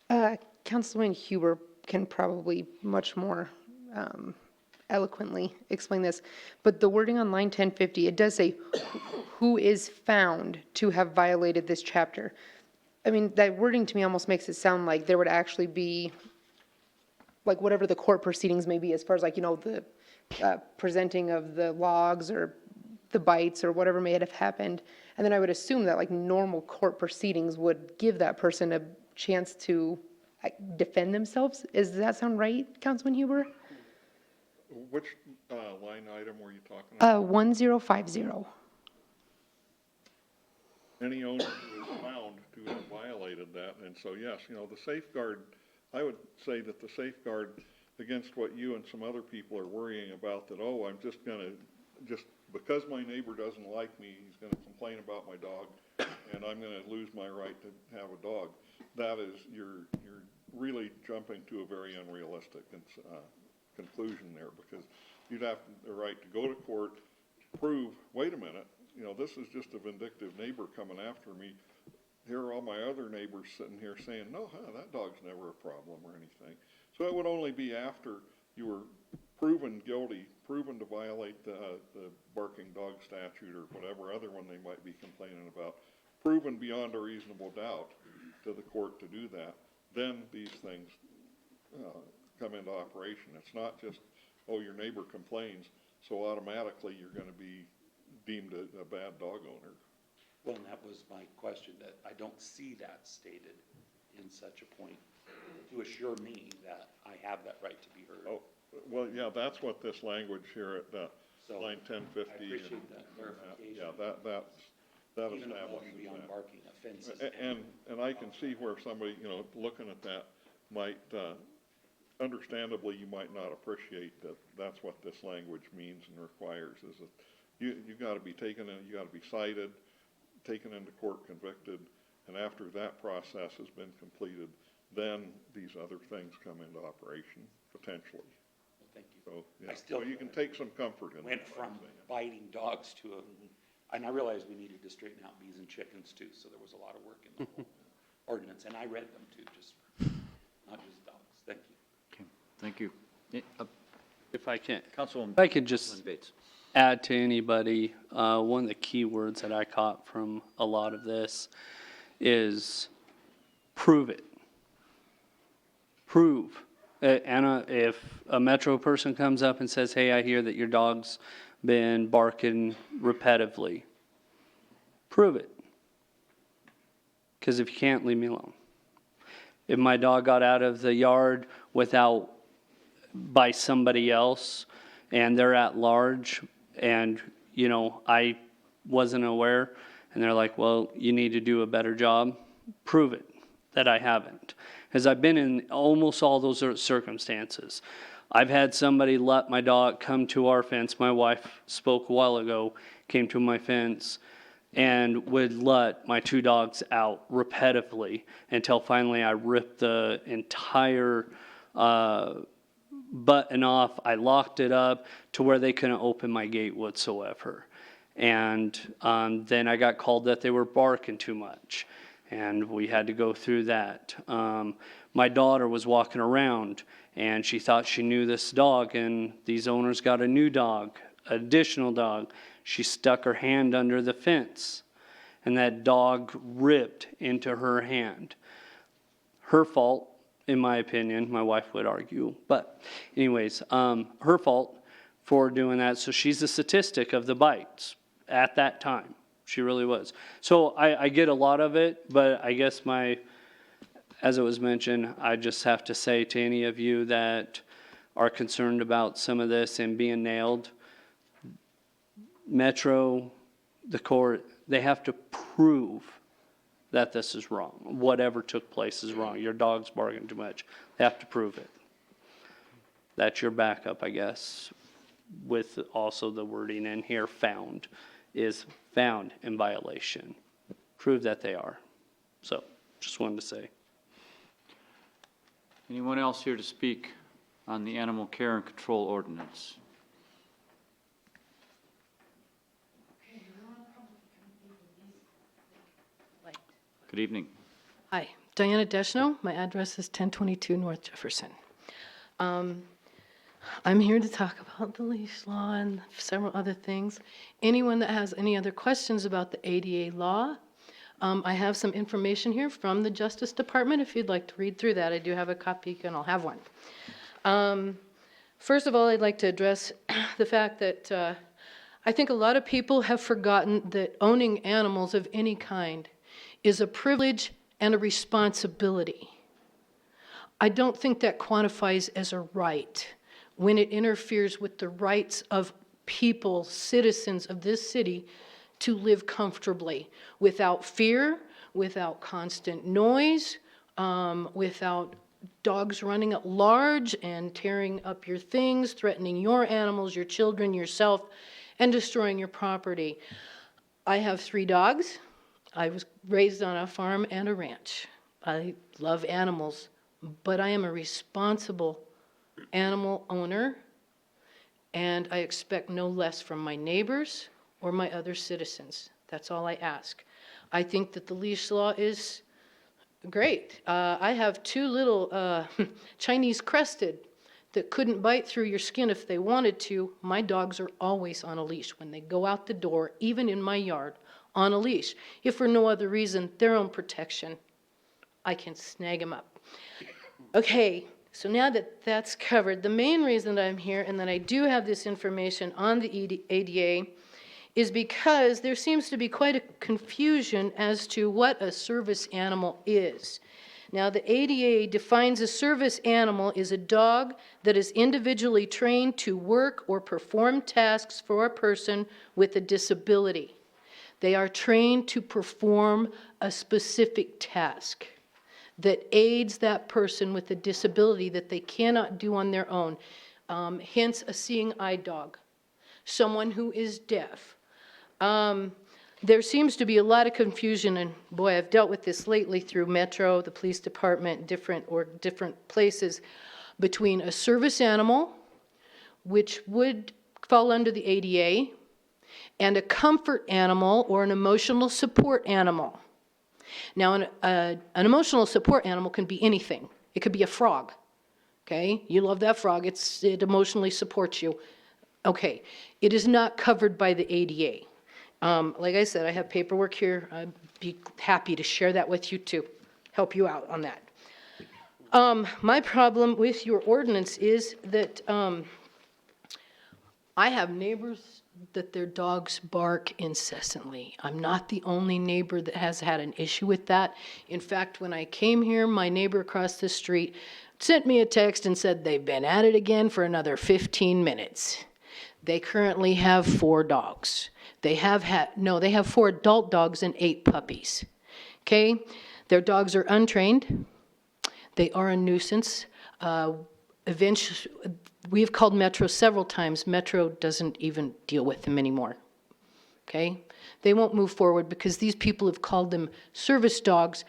Litz. Councilman Huber can probably much more eloquently explain this, but the wording on line 1050, it does say who is found to have violated this chapter. I mean, that wording to me almost makes it sound like there would actually be, like, whatever the court proceedings may be, as far as, like, you know, the presenting of the logs or the bites or whatever may have happened. And then I would assume that, like, normal court proceedings would give that person a chance to defend themselves. Does that sound right, Councilman Huber? Which line item were you talking about? 1050. Any owner who is found to have violated that, and so yes, you know, the safeguard, I would say that the safeguard against what you and some other people are worrying about, that, oh, I'm just gonna, just because my neighbor doesn't like me, he's gonna complain about my dog, and I'm gonna lose my right to have a dog. That is, you're really jumping to a very unrealistic conclusion there, because you'd have the right to go to court, prove, wait a minute, you know, this is just a vindictive neighbor coming after me. Here are all my other neighbors sitting here saying, no, that dog's never a problem or anything. So it would only be after you were proven guilty, proven to violate the barking dog statute or whatever other one they might be complaining about, proven beyond a reasonable doubt to the court to do that, then these things come into operation. It's not just, oh, your neighbor complains, so automatically you're going to be deemed a bad dog owner. Well, and that was my question, that I don't see that stated in such a point to assure me that I have that right to be heard. Oh, well, yeah, that's what this language here at So, line 1050. I appreciate that clarification. Yeah, that Even establishes beyond that. barking offenses. And I can see where somebody, you know, looking at that might, understandably, you might not appreciate that that's what this language means and requires, is that you got to be taken in, you got to be cited, taken into court, convicted, and after that process has been completed, then these other things come into operation, potentially. Well, thank you. So, yeah, I still so you can take some comfort in went that. from biting dogs to and I realized we needed to straighten out bees and chickens too, so there was a lot of work in the whole ordinance, and I read them too, just not just dogs. Thank you. Okay, thank you. If I can, Councilwoman. if I could just Councilman Bates. add to anybody, one of the key words that I caught from a lot of this is prove it. Prove. Anna, if a Metro person comes up and says, hey, I hear that your dog's been barking repetitively, prove it. Because if you can't, leave me alone. If my dog got out of the yard without by somebody else and they're at large and, you know, I wasn't aware and they're like, well, you need to do a better job, prove it that I haven't. Because I've been in almost all those circumstances. I've had somebody let my dog come to our fence. My wife spoke a while ago, came to my fence, and would let my 2 dogs out repetitively until finally I ripped the entire button off. I locked it up to where they couldn't open my gate whatsoever. And then I got called that they were barking too much. And we had to go through that. My daughter was walking around and she thought she knew this dog, and these owners got a new dog, additional dog. She stuck her hand under the fence and that dog ripped into her hand. Her fault, in my opinion, my wife would argue. But anyways, her fault for doing that. So she's a statistic of the bites at that time. She really was. So I get a lot of it, but I guess as it was mentioned, I just have to say to any of you that are concerned about some of this and being nailed, Metro, the court, they have to prove that this is wrong. Whatever took place is wrong. Your dog's barking too much. They have to prove it. That's your backup, I guess, with also the wording in here, found, is found in violation. Prove that they are. So, just wanted to say. Anyone else here to speak on the animal care and control ordinance? Good evening. Hi, Diana Deschno. My address is 1022 North Jefferson. I'm here to talk about the leash law and several other things. Anyone that has any other questions about the ADA law, I have some information here from the Justice Department. If you'd like to read through that, I do have a copy and I'll have one. First of all, I'd like to address the fact that I think a lot of people have forgotten that owning animals of any kind is a privilege and a responsibility. I don't think that quantifies as a right when it interferes with the rights of people, citizens of this city, to live comfortably without fear, without constant noise, without dogs running at large and tearing up your things, threatening your animals, your children, yourself, and destroying your property. I have 3 dogs. I was raised on a farm and a ranch. I love animals, but I am a responsible animal owner, and I expect no less from my neighbors or my other citizens. That's all I ask. I think that the leash law is great. I have 2 little Chinese crested that couldn't bite through your skin if they wanted to. My dogs are always on a leash when they go out the door, even in my yard, on a leash. If for no other reason, their own protection, I can snag them up. Okay, so now that that's covered, the main reason that I'm here and that I do have this information on the ADA is because there seems to be quite a confusion as to what a service animal is. Now, the ADA defines a service animal as a dog that is individually trained to work or perform tasks for a person with a disability. They are trained to perform a specific task that aids that person with a disability that they cannot do on their own. Hence, a seeing eye dog, someone who is deaf. There seems to be a lot of confusion, and boy, I've dealt with this lately through Metro, the police department, different places, between a service animal, which would fall under the ADA, and a comfort animal or an emotional support animal. Now, an emotional support animal can be anything. It could be a frog, okay? You love that frog, it emotionally supports you. Okay, it is not covered by the ADA. Like I said, I have paperwork here. I'd be happy to share that with you to help you out on that. My problem with your ordinance is that I have neighbors that their dogs bark incessantly. I'm not the only neighbor that has had an issue with that. In fact, when I came here, my neighbor across the street sent me a text and said they've been at it again for another 15 minutes. They currently have 4 dogs. They have 4 adult dogs and 8 puppies. Okay? Their dogs are untrained. They are a nuisance. Eventually, we've called Metro several times. Metro doesn't even deal with them anymore. Okay? They won't move forward because these people have called them service dogs,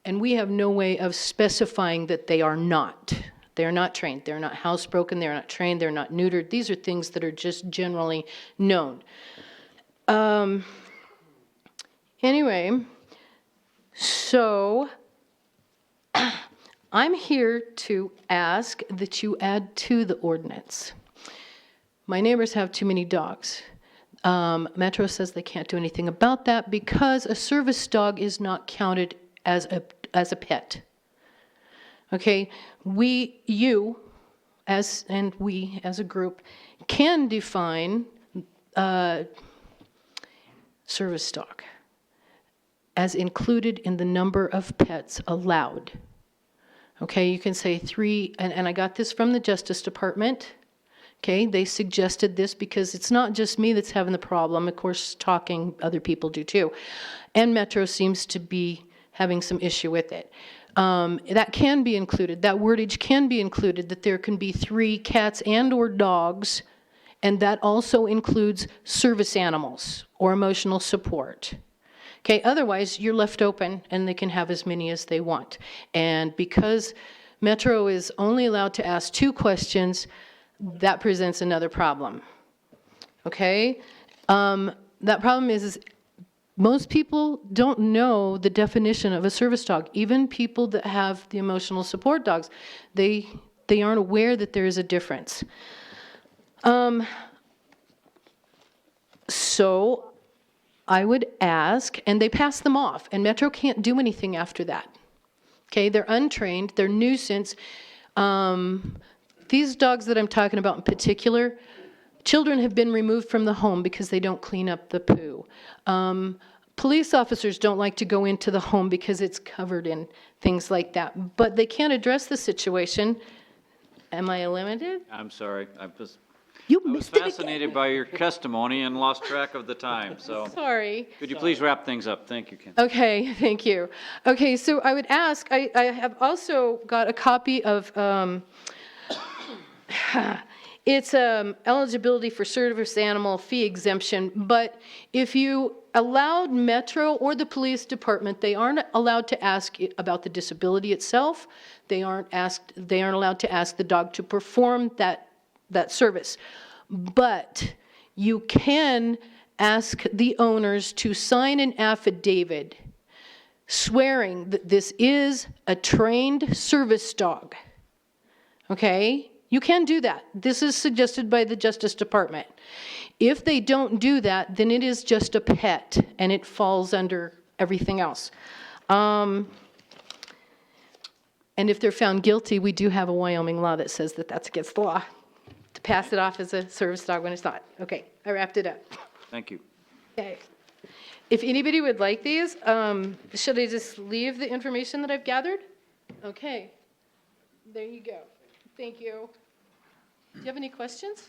and we have no way of specifying that they are not. They're not trained. They're not housebroken. They're not trained. They're not neutered. These are things that are just generally known. Anyway, so I'm here to ask that you add to the ordinance. My neighbors have too many dogs. Metro says they can't do anything about that because a service dog is not counted as a pet. Okay, you as a group can define service dog as included in the number of pets allowed. Okay, you can say 3, and I got this from the Justice Department. Okay, they suggested this because it's not just me that's having the problem. Of course, other people do too. And Metro seems to be having some issue with it. That can be included, that wordage can be included, that there can be 3 cats and or dogs, and that also includes service animals or emotional support. Okay, otherwise you're left open and they can have as many as they want. And because Metro is only allowed to ask 2 questions, that presents another problem. Okay, that problem is most people don't know the definition of a service dog. Even people that have the emotional support dogs, they aren't aware that there is a difference. So I would ask, and they pass them off, and Metro can't do anything after that. Okay, they're untrained, they're nuisance. These dogs that I'm talking about in particular, children have been removed from the home because they don't clean up the poo. Police officers don't like to go into the home because it's covered in things like that, but they can't address the situation. Am I limited? I'm sorry, I was missed it fascinated by your testimony and lost track of the time, so. Sorry. Could you please wrap things up? Thank you, Ken. Okay, thank you. Okay, so I would ask, I have also got a copy of, it's eligibility for service animal fee exemption, but if you allowed Metro or the police department, they aren't allowed to ask about the disability itself. They aren't allowed to ask the dog to perform that service. But you can ask the owners to sign an affidavit swearing that this is a trained service dog. Okay? You can do that. This is suggested by the Justice Department. If they don't do that, then it is just a pet, and it falls under everything else. And if they're found guilty, we do have a Wyoming law that says that that's against the law, to pass it off as a service dog when it's not. Okay, I wrapped it up. Thank you. Okay. If anybody would like these, should I just leave the information that I've gathered? Okay. There you go. Thank you. Do you have any questions?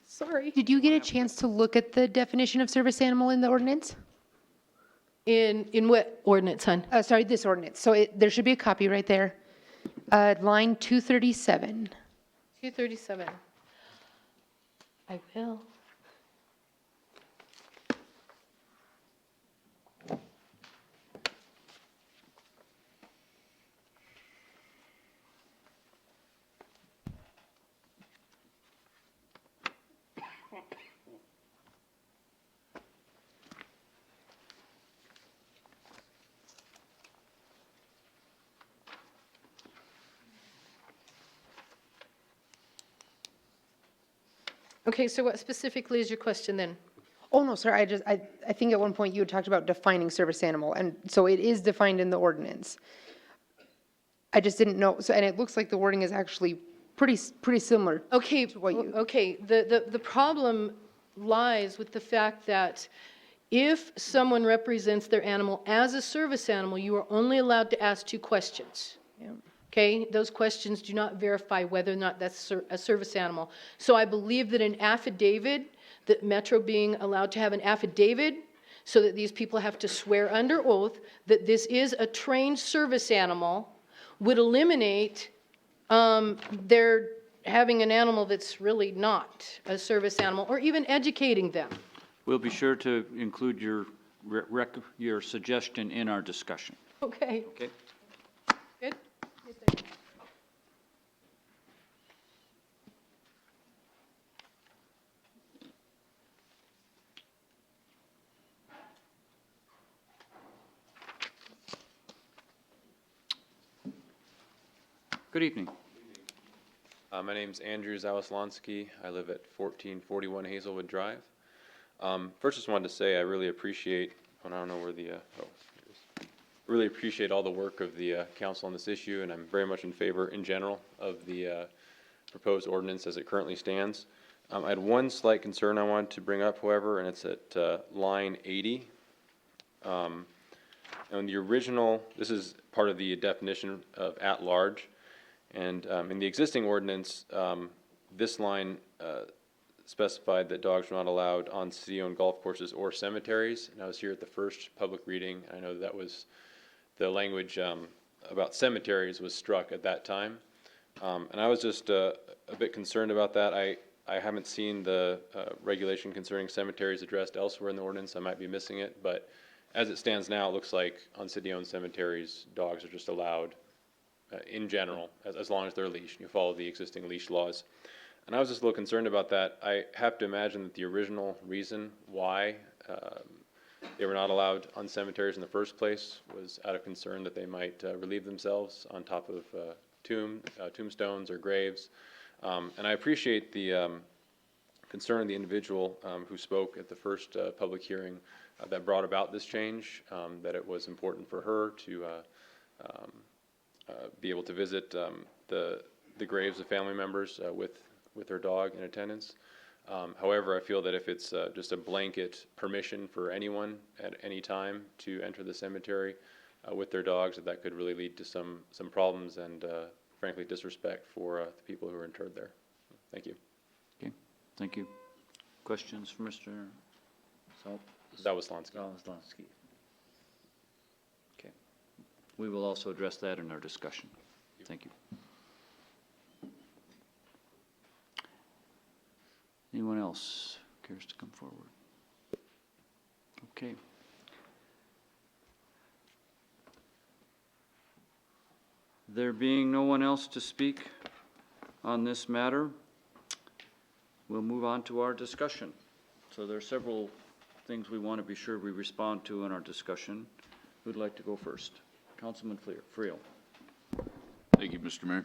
Sorry. Did you get a chance to look at the definition of service animal in the ordinance? In what ordinance, hon? Sorry, this ordinance. So there should be a copy right there. Line 237. 237. I will. Okay, so what specifically is your question then? Oh, no, sir, I think at one point you had talked about defining service animal, and so it is defined in the ordinance. I just didn't know, so, and it looks like the wording is actually pretty similar. Okay, to what you. okay, the problem lies with the fact that if someone represents their animal as a service animal, you are only allowed to ask 2 questions. Okay, those questions do not verify whether or not that's a service animal. So I believe that an affidavit, that Metro being allowed to have an affidavit so that these people have to swear under oath that this is a trained service animal, would eliminate their having an animal that's really not a service animal, or even educating them. We'll be sure to include your suggestion in our discussion. Okay. Okay? Good. Good evening. My name's Andrew Zawaslonsky. I live at 1441 Hazelwood Drive. First, just wanted to say I really appreciate, I don't know where the, really appreciate all the work of the council on this issue, and I'm very much in favor, in general, of the proposed ordinance as it currently stands. I had one slight concern I wanted to bring up, however, and it's at line 80. On the original, this is part of the definition of at-large. And in the existing ordinance, this line specified that dogs were not allowed on city-owned golf courses or cemeteries. And I was here at the first public reading. I know that was the language about cemeteries was struck at that time. And I was just a bit concerned about that. I haven't seen the regulation concerning cemeteries addressed elsewhere in the ordinance. I might be missing it. But as it stands now, it looks like on city-owned cemeteries, dogs are just allowed in general, as long as they're leashed. You follow the existing leash laws. And I was just a little concerned about that. I have to imagine that the original reason why they were not allowed on cemeteries in the first place was out of concern that they might relieve themselves on top of tombstones or graves. And I appreciate the concern of the individual who spoke at the first public hearing that brought about this change, that it was important for her to be able to visit the graves of family members with her dog in attendance. However, I feel that if it's just a blanket permission for anyone at any time to enter the cemetery with their dogs, that could really lead to some problems and frankly disrespect for the people who are interred there. Thank you. Okay, thank you. Questions for Mr. Zawaslonsky. Okay. We will also address that in our discussion. Thank you. Anyone else cares to come forward? Okay. There being no one else to speak on this matter, we'll move on to our discussion. So there are several things we want to be sure we respond to in our discussion. Who'd like to go first? Councilman Friel. Thank you, Mr. Mayor.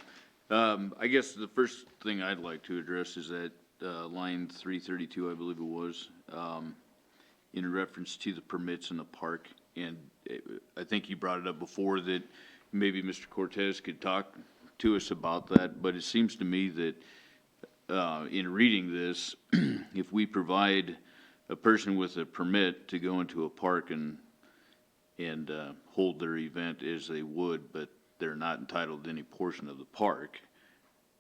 I guess the first thing I'd like to address is that line 332, I believe it was, in reference to the permits in the park. And I think you brought it up before that maybe Mr. Cortez could talk to us about that. But it seems to me that in reading this, if we provide a person with a permit to go into a park and hold their event as they would, but they're not entitled to any portion of the park,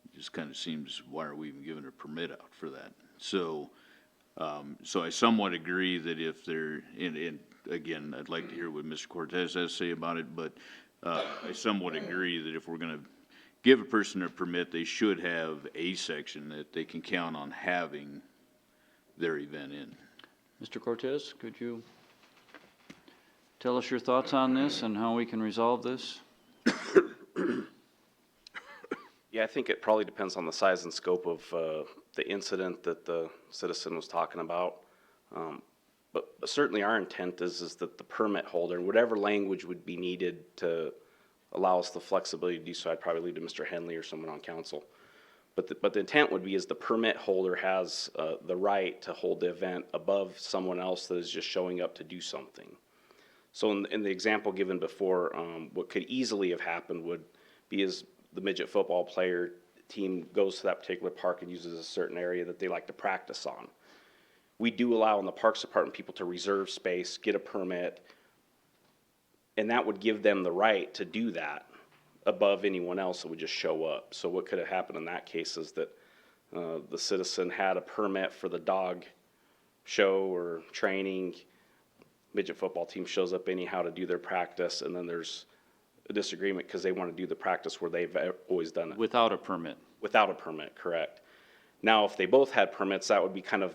it just kind of seems, why are we even giving a permit out for that? So, so I somewhat agree that if they're, and again, I'd like to hear what Mr. Cortez has to say about it, but I somewhat agree that if we're going to give a person a permit, they should have a section that they can count on having their event in. Mr. Cortez, could you tell us your thoughts on this and how we can resolve this? Yeah, I think it probably depends on the size and scope of the incident that the citizen was talking about. But certainly our intent is that the permit holder, whatever language would be needed to allow us the flexibility to do so, I'd probably leave to Mr. Henley or someone on council. But the intent would be is the permit holder has the right to hold the event above someone else that is just showing up to do something. So in the example given before, what could easily have happened would be is the midget football player team goes to that particular park and uses a certain area that they like to practice on. we do allow in the Parks Department people to reserve space, get a permit, and that would give them the right to do that above anyone else that would just show up. So what could have happened in that case is that the citizen had a permit for the dog show or training, midget football team shows up anyhow to do their practice, and then there's a disagreement because they want to do the practice where they've always done it. Without a permit. Without a permit, correct. Now, if they both had permits, that would be kind of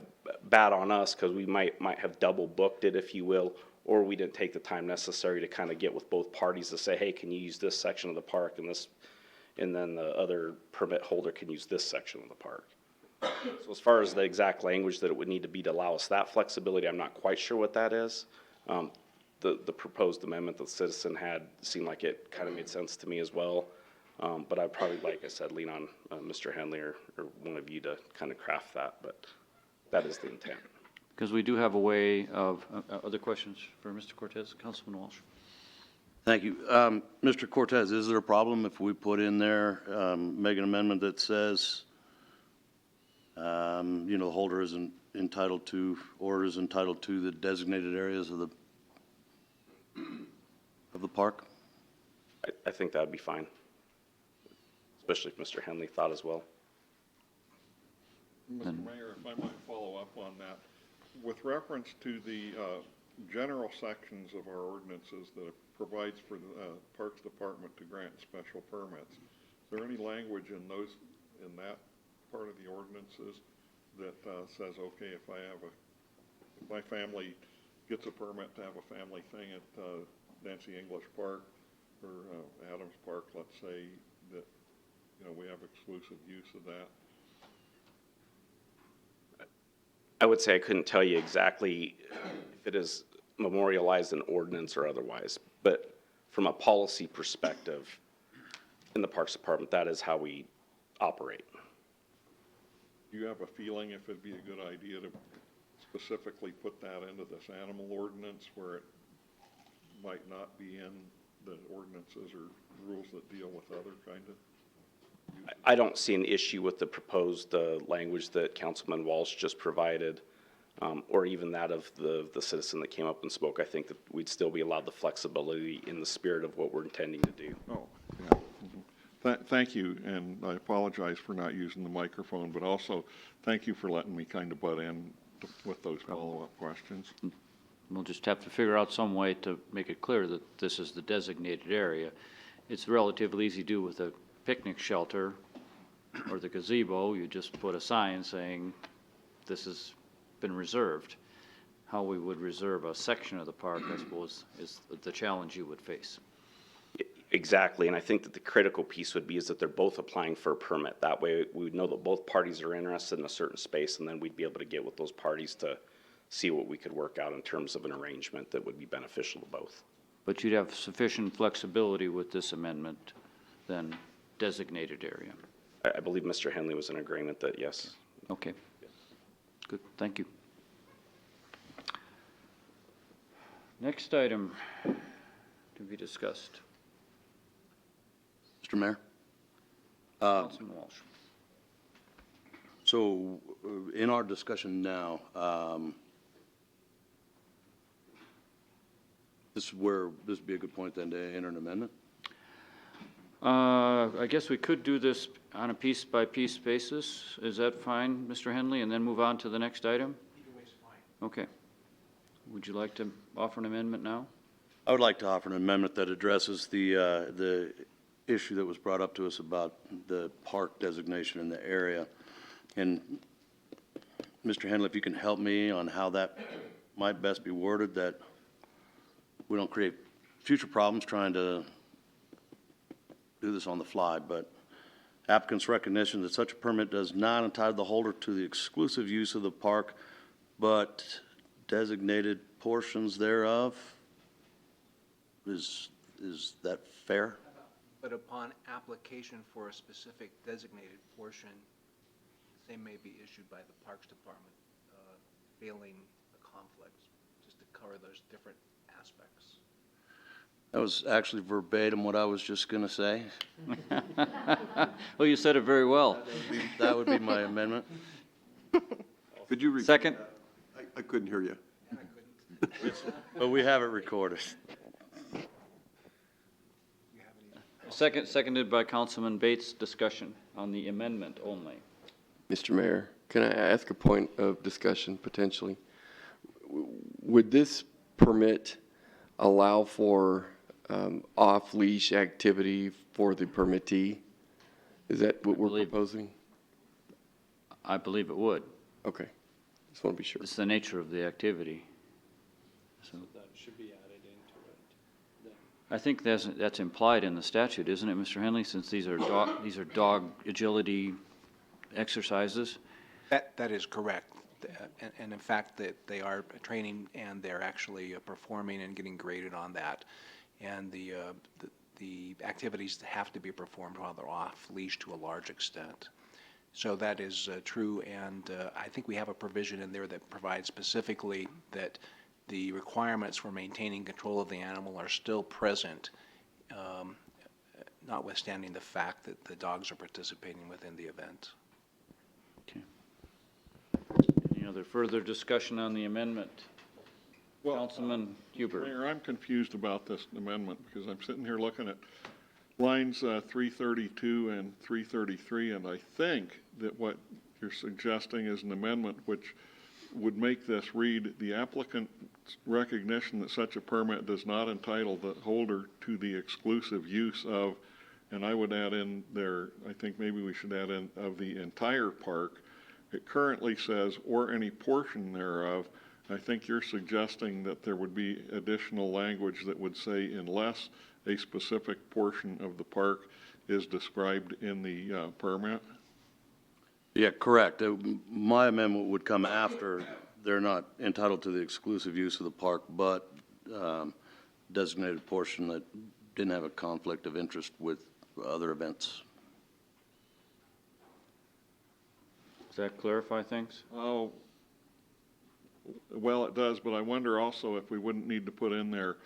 bad on us because we might have double booked it, if you will, or we didn't take the time necessary to kind of get with both parties to say, hey, can you use this section of the park and then the other permit holder can use this section of the park. So as far as the exact language that it would need to be to allow us that flexibility, I'm not quite sure what that is. The proposed amendment that the citizen had seemed like it kind of made sense to me as well. But I'd probably, like I said, lean on Mr. Henley or one of you to kind of craft that, but that is the intent. Because we do have a way of, other questions for Mr. Cortez? Councilman Walsh. Thank you. Mr. Cortez, is there a problem if we put in there, make an amendment that says, the holder isn't entitled to, or is entitled to the designated areas of the park? I think that would be fine, especially if Mr. Henley thought as well. Mr. Mayor, if I might follow up on that. With reference to the general sections of our ordinances that it provides for the Parks Department to grant special permits, is there any language in that part of the ordinances that says, okay, if my family gets a permit to have a family thing at Nancy English Park or Adams Park, let's say, that we have exclusive use of that? I would say I couldn't tell you exactly if it is memorialized in ordinance or otherwise, but from a policy perspective, in the Parks Department, that is how we operate. Do you have a feeling if it'd be a good idea to specifically put that into this animal ordinance where it might not be in the ordinances or rules that deal with other kind of? I don't see an issue with the proposed language that Councilman Walsh just provided, or even that of the citizen that came up and spoke. I think that we'd still be allowed the flexibility in the spirit of what we're intending to do. Oh, yeah. Thank you, and I apologize for not using the microphone, but also thank you for letting me kind of butt in with those follow-up questions. We'll just have to figure out some way to make it clear that this is the designated area. It's relatively easy to do with a picnic shelter or the gazebo. You just put a sign saying this has been reserved. How we would reserve a section of the park, I suppose, is the challenge you would face. Exactly, and I think that the critical piece would be is that they're both applying for a permit. That way we would know that both parties are interested in a certain space, and then we'd be able to get with those parties to see what we could work out in terms of an arrangement that would be beneficial to both. But you'd have sufficient flexibility with this amendment than designated area. I believe Mr. Henley was in agreement that yes. Okay. Good, thank you. Next item to be discussed. Mr. Mayor? Councilman Walsh. So in our discussion now, this would be a good point then to enter an amendment? I guess we could do this on a piece-by-piece basis. Is that fine, Mr. Henley, and then move on to the next item? Either way's fine. Okay. Would you like to offer an amendment now? I would like to offer an amendment that addresses the issue that was brought up to us about the park designation in the area. And Mr. Henley, if you can help me on how that might best be worded, that we don't create future problems trying to do this on the fly, but applicant's recognition that such a permit does not entitle the holder to the exclusive use of the park, but designated portions thereof. Is that fair? But upon application for a specific designated portion, same may be issued by the Parks Department, failing a conflict, just to cover those different aspects. That was actually verbatim what I was just going to say. Well, you said it very well. That would be my amendment. Could you repeat Second? I I couldn't hear you. But we have it recorded. Seconded by Councilman Bates. Discussion on the amendment only. Mr. Mayor, can I ask a point of discussion potentially? Would this permit allow for off-leash activity for the permittee? Is that what we're proposing? I believe it would. Okay, just want to be sure. It's the nature of the activity. So That should be added into it. I think that's implied in the statute, isn't it, Mr. Henley? Since these are dog agility exercises. That is correct. And in fact, that they are training and they're actually performing and getting graded on that. And the activities have to be performed while they're off leash to a large extent. So that is true, and I think we have a provision in there that provides specifically that the requirements for maintaining control of the animal are still present, notwithstanding the fact that the dogs are participating within the event. Okay. Any other further discussion on the amendment? Well, Councilman Huber. Mayor, I'm confused about this amendment because I'm sitting here looking at lines 332 and 333, and I think that what you're suggesting is an amendment which would make this read, the applicant's recognition that such a permit does not entitle the holder to the exclusive use of, and I would add in there, I think maybe we should add in, of the entire park. It currently says, or any portion thereof. I think you're suggesting that there would be additional language that would say unless a specific portion of the park is described in the permit? Yeah, correct. My amendment would come after they're not entitled to the exclusive use of the park, but designated portion that didn't have a conflict of interest with other events. Does that clarify things? Oh, well, it does, but I wonder also if we wouldn't need to put in there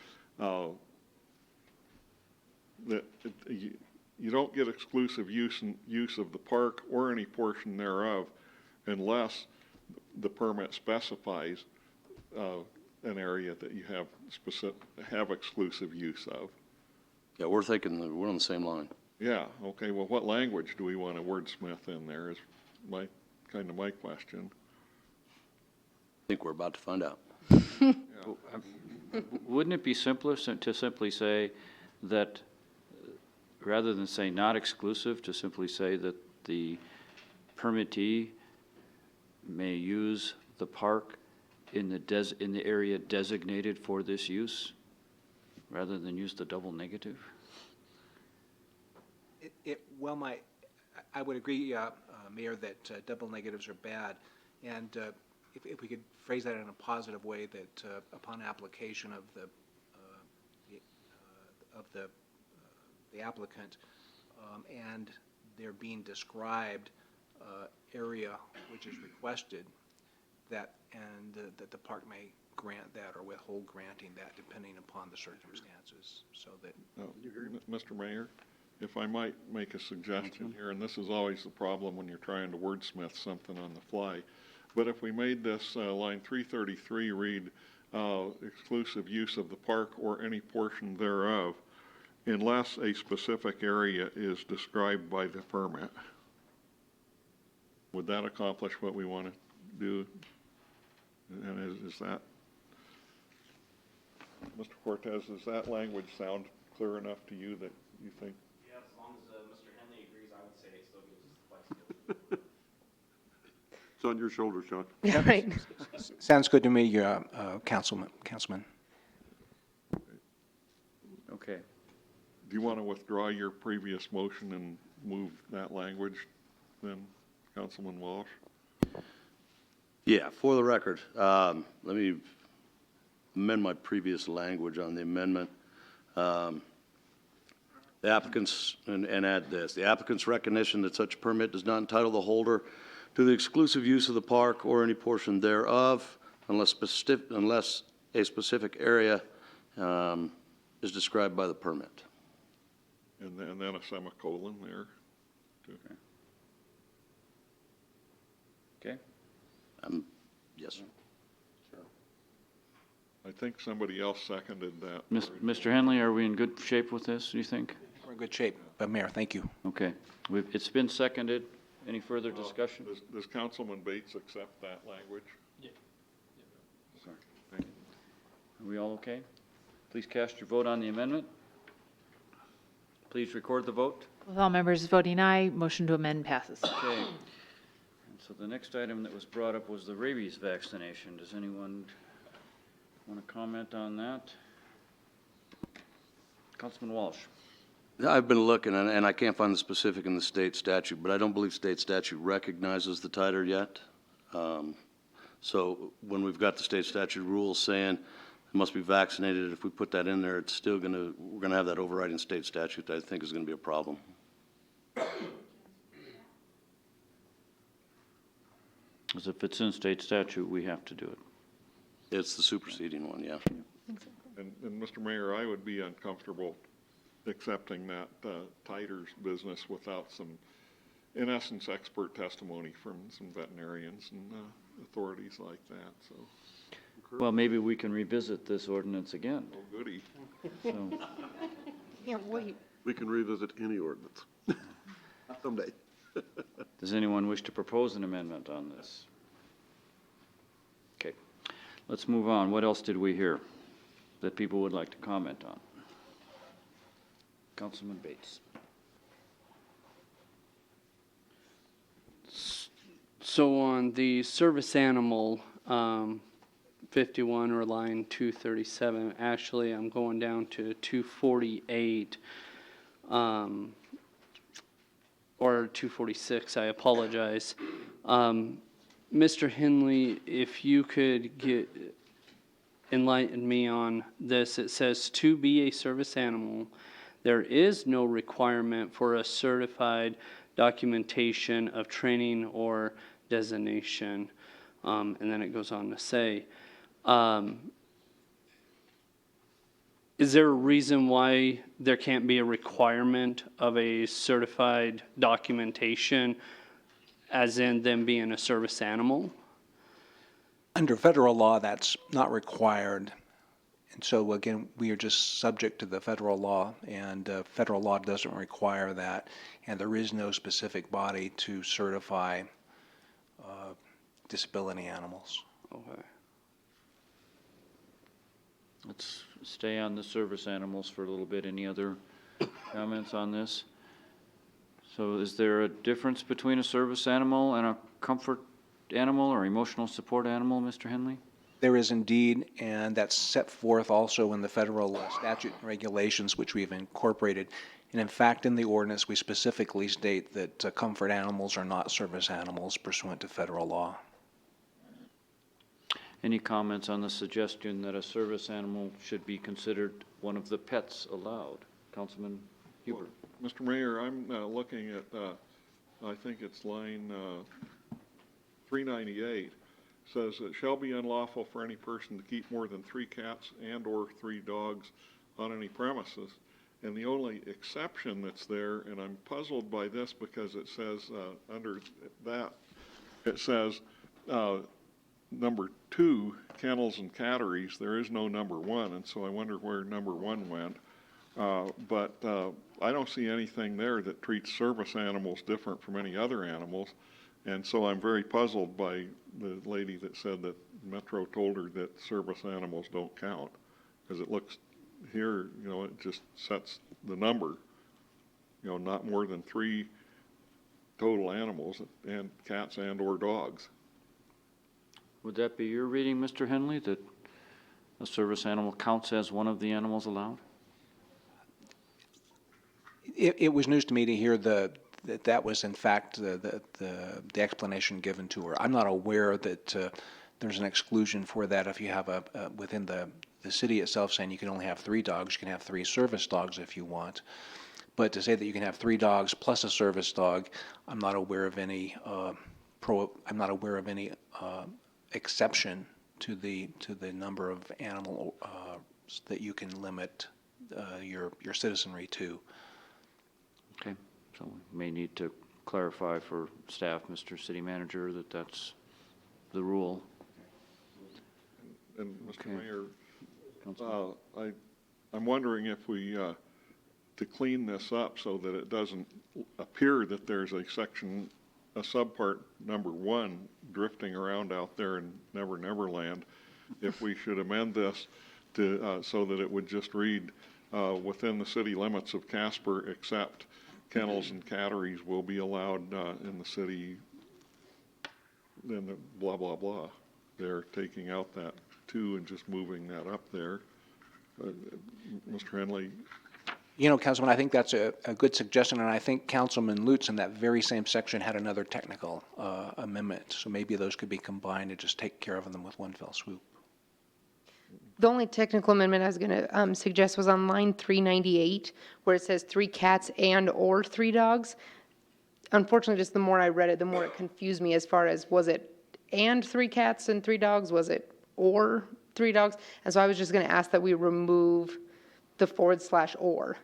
that you don't get exclusive use of the park or any portion thereof unless the permit specifies an area that you have exclusive use of. Yeah, we're on the same line. Yeah, okay, well, what language do we want to wordsmith in there is my question. I think we're about to find out. Wouldn't it be simpler to simply say that, rather than say not exclusive, to simply say that the permittee may use the park in the area designated for this use, rather than use the double negative? I would agree, Mayor, that double negatives are bad, and if we could phrase that in a positive way, that upon application of the applicant and there being described area which is requested, that the park may grant that or withhold granting that depending upon the circumstances. So that. Mr. Mayor, if I might make a suggestion here, and this is always the problem when you're trying to wordsmith something on the fly, but if we made this line 333 read exclusive use of the park or any portion thereof, unless a specific area is described by the permit. Would that accomplish what we want to do? And is that, Mr. Cortez, does that language sound clear enough to you that you think? Yeah, as long as Mr. Henley agrees, I would say it still gives us the flexibility. It's on your shoulders, Sean. Right. Sounds good to me, Councilman. Okay. Do you want to withdraw your previous motion and move that language then, Councilman Walsh? Yeah, for the record, let me amend my previous language on the amendment. The applicant's, and add this, the applicant's recognition that such permit does not entitle the holder to the exclusive use of the park or any portion thereof unless a specific area is described by the permit. And then a semicolon there. Okay. Yes. think somebody else seconded that. Mr. Henley, are we in good shape with this, do you think? We're in good shape. Mayor, thank you. Okay. It's been seconded. Any further discussion? Does Councilman Bates accept that language? Yeah. Sorry. Thank you. Are we all okay? Please cast your vote on the amendment. Please record the vote. With all members voting aye, motion to amend passes. Okay. And so the next item that was brought up was the rabies vaccination. Does anyone want to comment on that? Councilman Walsh. I've been looking, and I can't find the specific in the state statute, but I don't believe state statute recognizes the titer yet. So when we've got the state statute rules saying it must be vaccinated, if we put that in there, it's still we're gonna have that overriding state statute that I think is gonna be a problem. As if it's in state statute, we have to do it. It's the superseding one, yeah. And Mr. Mayor, I would be uncomfortable accepting that titers business without some, in essence, expert testimony from some veterinarians and authorities like that, so. Well, maybe we can revisit this ordinance again. Oh, goody. So, Can't wait. We can revisit any ordinance someday. does anyone wish to propose an amendment on this? Okay, let's move on. What else did we hear that people would like to comment on? Councilman Bates. So on the service animal, 51 or line 237, actually I'm going down to 248, or 246, I apologize. Mr. Henley, if you could enlighten me on this. It says to be a service animal, there is no requirement for a certified documentation of training or designation. And then it goes on to say, is there a reason why there can't be a requirement of a certified documentation, as in them being a service animal? Under federal law, that's not required. And so again, we are just subject to the federal law, and federal law doesn't require that. And there is no specific body to certify disability animals. Okay. Let's stay on the service animals for a little bit. Any other comments on this? So is there a difference between a service animal and a comfort animal or emotional support animal, Mr. Henley? There is indeed, and that's set forth also in the federal statute and regulations, which we've incorporated. And in fact, in the ordinance, we specifically state that comfort animals are not service animals pursuant to federal law. Any comments on the suggestion that a service animal should be considered one of the pets allowed? Councilman Hubert. Mr. Mayor, I'm looking at, I think it's line 398. Says it shall be unlawful for any person to keep more than 3 cats and or 3 dogs on any premises. And the only exception that's there, and I'm puzzled by this because it says under that, it says number 2, kennels and catteries. There is no number 1, and so I wonder where number 1 went. But I don't see anything there that treats service animals different from any other animals. And so I'm very puzzled by the lady that said that Metro told her that service animals don't count. Because it looks here, you know, it just sets the number, you know, not more than 3 total animals, and cats and or dogs. Would that be your reading, Mr. Henley, that a service animal counts as one of the animals allowed? It was news to me to hear that was in fact the explanation given to her. I'm not aware that there's an exclusion for that if you have within the city itself saying you can only have 3 dogs, you can have 3 service dogs if you want. But to say that you can have 3 dogs plus a service dog, I'm not aware of any exception to the number of animal that you can limit your citizenry to. Okay, so we may need to clarify for staff, Mr. City Manager, that that's the rule. And Mr. Mayor, Councilman? I'm wondering if we, to clean this up so that it doesn't appear that there's a section, a subpart number 1 drifting around out there in Never Never Land, if we should amend this to, so that it would just read, within the city limits of Casper, except kennels and catteries will be allowed in the city, then the blah, blah, blah. They're taking out that 2 and just moving that up there. Mr. Henley? You know, Councilman, I think that's a good suggestion, and I think Councilman Lutz in that very same section had another technical amendment. So maybe those could be combined and just take care of them with one fell swoop. The only technical amendment I was going to suggest was on line 398, where it says 3 cats and or 3 dogs. Unfortunately, just the more I read it, the more it confused me as far as, was it and 3 cats and 3 dogs? Was it or 3 dogs? And so I was just going to ask that we remove the / or,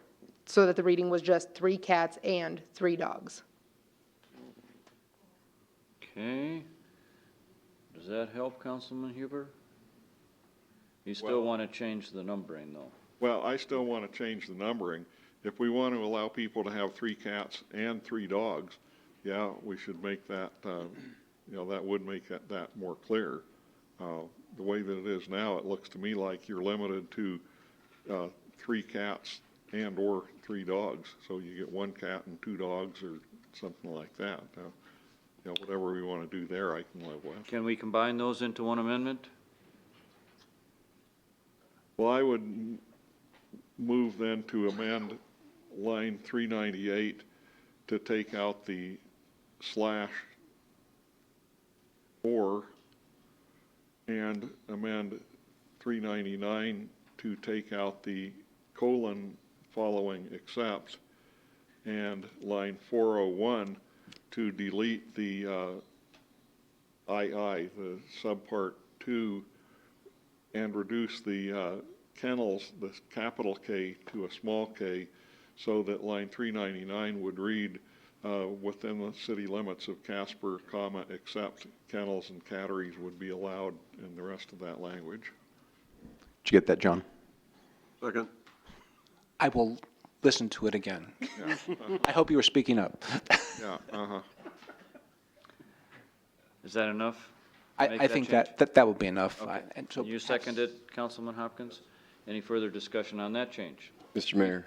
so that the reading was just 3 cats and 3 dogs. Okay. Does that help, Councilman Huber? You still want to change the numbering, though? Well, I still want to change the numbering. If we want to allow people to have 3 cats and 3 dogs, yeah, we should make that, that would make that more clear. The way that it is now, it looks to me like you're limited to 3 cats and or 3 dogs. So you get 1 cat and 2 dogs or something like that. Whatever we want to do there, I can live with. Can we combine those into one amendment? Well, I would move then to amend line 398 to take out the /or and amend 399 to take out the colon following except, and line 401 to delete the the subpart 2, and reduce the kennels, the capital K to a small k, so that line 399 would read within the city limits of Casper, except kennels and catteries would be allowed in the rest of that language. Did you get that, John? Second. I will listen to it again. Yeah. I hope you were speaking up. Yeah, Is that enough? I think that would be enough. Okay. And so You seconded, Councilman Hopkins? Any further discussion on that change? Mr. Mayor,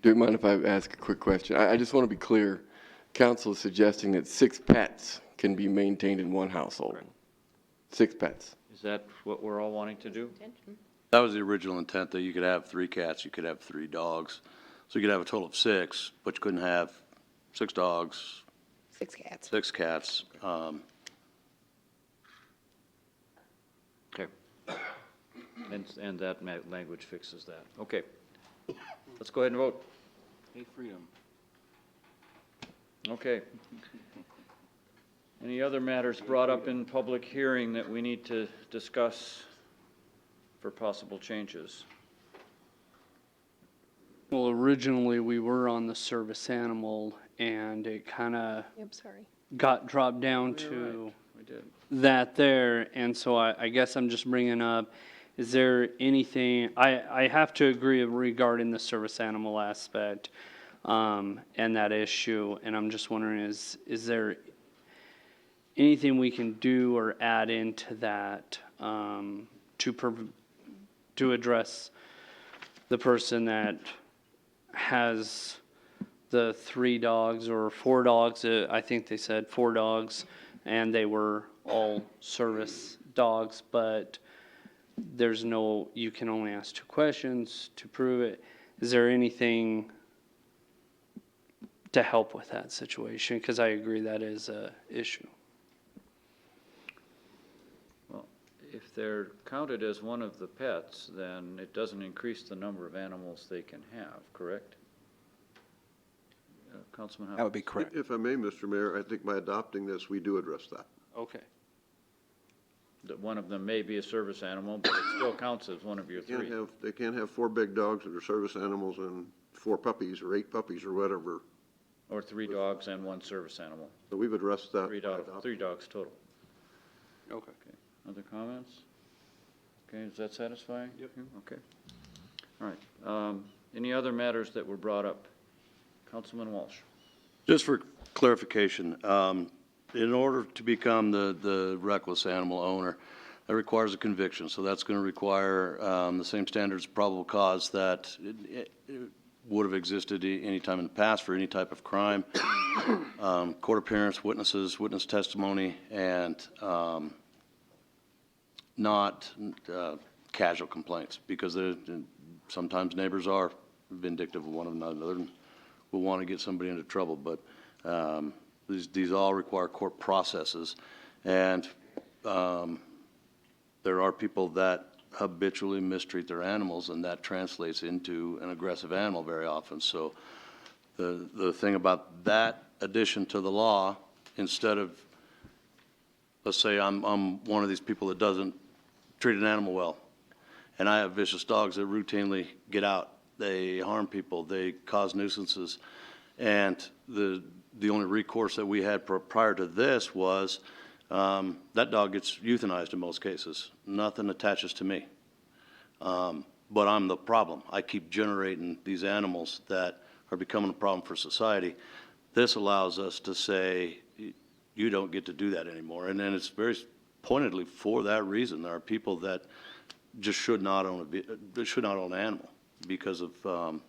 do you mind if I ask a quick question? I just want to be clear. Council is suggesting that 6 pets can be maintained in one household. Correct. 6 pets. Is that what we're all wanting to do? That was the original intent, that you could have 3 cats, you could have 3 dogs. So you could have a total of 6, but you couldn't have 6 dogs, 6 cats. 6 cats. Okay. And that language fixes that. Okay. Let's go ahead and vote. Hey, freedom. Okay. Any other matters brought up in public hearing that we need to discuss for possible changes? Well, originally, we were on the service animal, and it kind of Yep, sorry. got dropped down to We did. that there, and so I guess I'm just bringing up, is there anything, I have to agree regarding the service animal aspect, and that issue, and I'm just wondering, is there anything we can do or add into that, to address the person that has the 3 dogs or 4 dogs, I think they said 4 dogs, and they were all service dogs, but there's no, you can only ask 2 questions to prove it. Is there anything to help with that situation? Because I agree that is a issue. Well, if they're counted as one of the pets, then it doesn't increase the number of animals they can have, correct? Councilman Hopkins? That would be correct. If I may, Mr. Mayor, I think by adopting this, we do address that. Okay. That one of them may be a service animal, but it still counts as one of your 3. They can't have 4 big dogs that are service animals and 4 puppies or 8 puppies or whatever. Or 3 dogs and 1 service animal. So we've addressed that. 3 dogs total. Okay. Other comments? Okay, is that satisfying? Yep. Okay. All right. Any other matters that were brought up? Councilman Walsh. Just for clarification, in order to become the reckless animal owner, that requires a conviction. So that's going to require the same standards of probable cause that it would have existed any time in the past for any type of crime. Court appearance, witnesses, witness testimony, and not casual complaints, because sometimes neighbors are vindictive of one another and will want to get somebody into trouble. But these all require court processes, and there are people that habitually mistreat their animals, and that translates into an aggressive animal very often. So the thing about that addition to the law, instead of, let's say I'm one of these people that doesn't treat an animal well, and I have vicious dogs that routinely get out, they harm people, they cause nuisances, and the only recourse that we had prior to this was that dog gets euthanized in most cases. Nothing attaches to me. But I'm the problem. I keep generating these animals that are becoming a problem for society. This allows us to say, you don't get to do that anymore. And then it's very pointedly for that reason. There are people that just should not own an animal because of the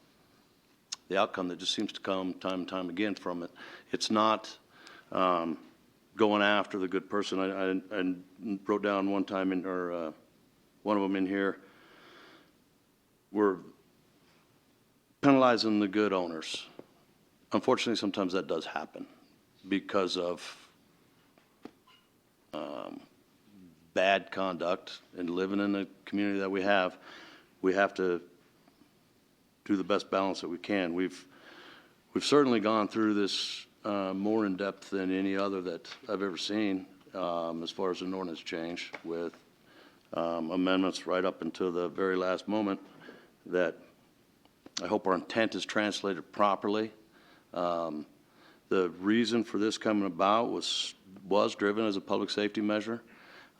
outcome that just seems to come time and time again from it. It's not going after the good person. I wrote down one time one of them in here, we're penalizing the good owners. Unfortunately, sometimes that does happen because of bad conduct, and living in the community that we have to do the best balance that we can. We've certainly gone through this more in depth than any other that I've ever seen as far as an ordinance change, with amendments right up until the very last moment that I hope our intent is translated properly. The reason for this coming about was driven as a public safety measure.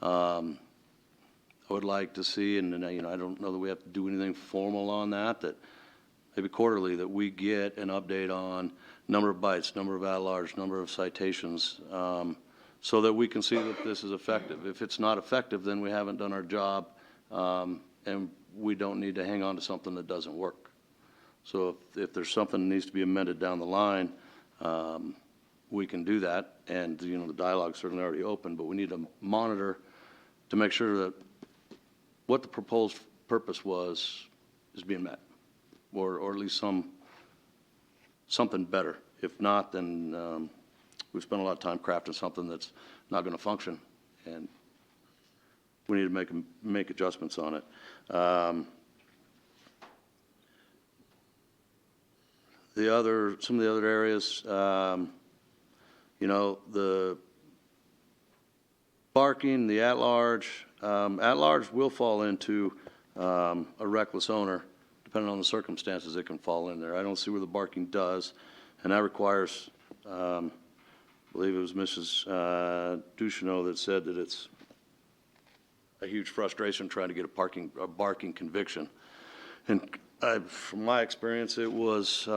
I would like to see, and I don't know that we have to do anything formal on that maybe quarterly, that we get an update on number of bites, number of at-large, number of citations, so that we can see that this is effective. If it's not effective, then we haven't done our job, and we don't need to hang on to something that doesn't work. So if there's something that needs to be amended down the line, we can do that. And the dialogue's certainly already open, but we need to monitor to make sure that what the proposed purpose was is being met, or at least something better. If not, then we've spent a lot of time crafting something that's not going to function, and we need to make adjustments on it. Some of the other areas, the barking, the at-large will fall into a reckless owner. Depending on the circumstances, it can fall in there. I don't see where the barking does, and that requires, I believe it was Mrs. Ducheneau that said that it's a huge frustration trying to get a barking conviction. And from my experience, it was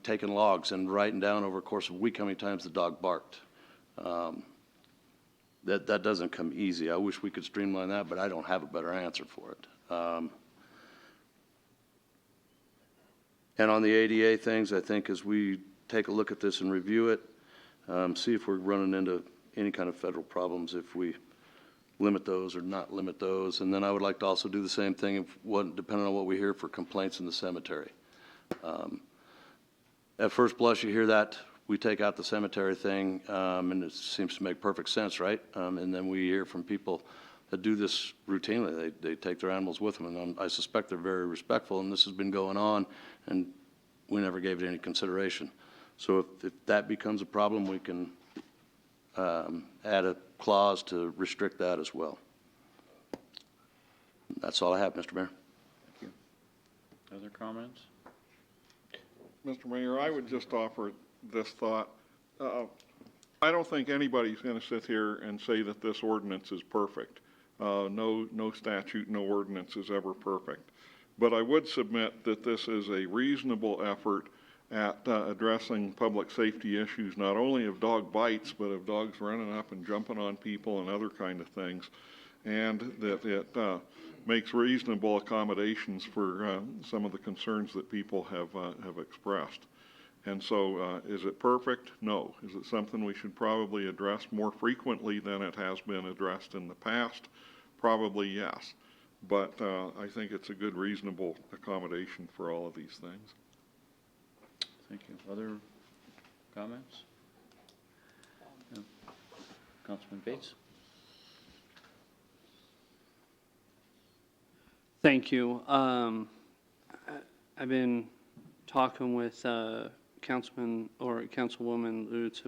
taking logs and writing down over a course of a week how many times the dog barked. That doesn't come easy. I wish we could streamline that, but I don't have a better answer for it. And on the ADA things, I think as we take a look at this and review it, see if we're running into any kind of federal problems if we limit those or not limit those. And then I would like to also do the same thing depending on what we hear for complaints in the cemetery. At first blush, you hear that we take out the cemetery thing, and it seems to make perfect sense, right? And then we hear from people that do this routinely. They take their animals with them, and I suspect they're very respectful, and this has been going on, and we never gave it any consideration. So if that becomes a problem, we can add a clause to restrict that as well. That's all I have, Mr. Mayor. Thank you. Other comments? Mr. Mayor, I would just offer this thought. I don't think anybody's going to sit here and say that this ordinance is perfect. No statute, no ordinance is ever perfect. But I would submit that this is a reasonable effort at addressing public safety issues, not only of dog bites, but of dogs running up and jumping on people and other kind of things, and that it makes reasonable accommodations for some of the concerns that people have expressed. And so, is it perfect? No. Is it something we should probably address more frequently than it has been addressed in the past? Probably yes. But I think it's a good, reasonable accommodation for all of these things. Thank you. Other comments? No. Councilman Bates? Thank you. I've been talking with Councilman or Councilwoman Lutz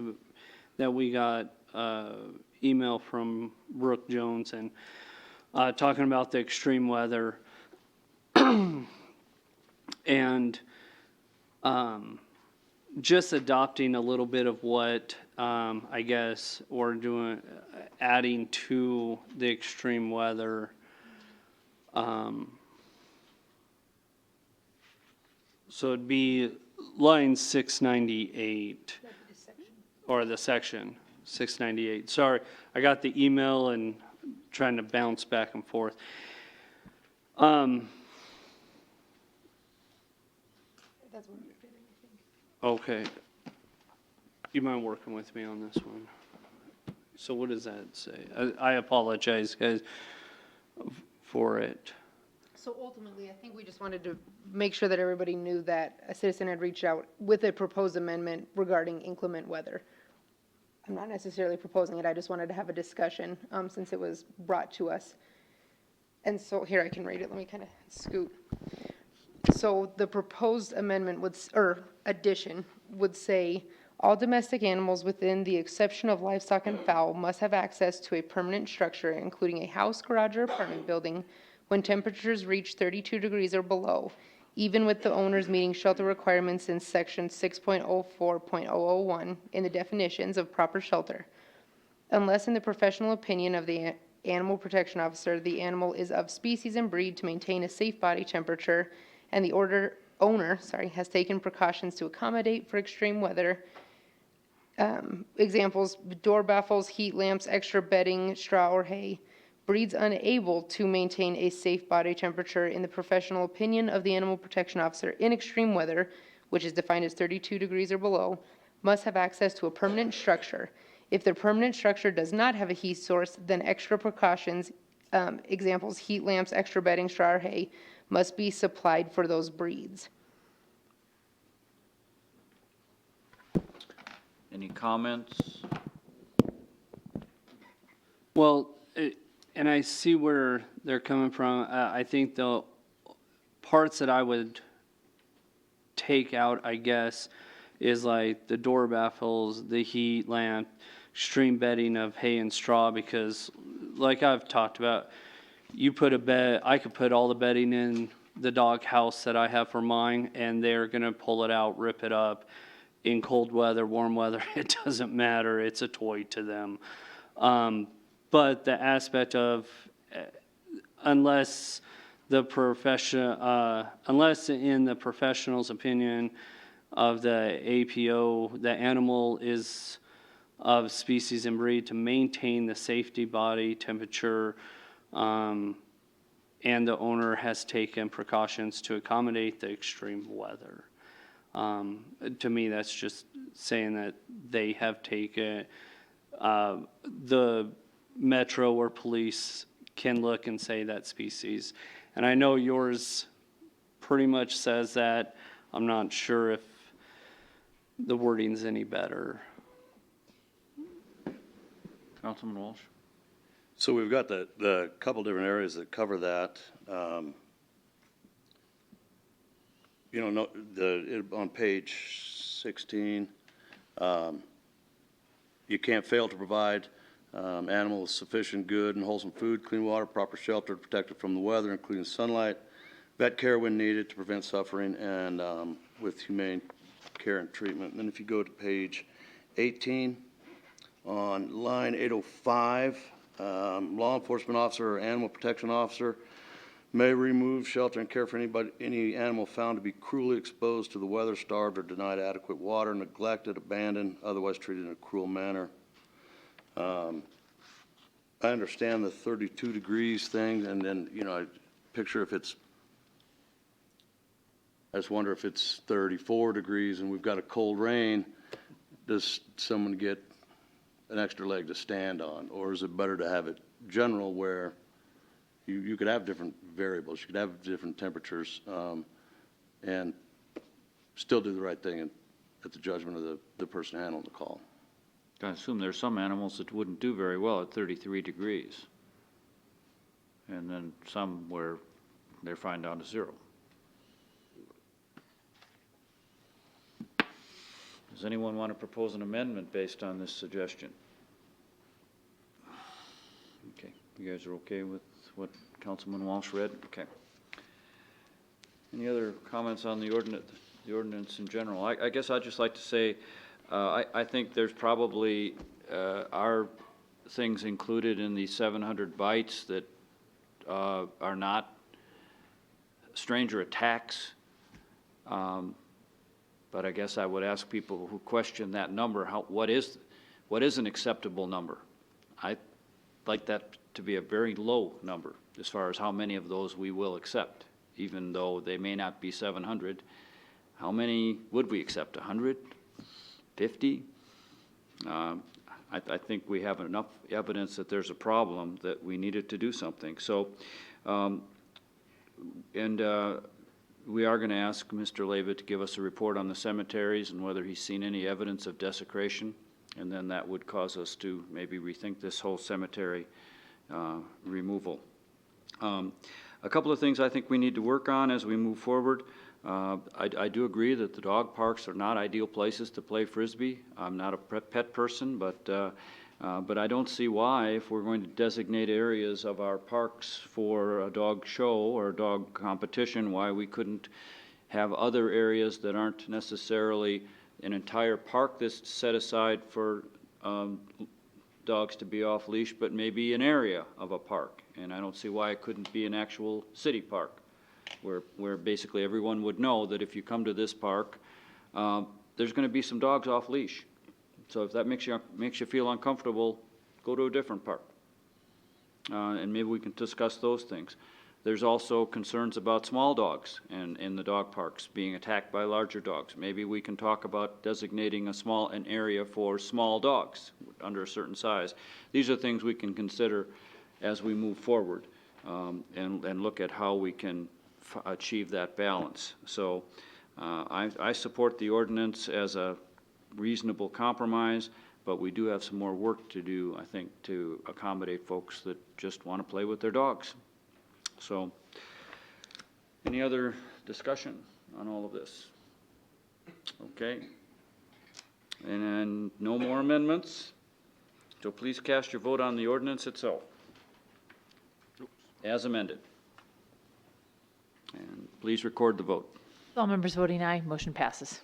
that we got email from Brooke Jones and talking about the extreme weather and just adopting a little bit of what I guess we're doing, adding to the extreme weather. So it'd be line 698, or the section 698. Sorry, I got the email and trying to bounce back and forth. Okay. You mind working with me on this one? So what does that say? I apologize, guys, for it. So ultimately, I think we just wanted to make sure that everybody knew that a citizen had reached out with a proposed amendment regarding inclement weather. I'm not necessarily proposing it, I just wanted to have a discussion, since it was brought to us. And so, here, I can read it, let me kind of scoot. So the proposed amendment would, or addition, would say, all domestic animals within the exception of livestock and fowl must have access to a permanent structure, including a house, garage, or apartment building, when temperatures reach 32 degrees or below, even with the owners meeting shelter requirements in section 6.04.001 in the definitions of proper shelter. Unless in the professional opinion of the animal protection officer, the animal is of species and breed to maintain a safe body temperature, and the owner has taken precautions to accommodate for extreme weather. Examples, door baffles, heat lamps, extra bedding, straw or hay. Breeds unable to maintain a safe body temperature in the professional opinion of the animal protection officer in extreme weather, which is defined as 32 degrees or below, must have access to a permanent structure. If the permanent structure does not have a heat source, then extra precautions, examples, heat lamps, extra bedding, straw or hay, must be supplied for those breeds. Any comments? Well, and I see where they're coming from. I think the parts that I would take out, I guess, is like the door baffles, the heat lamp, extreme bedding of hay and straw, because like I've talked about, you put a bed, I could put all the bedding in the dog house that I have for mine, and they're gonna pull it out, rip it up. In cold weather, warm weather, it doesn't matter. It's a toy to them. But the aspect of, unless in the professional's opinion of the APO, the animal is of species and breed to maintain the safety body temperature, and the owner has taken precautions to accommodate the extreme weather. To me, that's just saying that they have taken, the metro or police can look and say that species. And I know yours pretty much says that. I'm not sure if the wording's any better. Councilman Walsh? So we've got the couple different areas that cover that. On page 16, you can't fail to provide animals sufficient good and wholesome food, clean water, proper shelter, protected from the weather, including sunlight, vet care when needed to prevent suffering, and with humane care and treatment. And then if you go to page 18, on line 805, Law enforcement officer or animal protection officer may remove, shelter, and care for any animal found to be cruelly exposed to the weather, starved, or denied adequate water, neglected, abandoned, otherwise treated in a cruel manner. I understand the 32 degrees thing, and then, I picture if it's, I just wonder if it's 34 degrees and we've got a cold rain, does someone get an extra leg to stand on? Or is it better to have it general where you could have different variables, you could have different temperatures, and still do the right thing at the judgment of the person handling the call? I assume there's some animals that wouldn't do very well at 33 degrees. And then some where they're fine down to 0. Does anyone want to propose an amendment based on this suggestion? Okay, you guys are okay with what Councilman Walsh read? Okay. Any other comments on the ordinance in general? I guess I'd just like to say, I think there's probably are things included in the 700 bytes that are not stranger attacks. But I guess I would ask people who question that number, what is an acceptable number? I'd like that to be a very low number as far as how many of those we will accept, even though they may not be 700. How many would we accept? 100? 50? I think we have enough evidence that there's a problem that we needed to do something. So, we are going to ask Mr. Leva to give us a report on the cemeteries and whether he's seen any evidence of desecration, and then that would cause us to maybe rethink this whole cemetery removal. A couple of things I think we need to work on as we move forward. I do agree that the dog parks are not ideal places to play Frisbee. I'm not a pet person, but I don't see why, if we're going to designate areas of our parks for a dog show or a dog competition, why we couldn't have other areas that aren't necessarily an entire park that's set aside for dogs to be off leash, but maybe an area of a park. And I don't see why it couldn't be an actual city park, where basically everyone would know that if you come to this park, there's going to be some dogs off leash. So if that makes you feel uncomfortable, go to a different park. And maybe we can discuss those things. There's also concerns about small dogs and in the dog parks being attacked by larger dogs. Maybe we can talk about designating an area for small dogs under a certain size. These are things we can consider as we move forward, and look at how we can achieve that balance. So I support the ordinance as a reasonable compromise, but we do have some more work to do, I think, to accommodate folks that just want to play with their dogs. So, any other discussion on all of this? Okay. And then no more amendments. So please cast your vote on the ordinance itself, as amended. And please record the vote. All members voting aye, motion passes.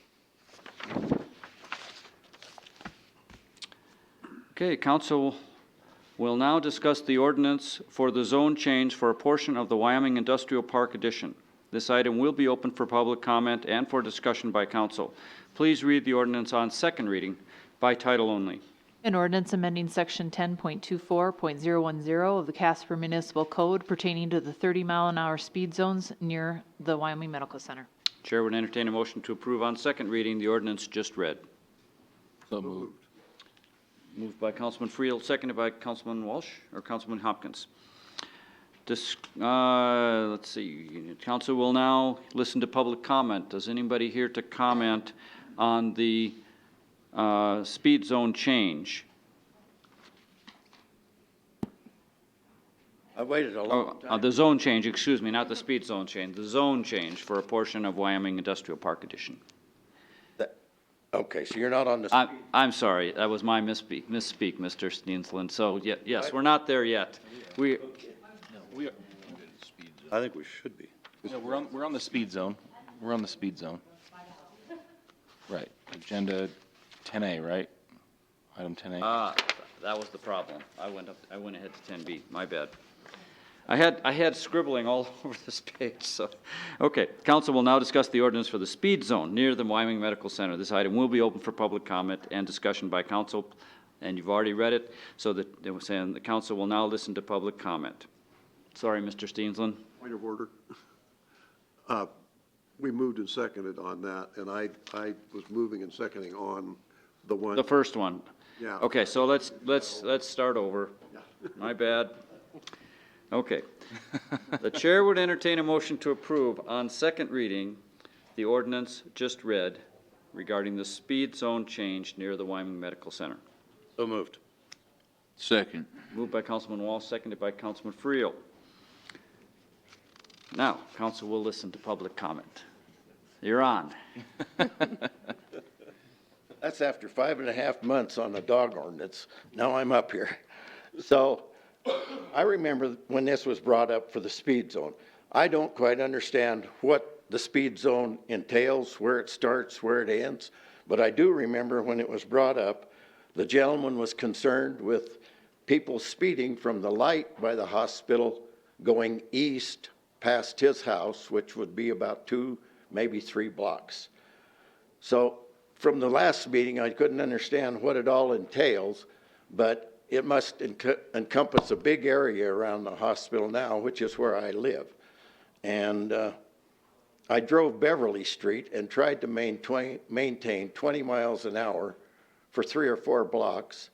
Okay, council will now discuss the ordinance for the zone change for a portion of the Wyoming Industrial Park addition. This item will be open for public comment and for discussion by council. Please read the ordinance on second reading by title only. An ordinance amending section 10.24.010 of the Casper Municipal Code pertaining to the 30-mile-an-hour speed zones near the Wyoming Medical Center. Chair would entertain a motion to approve on second reading the ordinance just read. So moved. Moved by Councilman Friel, seconded by Councilman Walsh, or Councilman Hopkins. Let's see, council will now listen to public comment. Does anybody here to comment on the speed zone change? I waited a long time. The zone change, excuse me, not the speed zone change, the zone change for a portion of Wyoming Industrial Park Edition. Okay, so you're not on the. I'm sorry, that was my misspeak, Mr. Steensland. So yes, we're not there yet. I think we should be. No, we're on the speed zone. We're on the speed zone. Right. Agenda 10A, right? Item 10A. That was the problem. I went ahead to 10B, my bad. I had scribbling all over this page, so. Okay, council will now discuss the ordinance for the speed zone near the Wyoming Medical Center. This item will be open for public comment and discussion by council, and you've already read it, so that they were saying the council will now listen to public comment. Sorry, Mr. Steensland. Point of order. We moved and seconded on that, and I was moving and seconding on the one. The first one. Yeah. Okay, so let's start over. My bad. Okay. The chair would entertain a motion to approve on second reading the ordinance just read regarding the speed zone change near the Wyoming Medical Center. So moved. Second. Moved by Councilman Wall, seconded by Councilman Friel. Now, council will listen to public comment. You're on. That's after 5.5 months on the dog ordinance. Now I'm up here. So I remember when this was brought up for the speed zone. I don't quite understand what the speed zone entails, where it starts, where it ends. But I do remember when it was brought up, the gentleman was concerned with people speeding from the light by the hospital going east past his house, which would be about 2, maybe 3 blocks. So from the last meeting, I couldn't understand what it all entails, but it must encompass a big area around the hospital now, which is where I live. And I drove Beverly Street and tried to maintain 20 miles an hour for 3 or 4 blocks.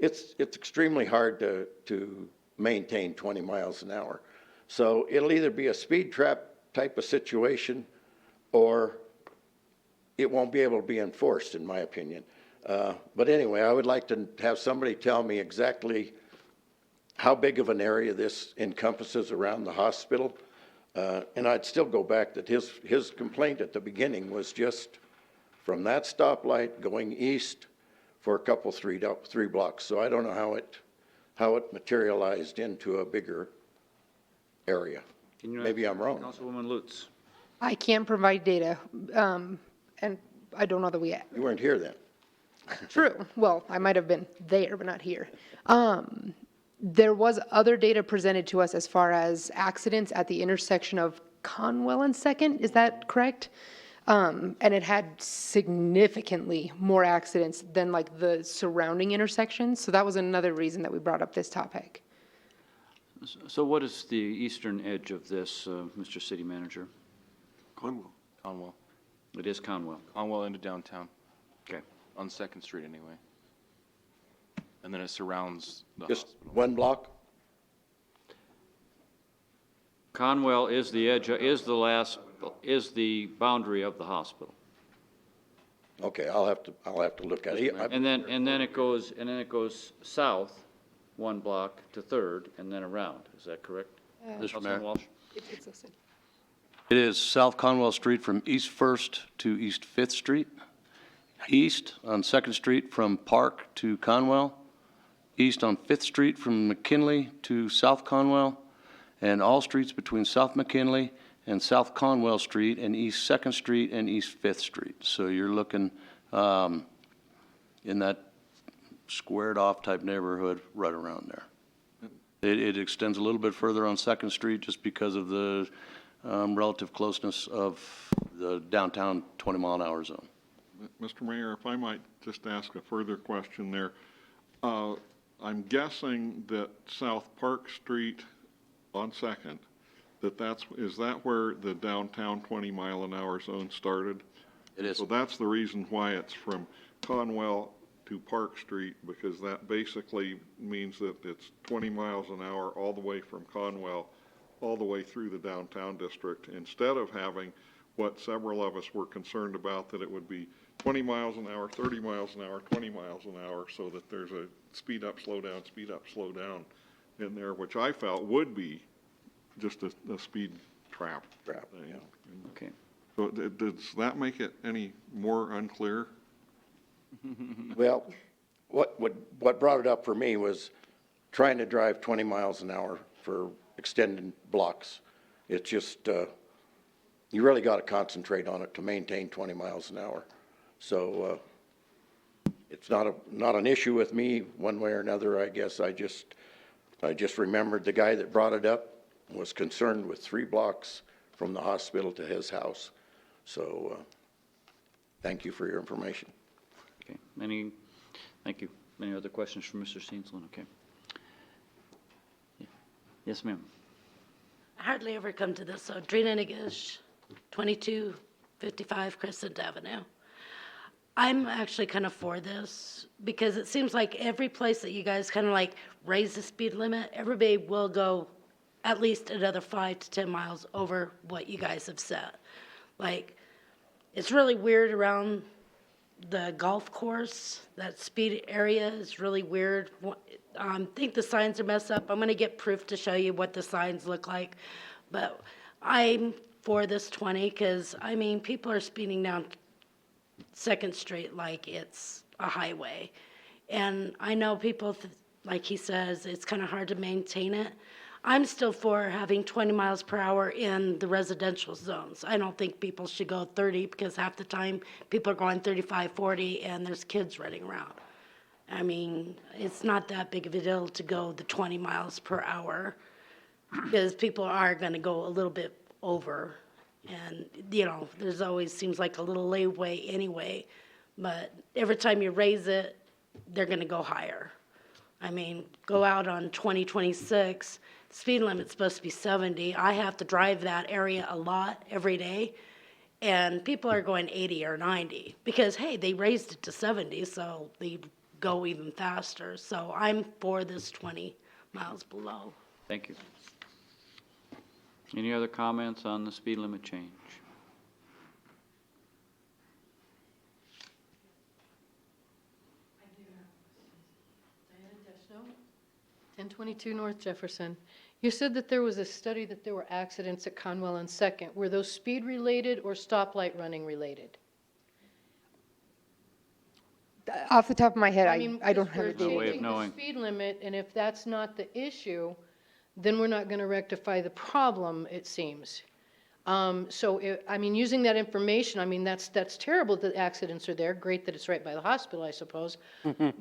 It's extremely hard to maintain 20 miles an hour. So it'll either be a speed trap type of situation, or it won't be able to be enforced, in my opinion. But anyway, I would like to have somebody tell me exactly how big of an area this encompasses around the hospital. And I'd still go back that his complaint at the beginning was just from that stoplight going east for a couple, 3 blocks. So I don't know how it materialized into a bigger area. Maybe I'm wrong. Councilwoman Lutz. I can't provide data, and I don't know that we. You weren't here then. True. Well, I might have been there, but not here. There was other data presented to us as far as accidents at the intersection of Conwell and Second. Is that correct? And it had significantly more accidents than like the surrounding intersections. So that was another reason that we brought up this topic. So what is the eastern edge of this, Mr. City Manager? Conwell. Conwell. It is Conwell. Conwell into downtown. Okay. On 2nd Street anyway. And then it surrounds the Just hospital. 1 block? Conwell is the edge, is the boundary of the hospital. Okay, I'll have to look at it. And then it goes south 1 block to 3rd and then around. Is that correct? Mr. Councilman Mayor. Walsh? It's listed. It is South Conwell Street from East 1st to East 5th Street. East on 2nd Street from Park to Conwell. East on 5th Street from McKinley to South Conwell. And all streets between South McKinley and South Conwell Street and East 2nd Street and East 5th Street. So you're looking in that squared off type neighborhood right around there. It extends a little bit further on 2nd Street just because of the relative closeness of the downtown 20-mile-an-hour zone. Mr. Mayor, if I might just ask a further question there. I'm guessing that South Park Street on 2nd, is that where the downtown 20-mile-an-hour zone started? It is. So that's the reason why it's from Conwell to Park Street, because that basically means that it's 20 miles an hour all the way from Conwell all the way through the downtown district, instead of having what several of us were concerned about, that it would be 20 miles an hour, 30 miles an hour, 20 miles an hour, so that there's a speed up, slow down, speed up, slow down in there, which I felt would be just a speed trap. Yeah. Okay. So does that make it any more unclear? Well, what brought it up for me was trying to drive 20 miles an hour for extended blocks. It's just, you really got to concentrate on it to maintain 20 miles an hour. So it's not an issue with me one way or another. I guess I just remembered the guy that brought it up was concerned with 3 blocks from the hospital to his house. So, thank you for your information. Okay, thank you. Any other questions for Mr. Steensland? Okay. Yeah. Yes, ma'am. I hardly ever come to this, so Drina Nigish, 2255 Crescent Avenue. I'm actually kind of for this because it seems like every place that you guys kind of like raise the speed limit, everybody will go at least another 5 to 10 miles over what you guys have set. Like, it's really weird around the golf course. That speed area is really weird. I think the signs are messed up. I'm going to get proof to show you what the signs look like. But I'm for this 20 because, I mean, people are speeding down 2nd Street like it's a highway. And I know people, like he says, it's kind of hard to maintain it. I'm still for having 20 miles per hour in the residential zones. I don't think people should go 30 because half the time people are going 35, 40, and there's kids running around. I mean, it's not that big of a deal to go the 20 miles per hour because people are going to go a little bit over. And, you know, there's always seems like a little leeway anyway. But every time you raise it, they're going to go higher. I mean, go out on 2026, speed limit's supposed to be 70. I have to drive that area a lot every day, and people are going 80 or 90 because, hey, they raised it to 70, so they go even faster. So I'm for this 20 miles below. Thank you. Any other comments on the speed limit change? I do. 1022 North Jefferson. You said that there was a study that there were accidents at Conwell and 2nd. Were those speed related or stoplight running related? Off the top of my head, mean, I don't because have we're a date. changing the speed limit, and if that's not the issue, then we're not going to rectify the problem, it seems. I mean, using that information, I mean, that's terrible that accidents are there. Great that it's right by the hospital, I suppose.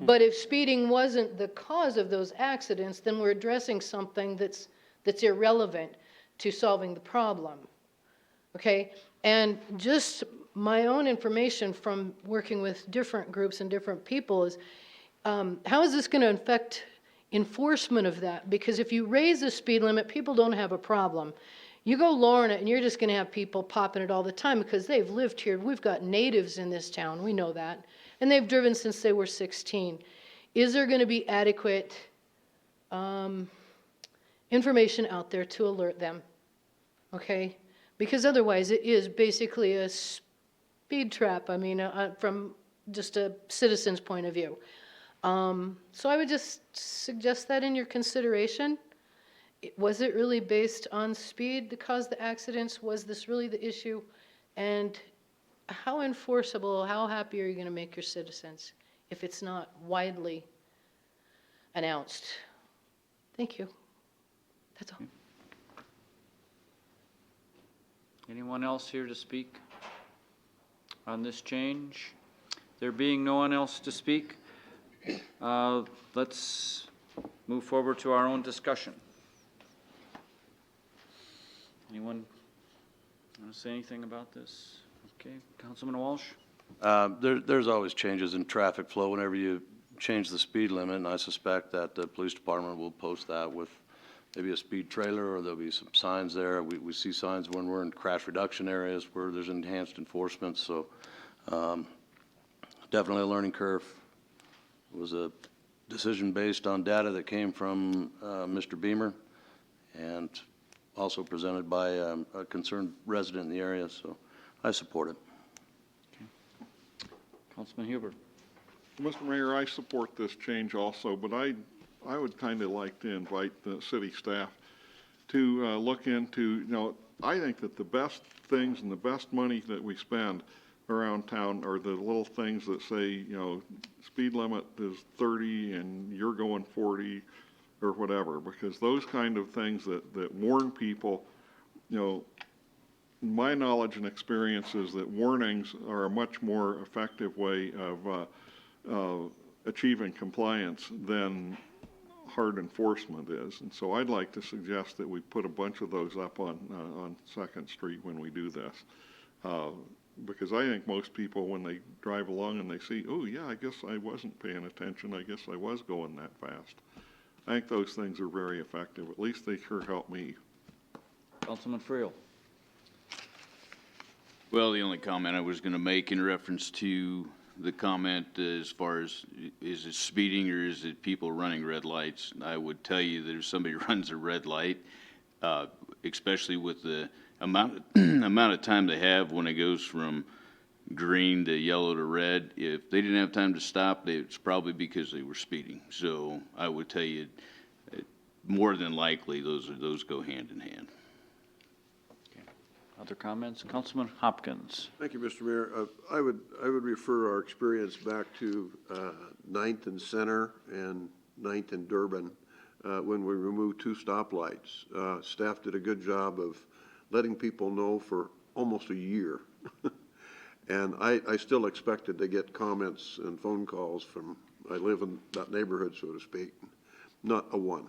But if speeding wasn't the cause of those accidents, then we're addressing something that's irrelevant to solving the problem. Okay? And just my own information from working with different groups and different people is, how is this going to affect enforcement of that? Because if you raise the speed limit, people don't have a problem. You go lowering it, and you're just going to have people popping it all the time because they've lived here. We've got natives in this town. We know that. And they've driven since they were 16. Is there going to be adequate information out there to alert them? Okay? Because otherwise, it is basically a speed trap, I mean, from just a citizen's point of view. So I would just suggest that in your consideration. Was it really based on speed that caused the accidents? Was this really the issue? And how enforceable, how happy are you going to make your citizens if it's not widely announced? Thank you. That's all. Anyone else here to speak on this change? There being no one else to speak, let's move forward to our own discussion. Anyone want to say anything about this? Okay, Councilman Walsh? There's always changes in traffic flow whenever you change the speed limit, and I suspect that the police department will post that with maybe a speed trailer, or there'll be some signs there. We see signs when we're in crash reduction areas where there's enhanced enforcement, so definitely a learning curve. It was a decision based on data that came from Mr. Beamer, and also presented by a concerned resident in the area, so I support it. Okay. Councilman Huber. Mr. Mayor, I support this change also, but I would kind of like to invite the city staff to look into, I think that the best things and the best money that we spend around town are the little things that say, speed limit is 30 and you're going 40 or whatever, because those kind of things that warn people, my knowledge and experience is that warnings are a much more effective way achieving compliance than hard enforcement is. And so I'd like to suggest that we put a bunch of those up on Second Street when we do this. Because I think most people, when they drive along and they see, oh yeah, I guess I wasn't paying attention, I guess I was going that fast. I think those things are very effective. At least they sure help me. Councilman Friel. Well, the only comment I was going to make in reference to the comment as far as is it speeding or is it people running red lights, I would tell you that if somebody runs a red light, especially with the amount of time they have when it goes from green to yellow to red, if they didn't have time to stop, it's probably because they were speeding. So I would tell you, more than likely, those go hand in hand. Other comments? Councilman Hopkins. Thank you, Mr. Mayor. I would refer our experience back to 9th and Center and 9th and Durban when we removed 2 stoplights. Staff did a good job of letting people know for almost a year. And I still expected to get comments and phone calls from, I live in that neighborhood, so to speak, not a one.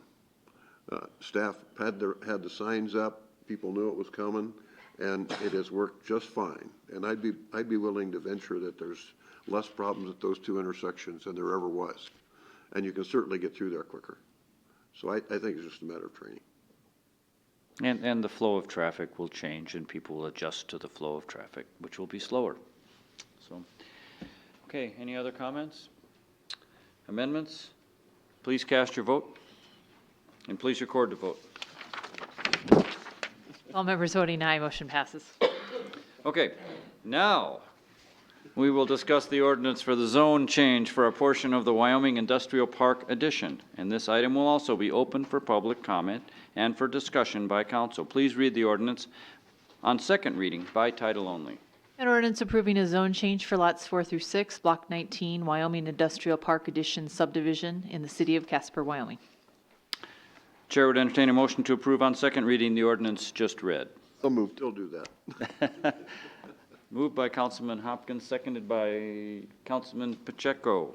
Staff had the signs up, people knew it was coming, and it has worked just fine. And I'd be willing to venture that there's less problems at those 2 intersections than there ever was. And you can certainly get through there quicker. So I think it's just a matter of training. And the flow of traffic will change and people will adjust to the flow of traffic, which will be slower. So, okay, any other comments? Amendments? Please cast your vote and please record the vote. All members voting aye, motion passes. Okay, now we will discuss the ordinance for the zone change for a portion of the Wyoming Industrial Park addition. And this item will also be open for public comment and for discussion by council. Please read the ordinance on second reading by title only. An ordinance approving a zone change for lots 4 through 6, Block 19, Wyoming Industrial Park Addition subdivision in the city of Casper, Wyoming. Chair would entertain a motion to approve on second reading the ordinance just read. So moved. Still do that. Moved by Councilman Hopkins, seconded by Councilman Pacheco.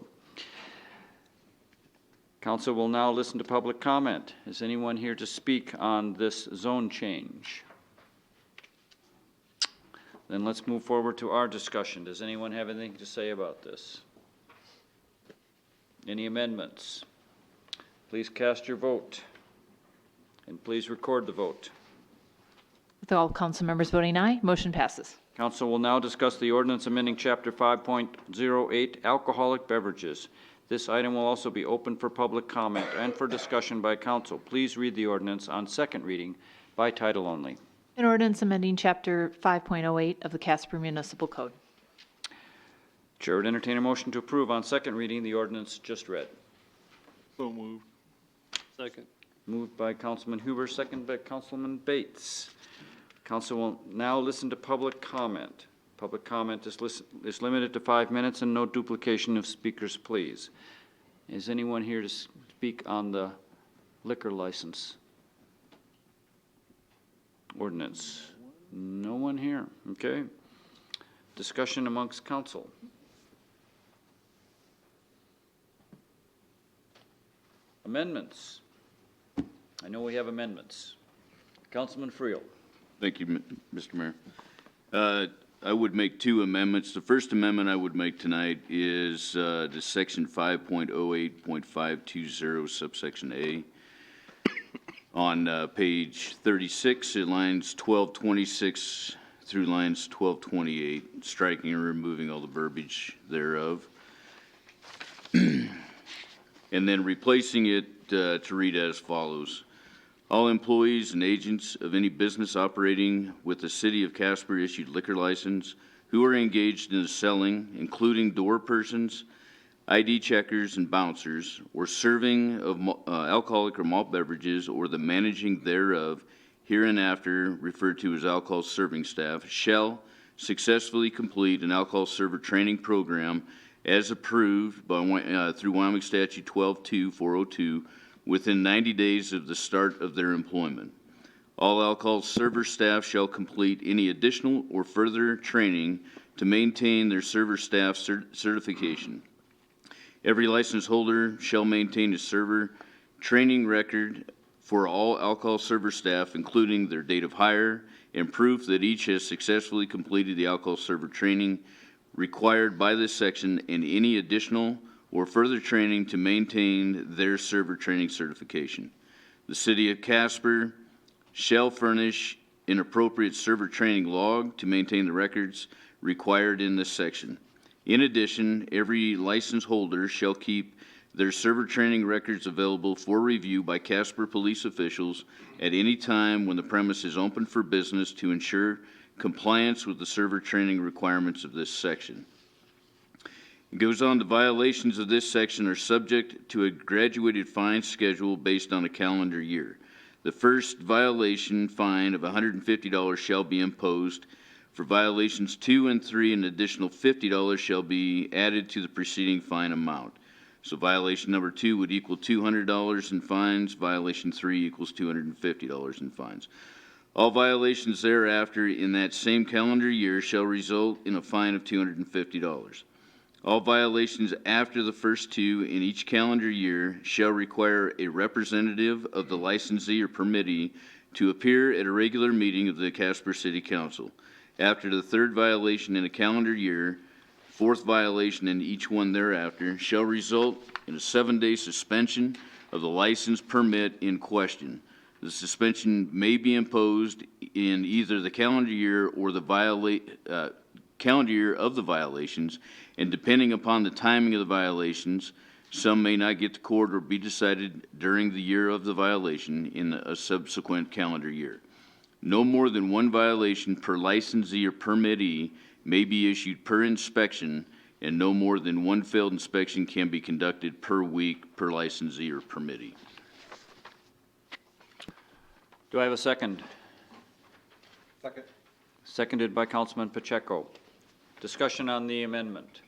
Council will now listen to public comment. Is anyone here to speak on this zone change? Then let's move forward to our discussion. Does anyone have anything to say about this? Any amendments? Please cast your vote. And please record the vote. With all council members voting aye, motion passes. Council will now discuss the ordinance amending Chapter 5.08, Alcoholic Beverages. This item will also be open for public comment and for discussion by council. Please read the ordinance on second reading by title only. An ordinance amending Chapter 5.08 of the Casper Municipal Code. Chair would entertain a motion to approve on second reading the ordinance just read. So moved. Second. Moved by Councilman Huber, seconded by Councilman Bates. Council will now listen to public comment. Public comment is limited to 5 minutes and no duplication of speakers, please. Is anyone here to speak on the liquor license ordinance? No one here. Okay. Discussion amongst council. Amendments. I know we have amendments. Councilman Friel. Thank you, Mr. Mayor. I would make 2 amendments. The first amendment I would make tonight is to section 5.08.520 subsection A. On page 36, at lines 1226 through lines 1228, striking and removing all the verbiage thereof. And then replacing it to read as follows. All employees and agents of any business operating with the City of Casper issued liquor license who are engaged in the selling, including door persons, ID checkers and bouncers, or serving of alcoholic or malt beverages or the managing thereof, hereinafter referred to as alcohol serving staff, shall successfully complete an alcohol server training program as approved by through Wyoming Statute 12-2402 within 90 days of the start of their employment. All alcohol server staff shall complete any additional or further training to maintain their server staff certification. Every license holder shall maintain a server training record for all alcohol server staff, including their date of hire and proof that each has successfully completed the alcohol server training required by this section and any additional or further training to maintain their server training certification. The City of Casper shall furnish an appropriate server training log to maintain the records required in this section. In addition, every license holder shall keep their server training records available for review by Casper police officials at any time when the premise is open for business to ensure compliance with the server training requirements of this section. It goes on, the violations of this section are subject to a graduated fine schedule based on a calendar year. The first violation fine of $150 shall be imposed. For violations 2 and 3, an additional $50 shall be added to the preceding fine amount. So violation number 2 would equal $200 in fines. Violation 3 equals $250 in fines. All violations thereafter in that same calendar year shall result in a fine of $250. All violations after the first 2 in each calendar year shall require a representative of the licensee or permittee to appear at a regular meeting of the Casper City Council. After the 3rd violation in a calendar year, 4th violation in each one thereafter shall result in a 7-day suspension of the license permit in question. The suspension may be imposed in either the calendar year or the calendar year of the violations, and depending upon the timing of the violations, some may not get to court or be decided during the year of the violation in a subsequent calendar year. No more than 1 violation per licensee or permittee may be issued per inspection, and no more than 1 failed inspection can be conducted per week per licensee or permittee. Do I have a second? Second. Seconded by Councilman Pacheco. Discussion on the amendment.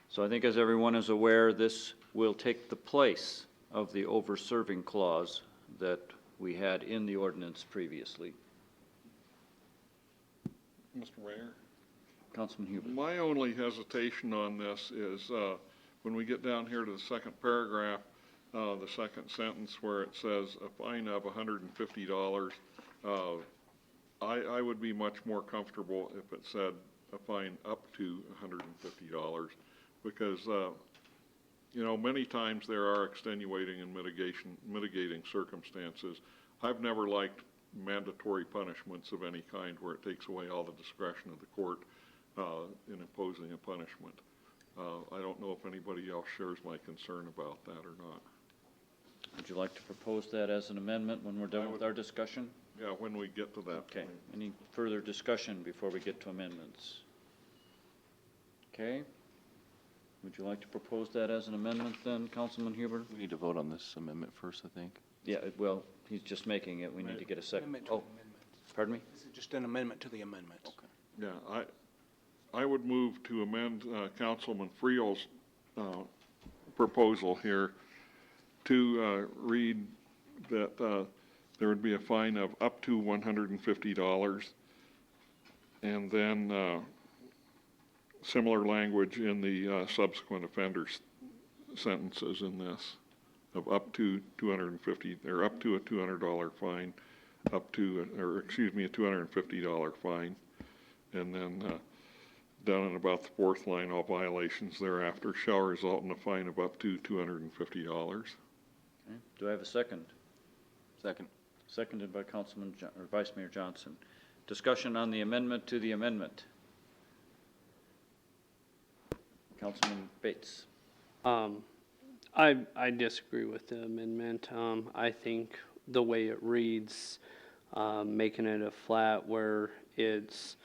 So I think as everyone is aware, this will take the place of the over-serving clause that we had in the ordinance previously. Mr. Mayor? Councilman Huber. My only hesitation on this is when we get down here to the second paragraph, the second sentence where it says a fine of $150, I would be much more comfortable if it said a fine up to $150 because, you know, many times there are extenuating and mitigating circumstances. I've never liked mandatory punishments of any kind where it takes away all the discretion of the court in imposing a punishment. I don't know if anybody else shares my concern about that or not. Would you like to propose that as an amendment when we're done with our discussion? Yeah, when we get to that Okay. point. Any further discussion before we get to amendments? Okay. Would you like to propose that as an amendment then, Councilman Huber? We need to vote on this amendment first, I think. Yeah, well, he's just making it. We need to get a second. Amendment to Oh, the amendment. pardon me? This is just an amendment to the amendment. Okay. Yeah, I would move to amend Councilman Friel's proposal here to read that there would be a fine of up to $150, and then similar language in the subsequent offenders sentences in this of up to 250, or up to a $200 fine, up to, or excuse me, a $250 fine, and then down in about the 4th line, all violations thereafter shall result in a fine of up to $250. Okay. Do I have a second? Second. Seconded by Councilman or Vice Mayor Johnson. Discussion on the amendment to the amendment. Councilman Bates. I disagree with the amendment. I think the way it reads, making it a flat where it's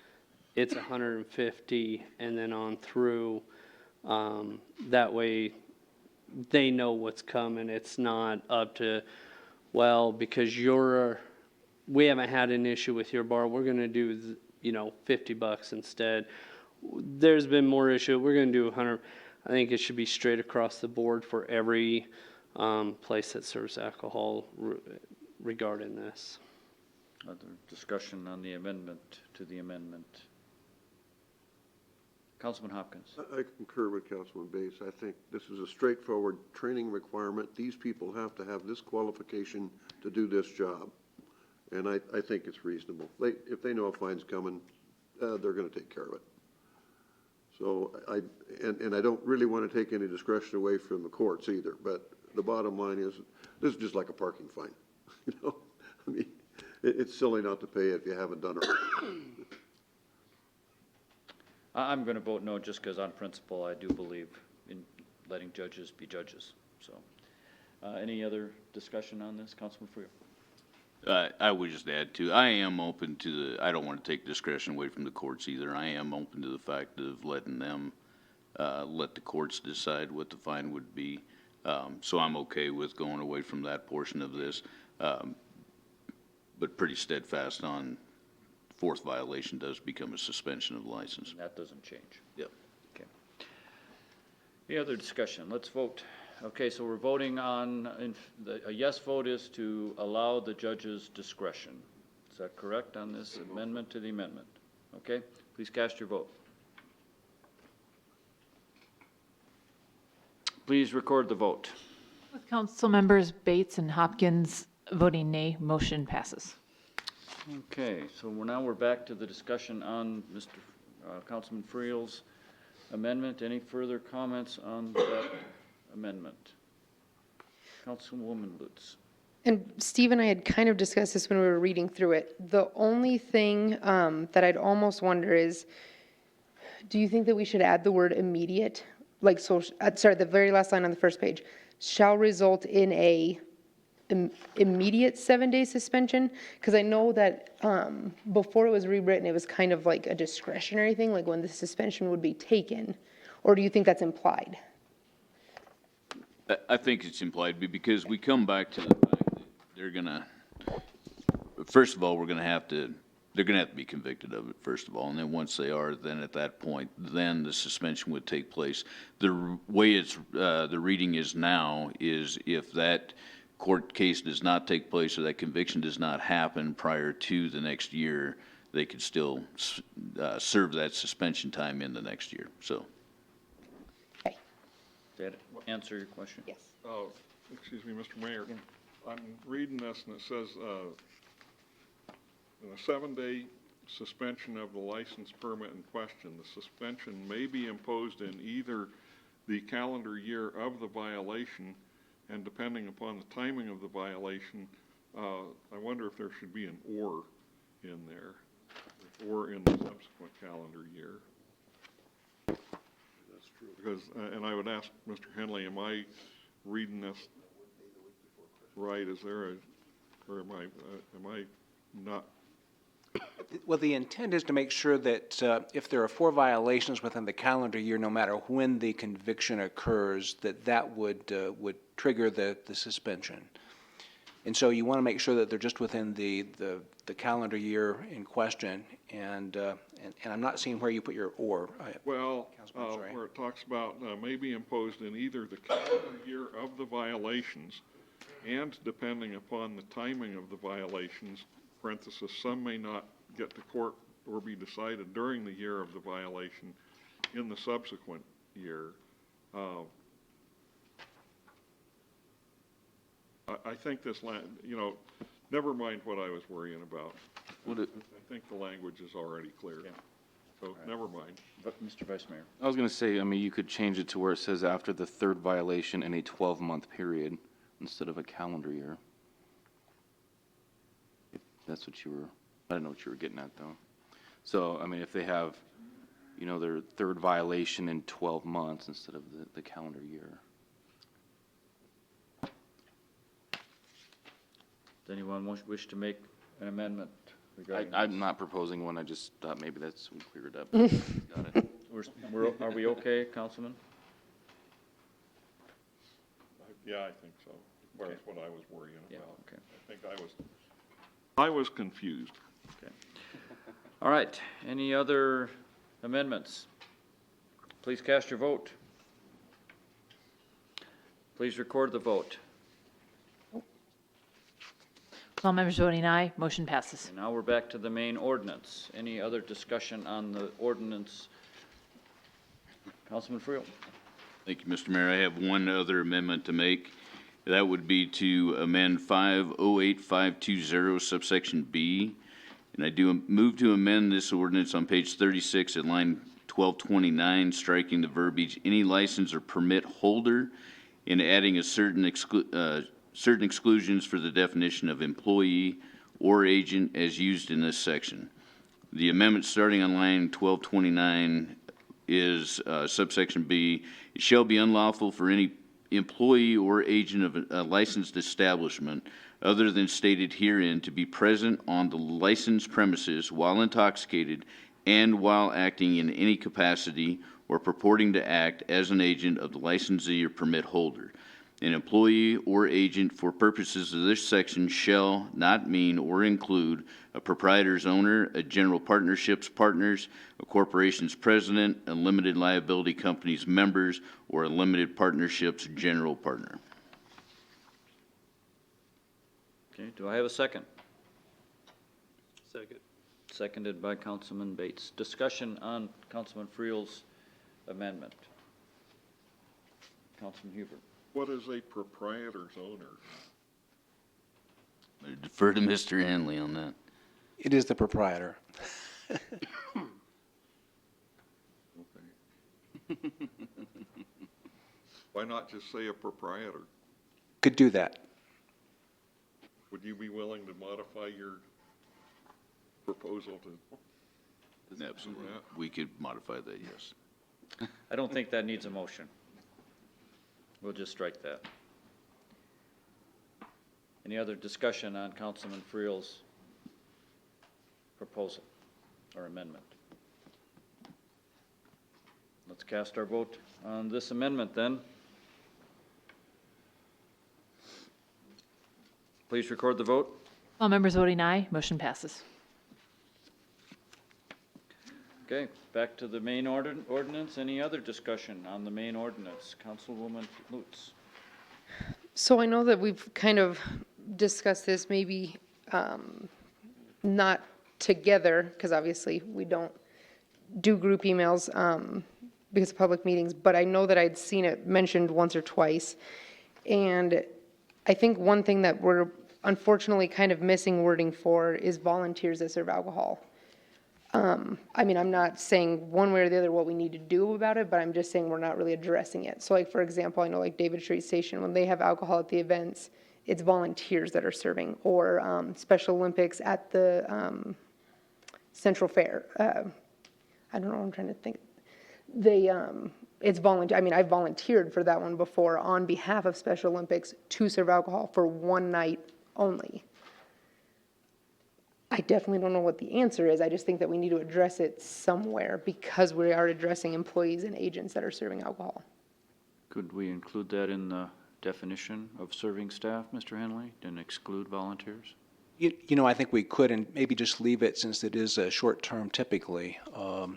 150 and then on through, that way they know what's coming. It's not up to, well, because we haven't had an issue with your bar, we're gonna do, $50 instead. There's been more issue, we're gonna do 100. I think it should be straight across the board for every place that serves alcohol regarding this. Other discussion on the amendment to the amendment. Councilman Hopkins. I concur with Councilman Bates. I think this is a straightforward training requirement. These people have to have this qualification to do this job. And I think it's reasonable. If they know a fine's coming, they're gonna take care of it. So and I don't really want to take any discretion away from the courts either, but the bottom line is, this is just like a parking fine. You know, I mean, it's silly not to pay it if you haven't done it right. I'm going to vote no just because on principle I do believe in letting judges be judges. So, any other discussion on this, Councilman Freer? I would just add to, I am open to I don't want to take discretion away from the courts either. I am open to the fact of letting them, let the courts decide what the fine would be. So I'm okay with going away from that portion of this, but pretty steadfast on fourth violation does become a suspension of license. And that doesn't change. Yep. Okay. Any other discussion? Let's vote. Okay, so we're voting on, a yes vote is to allow the judge's discretion. Is that correct on this amendment to the amendment? Okay, please cast your vote. Please record the vote. With council members Bates and Hopkins voting nay, motion passes. Okay, so we're back to the discussion on Mr. Councilman Friel's amendment. Any further comments on that amendment? Councilwoman Lutz. And Steve and I had kind of discussed this when we were reading through it. The only thing that I'd almost wonder is, do you think that we should add the word immediate? Like, so, sorry, the very last line on the first page, shall result in a immediate 7-day suspension? Because I know that before it was rewritten, it was kind of like a discretionary thing, like when the suspension would be taken. Or do you think that's implied? I think it's implied because we come back to the fact that they're gonna, first of all, they're gonna have to be convicted of it, first of all, and then once they are, then at that point, then the suspension would take place. The way it's, the reading is now is if that court case does not take place or that conviction does not happen prior to the next year, they could still serve that suspension time in the next year, so. Okay. Did that answer your question? Yes. Excuse me, Mr. Mayor. I'm reading this and it says, a 7-day suspension of the license permit in question. The suspension may be imposed in either the calendar year of the violation and depending upon the timing of the violation, I wonder if there should be an or in there, or in the subsequent calendar year. That's true. Because, and I would ask Mr. Henley, am I reading this right? Is there a, or am I not? Well, the intent is to make sure that if there are 4 violations within the calendar year, no matter when the conviction occurs, that would trigger the suspension. And so you want to make sure that they're just within the calendar year in question. And I'm not seeing where you put your or. Well, where it talks about may be imposed in either the calendar year of the violations and depending upon the timing of the violations, parenthesis, some may not get to court or be decided during the year of the violation in the subsequent year. I think this, never mind what I was worrying about. I think the language is already clear. Yeah. So right. Never mind. But Mr. Vice Mayor. I was going to say, I mean, you could change it to where it says after the 3rd violation in a 12-month period instead of a calendar year. If that's what you were, I don't know what you were getting at though. So, I mean, if they have, their 3rd violation in 12 months instead of the calendar year. Does anyone wish to make an amendment regarding I'm not proposing one. I just thought maybe that's cleared up. Got it. Are we okay, Councilman? Yeah, I think so. Well, Okay. that's what I was worrying about. Yeah, okay. I think I was confused. Okay. All right. Any other amendments? Please cast your vote. Please record the vote. All members voting aye, motion passes. And now we're back to the main ordinance. Any other discussion on the ordinance Councilman Friel. Thank you, Mr. Mayor. I have one other amendment to make. That would be to amend 508520 subsection B. And I do move to amend this ordinance on page 36 at line 1229, striking the verbiage, any license or permit holder, and adding a certain exclusions for the definition of employee or agent as used in this section. The amendment starting on line 1229 is subsection B. It shall be unlawful for any employee or agent of a licensed establishment other than stated herein to be present on the licensed premises while intoxicated and while acting in any capacity or purporting to act as an agent of the licensee or permit holder. An employee or agent for purposes of this section shall not mean or include a proprietor's owner, a general partnership's partners, a corporation's president, a limited liability company's members, or a limited partnership's general partner. Okay, do I have a second? Second. Seconded by Councilman Bates. Discussion on Councilman Friel's amendment. Councilman Huber. What is a proprietor's owner? I defer to Mr. Henley on that. It is the proprietor. Why not just say a proprietor? Could do that. Would you be willing to modify your proposal to? Absolutely. We could modify that, yes. I don't think that needs a motion. We'll just strike that. Any other discussion on Councilman Friel's proposal or amendment? Let's cast our vote on this amendment then. Please record the vote. All members voting aye, motion passes. Okay, back to the main ordinance. Any other discussion on the main ordinance? Councilwoman Lutz. So I know that we've kind of discussed this, maybe not together, because obviously we don't do group emails because of public meetings, but I know that I'd seen it mentioned once or twice. And I think one thing that we're unfortunately kind of missing wording for is volunteers that serve alcohol. I mean, I'm not saying one way or the other what we need to do about it, but I'm just saying we're not really addressing it. So like, for example, I know like David Street Station, when they have alcohol at the events, it's volunteers that are serving, or Special Olympics at the Central Fair. I don't know, I'm trying to think. It's volunteer. I mean, I volunteered for that one before on behalf of Special Olympics to serve alcohol for one night only. I definitely don't know what the answer is. I just think that we need to address it somewhere because we are addressing employees and agents that are serving alcohol. Could we include that in the definition of serving staff, Mr. Henley, and exclude volunteers? You know, I think we could, and maybe just leave it, since it is a short-term typically, a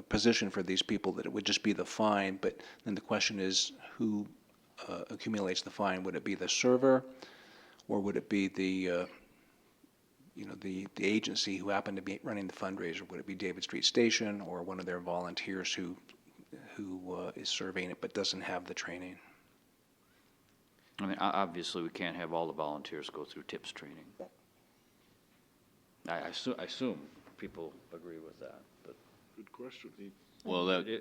position for these people, that it would just be the fine. But then the question is, who accumulates the fine? Would it be the server, or would it be the the agency who happened to be running the fundraiser? Would it be David Street Station, or one of their volunteers who is surveying it but doesn't have the training? I mean, obviously, we can't have all the volunteers go through TIPS training. I assume people agree with that, but. Good question. Well, that, Go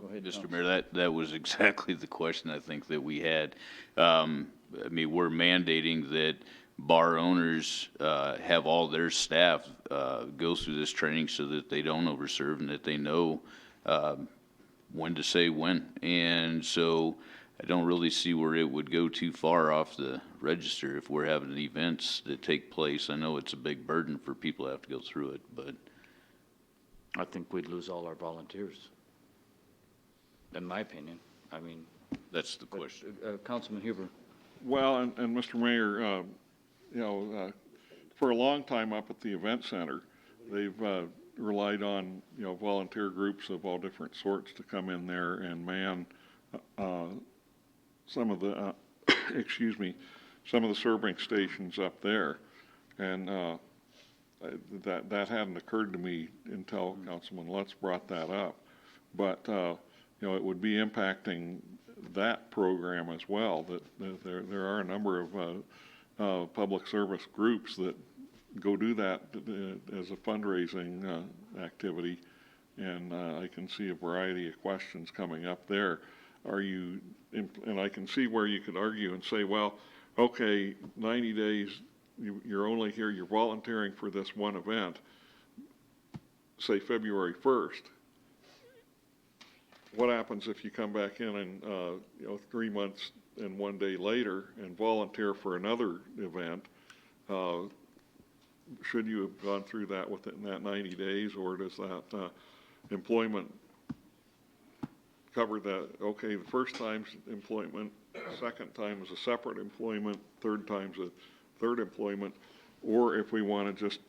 ahead, Mr. Councilman. Mayor, that was exactly the question I think that we had. I mean, we're mandating that bar owners have all their staff go through this training so that they don't overserve and that they know when to say when. And so I don't really see where it would go too far off the register if we're having events that take place. I know it's a big burden for people to have to go through it, but I think we'd lose all our volunteers, in my opinion. I mean. that's the question. Councilman Huber. Well, and Mr. Mayor, for a long time up at the event center, they've relied on, volunteer groups of all different sorts to come in there and man some of the, some of the serving stations up there. And that hadn't occurred to me until Councilman Lutz brought that up. But, you know, it would be impacting that program as well, that there are a number of public service groups that go do that as a fundraising activity. And I can see a variety of questions coming up there. And I can see where you could argue and say, well, okay, 90 days, you're only here, you're volunteering for this one event, say February 1st. What happens if you come back in and, you know, 3 months and 1 day later and volunteer for another event? Should you have gone through that within that 90 days, or does that employment cover that? Okay, the first time's employment, second time is a separate employment, third time's a third employment, or if we want to just,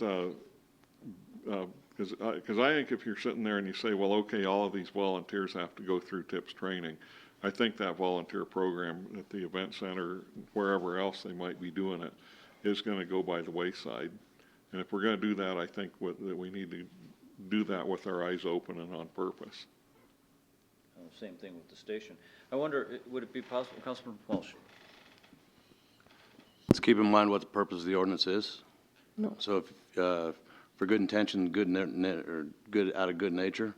because I think if you're sitting there and you say, well, okay, all of these volunteers have to go through TIPS training, I think that volunteer program at the event center, wherever else they might be doing it, is going to go by the wayside. And if we're going to do that, I think that we need to do that with our eyes open and on purpose. Same thing with the station. I wonder, would it be possible, Councilman Walsh? Let's keep in mind what the purpose of the ordinance is. No. So if, for good intention, good out of good nature,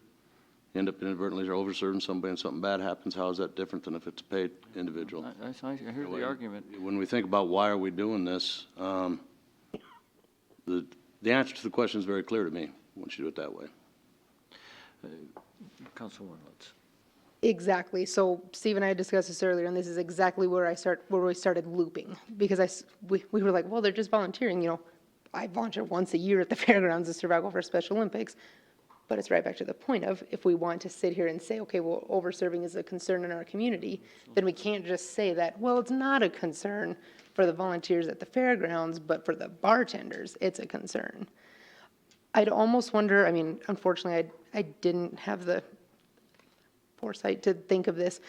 you end up inadvertently over-serving somebody and something bad happens, how is that different than if it's a paid individual? I hear the argument. When we think about why are we doing this, the answer to the question is very clear to me once you do it that way. Councilwoman Lutz. Exactly. So Steve and I discussed this earlier, and this is exactly where we started looping, because we were like, well, they're just volunteering. You know, I volunteer once a year at the fairgrounds of Survival for Special Olympics, but it's right back to the point of, if we want to sit here and say, okay, well, over-serving is a concern in our community, then we can't just say that, well, it's not a concern for the volunteers at the fairgrounds, but for the bartenders, it's a concern. I'd almost wonder, I mean, unfortunately, I didn't have the foresight to think of this.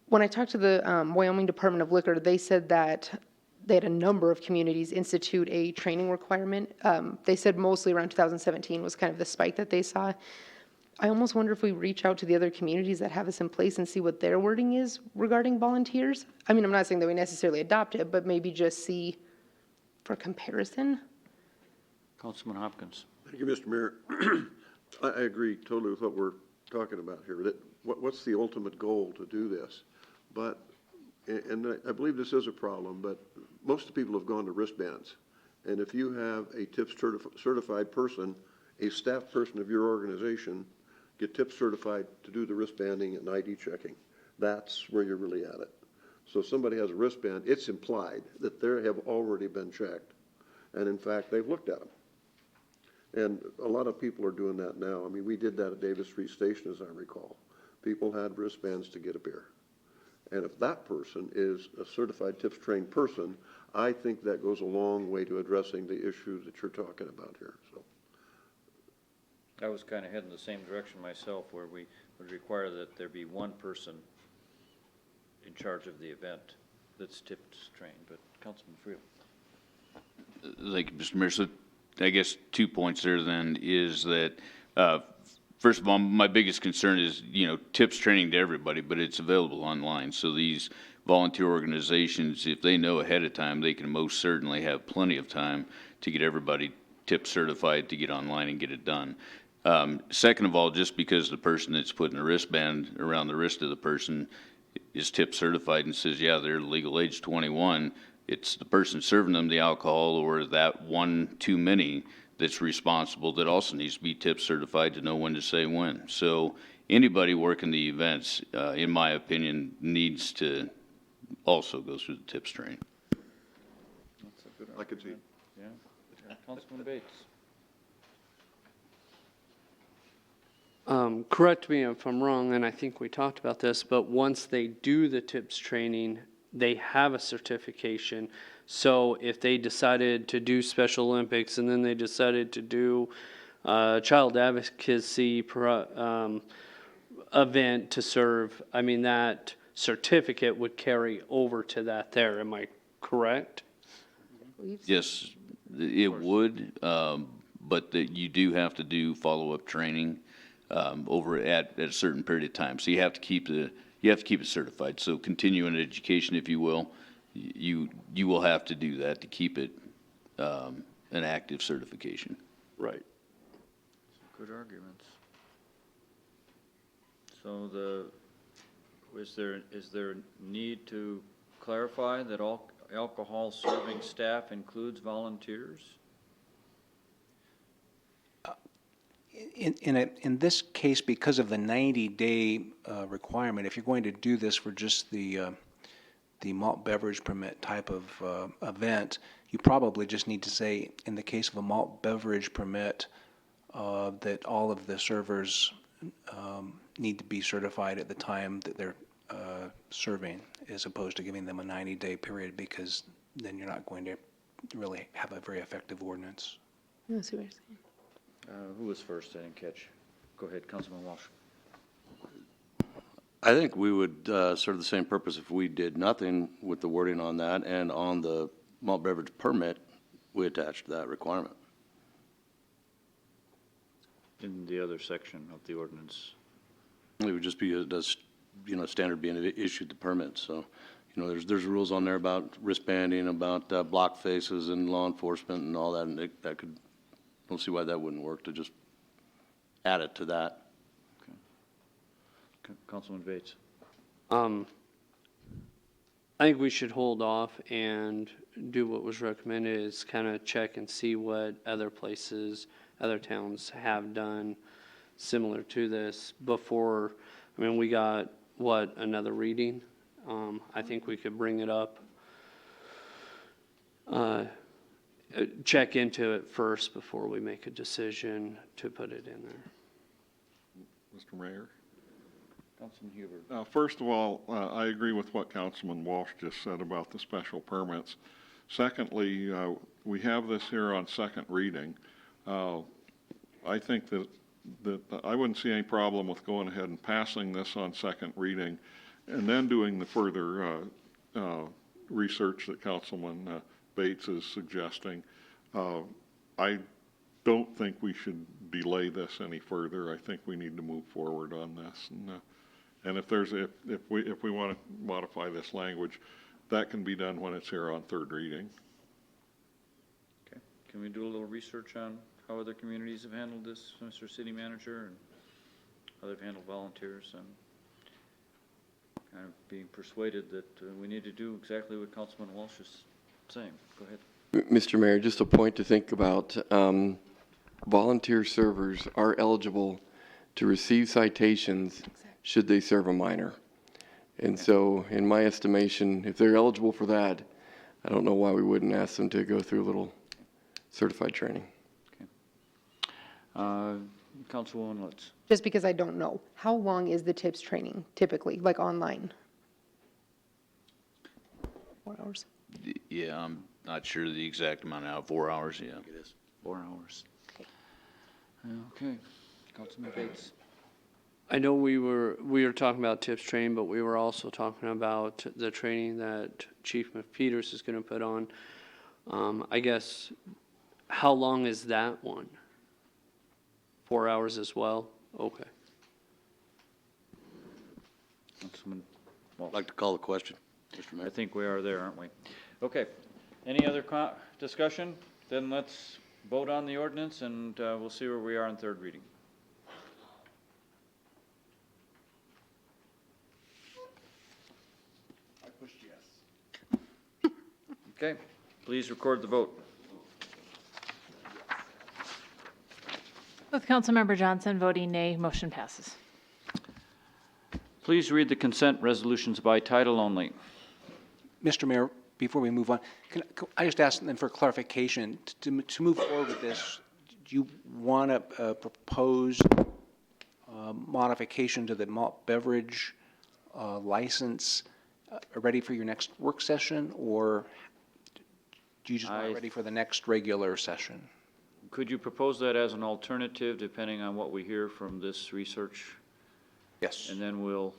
When I talked to the Wyoming Department of Liquor, they said that they had a number of communities institute a training requirement. They said mostly around 2017 was kind of the spike that they saw. I almost wonder if we reach out to the other communities that have this in place and see what their wording is regarding volunteers. I mean, I'm not saying that we necessarily adopt it, but maybe just see for comparison. Councilman Hopkins. Thank you, Mr. Mayor. I agree totally with what we're talking about here. That what's the ultimate goal to do this? But, and I believe this is a problem, but most of the people have gone to wristbands. And if you have a TIPS certified person, a staff person of your organization, get TIPS certified to do the wristbanding and ID checking, that's where you're really at it. So if somebody has a wristband, it's implied that they have already been checked. And in fact, they've looked at them. And a lot of people are doing that now. I mean, we did that at Davis Street Station, as I recall. People had wristbands to get a beer. And if that person is a certified TIPS trained person, I think that goes a long way to addressing the issue that you're talking about here. So I was kind of heading the same direction myself, where we would require that there be one person in charge of the event that's TIPS trained. But Councilman Friel. Thank you, Mr. Mayor. So I guess 2 points there then is that, first of all, my biggest concern is, TIPS training to everybody, but it's available online. So these volunteer organizations, if they know ahead of time, they can most certainly have plenty of time to get everybody TIPS certified to get online and get it done. Second of all, just because the person that's putting a wristband around the wrist of the person is TIPS certified and says, yeah, they're legal age 21, it's the person serving them the alcohol or that one too many that's responsible that also needs to be TIPS certified to know when to say when. So anybody working the events, in my opinion, needs to also go through the TIPS training. That's a good I could see. Yeah. Councilman Bates. Correct me if I'm wrong, and I think we talked about this, but once they do the TIPS training, they have a certification. So if they decided to do Special Olympics and then they decided to do child advocacy event to serve, I mean, that certificate would carry over to that there. Am I correct? Yes, it would, but that you do have to do follow-up training over at a certain period of time. So you have to keep it certified. So continuing education, if you will, you will have to do that to keep it an active certification. Right. Good arguments. So is there a need to clarify that all alcohol serving staff includes volunteers? In this case, because of the 90-day requirement, if you're going to do this for just the malt beverage permit type of event, you probably just need to say, in the case of a malt beverage permit, that all of the servers need to be certified at the time that they're serving, as opposed to giving them a 90-day period, because then you're not going to really have a very effective ordinance. I see what you're saying. Who was first? I didn't catch. Go ahead, Councilman Walsh. I think we would serve the same purpose if we did nothing with the wording on that, and on the malt beverage permit, we attached that requirement. In the other section of the ordinance. It would just be standard being issued the permit. So, there's rules on there about wristbanding, about block faces and law enforcement and all that, and that could, I don't see why that wouldn't work to just add it to that. Okay. Councilman Bates. I think we should hold off and do what was recommended, is kind of check and see what other places, other towns have done similar to this before. I mean, we got, another reading? I think we could bring it up. Check into it first before we make a decision to put it in there. Mr. Mayor? Councilman Huber. First of all, I agree with what Councilman Walsh just said about the special permits. Secondly, we have this here on second reading. I think that I wouldn't see any problem with going ahead and passing this on second reading and then doing the further research that Councilman Bates is suggesting. I don't think we should delay this any further. I think we need to move forward on this. And if we want to modify this language, that can be done when it's here on third reading. Okay. Can we do a little research on how other communities have handled this, Mr. City Manager, and how they've handled volunteers? And kind of being persuaded that we need to do exactly what Councilman Walsh is saying. Go ahead. Mr. Mayor, just a point to think about. Volunteer servers are eligible to receive citations should they serve a minor. And so, in my estimation, if they're eligible for that, I don't know why we wouldn't ask them to go through a little certified training. Okay. Councilwoman Lutz. Just because I don't know, how long is the TIPS training typically, like online? 4 hours? Yeah, I'm not sure the exact amount now. 4 hours, yeah. It is 4 hours. Okay. Councilman Bates. I know we were talking about TIPS training, but we were also talking about the training that Chief McPeters is going to put on. I guess, how long is that one? 4 hours as well? Okay. Councilman I'd like to call the question, Mr. Mayor. I think we are there, aren't we? Okay. Any other discussion? Then let's vote on the ordinance, and we'll see where we are on third reading. I pushed yes. Okay. Please record the vote. With Councilmember Johnson voting nay, motion passes. Please read the consent resolutions by title only. Mr. Mayor, before we move on, can I just ask them for clarification? To move forward with this, do you want to propose modification to the malt beverage license ready for your next work session, or do you just want it ready for the next regular session? Could you propose that as an alternative, depending on what we hear from this research? Yes. And then we'll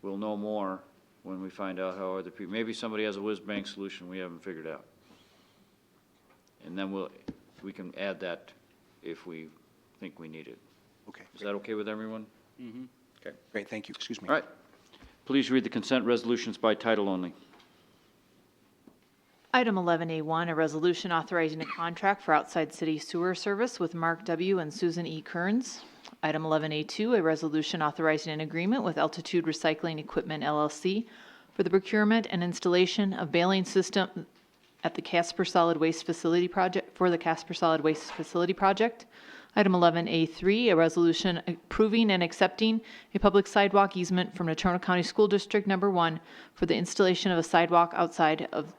know more when we find out how other people, maybe somebody has a whiz-bang solution we haven't figured out. And then we can add that if we think we need it. Okay. Is that okay with everyone? Mm-hmm. Okay. Great, thank you. Excuse me. All right. Please read the consent resolutions by title only. Item 11A1, a resolution authorizing a contract for outside city sewer service with Mark W. and Susan E. Kearns. Item 11A2, a resolution authorizing an agreement with Altitude Recycling Equipment LLC for the procurement and installation of baling system at the Casper Solid Waste Facility Project, for the Casper Solid Waste Facility Project. Item 11A3, a resolution approving and accepting a public sidewalk easement from Natrona County School District Number 1 for the installation of a sidewalk outside of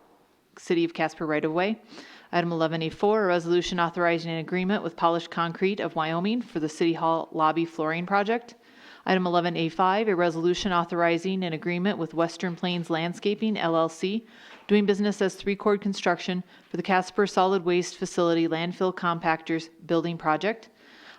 City of Casper right-of-way. Item 11A4, a resolution authorizing an agreement with Polished Concrete of Wyoming for the City Hall lobby flooring project. Item 11A5, a resolution authorizing an agreement with Western Plains Landscaping LLC, doing business as Three Chord Construction for the Casper Solid Waste Facility Landfill Compactors Building Project.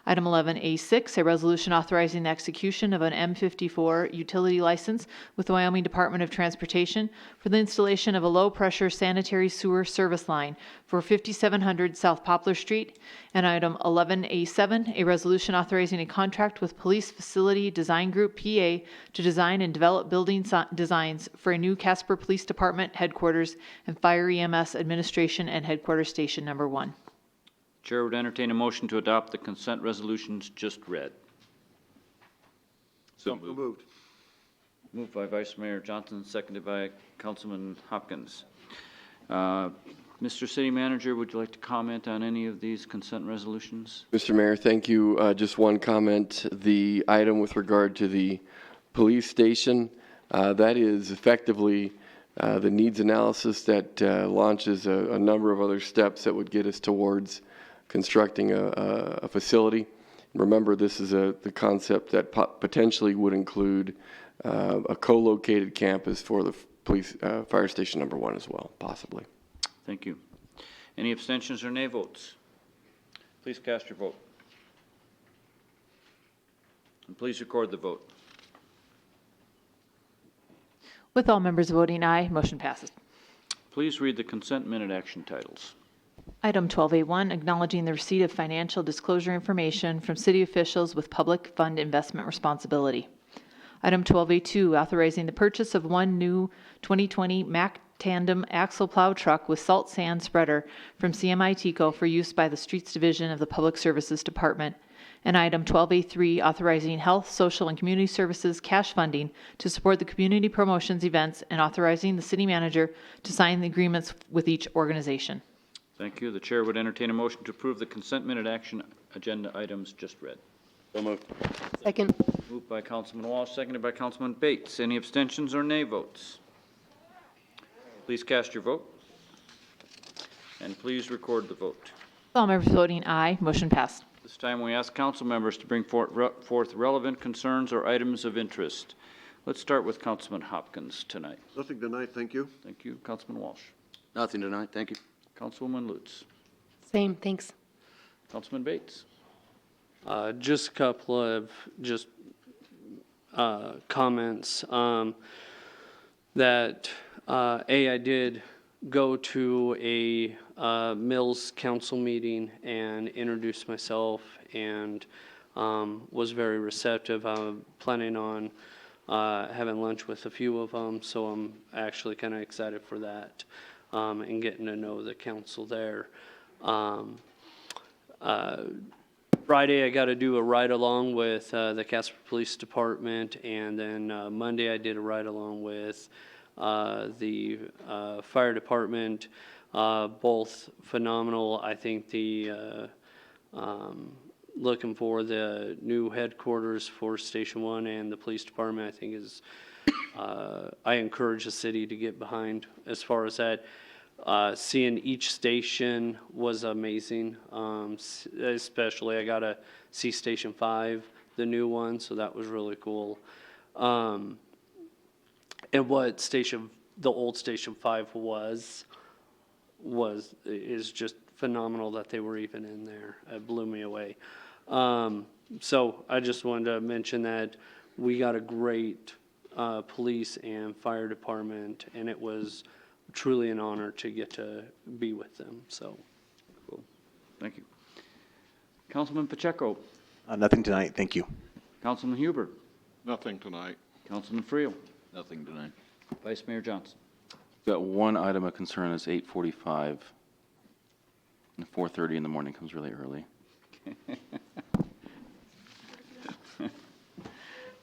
Item 11A6, a resolution authorizing the execution of an M54 utility license with the Wyoming Department of Transportation for the installation of a low-pressure sanitary sewer service line for 5700 South Poplar Street. And item 11A7, a resolution authorizing a contract with Police Facility Design Group, PA, to design and develop building designs for a new Casper Police Department headquarters and Fire EMS Administration and Headquarters Station Number 1. Chair would entertain a motion to adopt the consent resolutions just read. So moved. Moved by Vice Mayor Johnson, seconded by Councilman Hopkins. Mr. City Manager, would you like to comment on any of these consent resolutions? Mr. Mayor, thank you. Just one comment. The item with regard to the police station, that is effectively the needs analysis that launches a number of other steps that would get us towards constructing a facility. Remember, this is the concept that potentially would include a co-located campus for the police fire station number 1 as well, possibly. Thank you. Any abstentions or nay votes? Please cast your vote. And please record the vote. With all members voting aye, motion passes. Please read the consent minute action titles. Item 12A1, acknowledging the receipt of financial disclosure information from city officials with public fund investment responsibility. Item 12A2, authorizing the purchase of one new 2020 Mack tandem axle plow truck with salt sand spreader from CMI Tico for use by the Streets Division of the Public Services Department. And item 12A3, authorizing health, social, and community services cash funding to support the community promotions events and authorizing the city manager to sign the agreements with each organization. Thank you. The chair would entertain a motion to approve the consent minute action agenda items just read. So moved. Second. Moved by Councilman Walsh, seconded by Councilman Bates. Any abstentions or nay votes? Please cast your vote. And please record the vote. With all members voting aye, motion passed. This time we ask council members to bring forth relevant concerns or items of interest. Let's start with Councilman Hopkins tonight. Nothing tonight, thank you. Thank you. Councilman Walsh. Nothing tonight, thank you. Councilwoman Lutz. Same, thanks. Councilman Bates. Just a couple of comments that I did go to a Mills Council meeting and introduce myself and was very receptive. I'm planning on having lunch with a few of them, so I'm actually kind of excited for that and getting to know the council there. Friday, I got to do a ride-along with the Casper Police Department, and then Monday, I did a ride-along with the fire department. Both phenomenal. I think the looking for the new headquarters for Station 1 and the police department, I think is, I encourage the city to get behind as far as that. Seeing each station was amazing. Especially I got to see Station 5, the new one, so that was really cool. And what the old Station 5 is just phenomenal that they were even in there. It blew me away. So I just wanted to mention that we got a great police and fire department, and it was truly an honor to get to be with them. So, cool. Thank you. Councilman Pacheco. Nothing tonight, thank you. Councilman Huber. Nothing tonight. Councilman Friel. Nothing tonight. Vice Mayor Johnson. Got one item of concern, it's 8:45. 4:30 in the morning comes really early.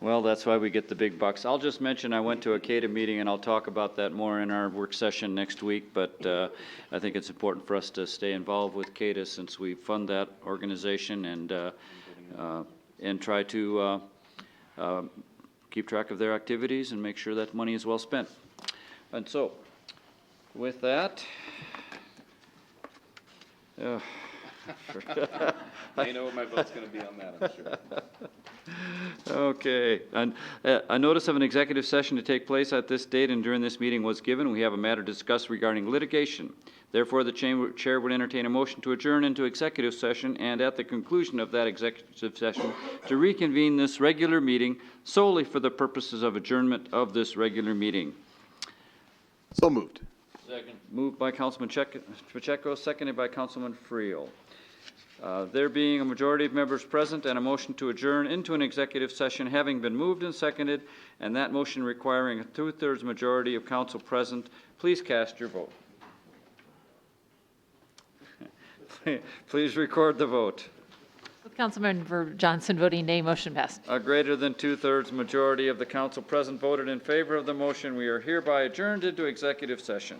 Well, that's why we get the big bucks. I'll just mention I went to a CADA meeting, and I'll talk about that more in our work session next week, but I think it's important for us to stay involved with CADA since we fund that organization and try to keep track of their activities and make sure that money is well spent. And so, with that, I know what my vote's gonna be on that, I'm sure. okay. And a notice of an executive session to take place at this date and during this meeting was given. We have a matter to discuss regarding litigation. Therefore, the chair would entertain a motion to adjourn into executive session and at the conclusion of that executive session to reconvene this regular meeting solely for the purposes of adjournment of this regular meeting. So moved. Second. Moved by Councilman Pacheco, seconded by Councilman Friel. There being a majority of members present and a motion to adjourn into an executive session having been moved and seconded, and that motion requiring a 2/3 majority of council present, please cast your vote. Please record the vote. With Councilmember Johnson voting nay, motion passed. A greater than 2/3 majority of the council present voted in favor of the motion. We are hereby adjourned into executive session.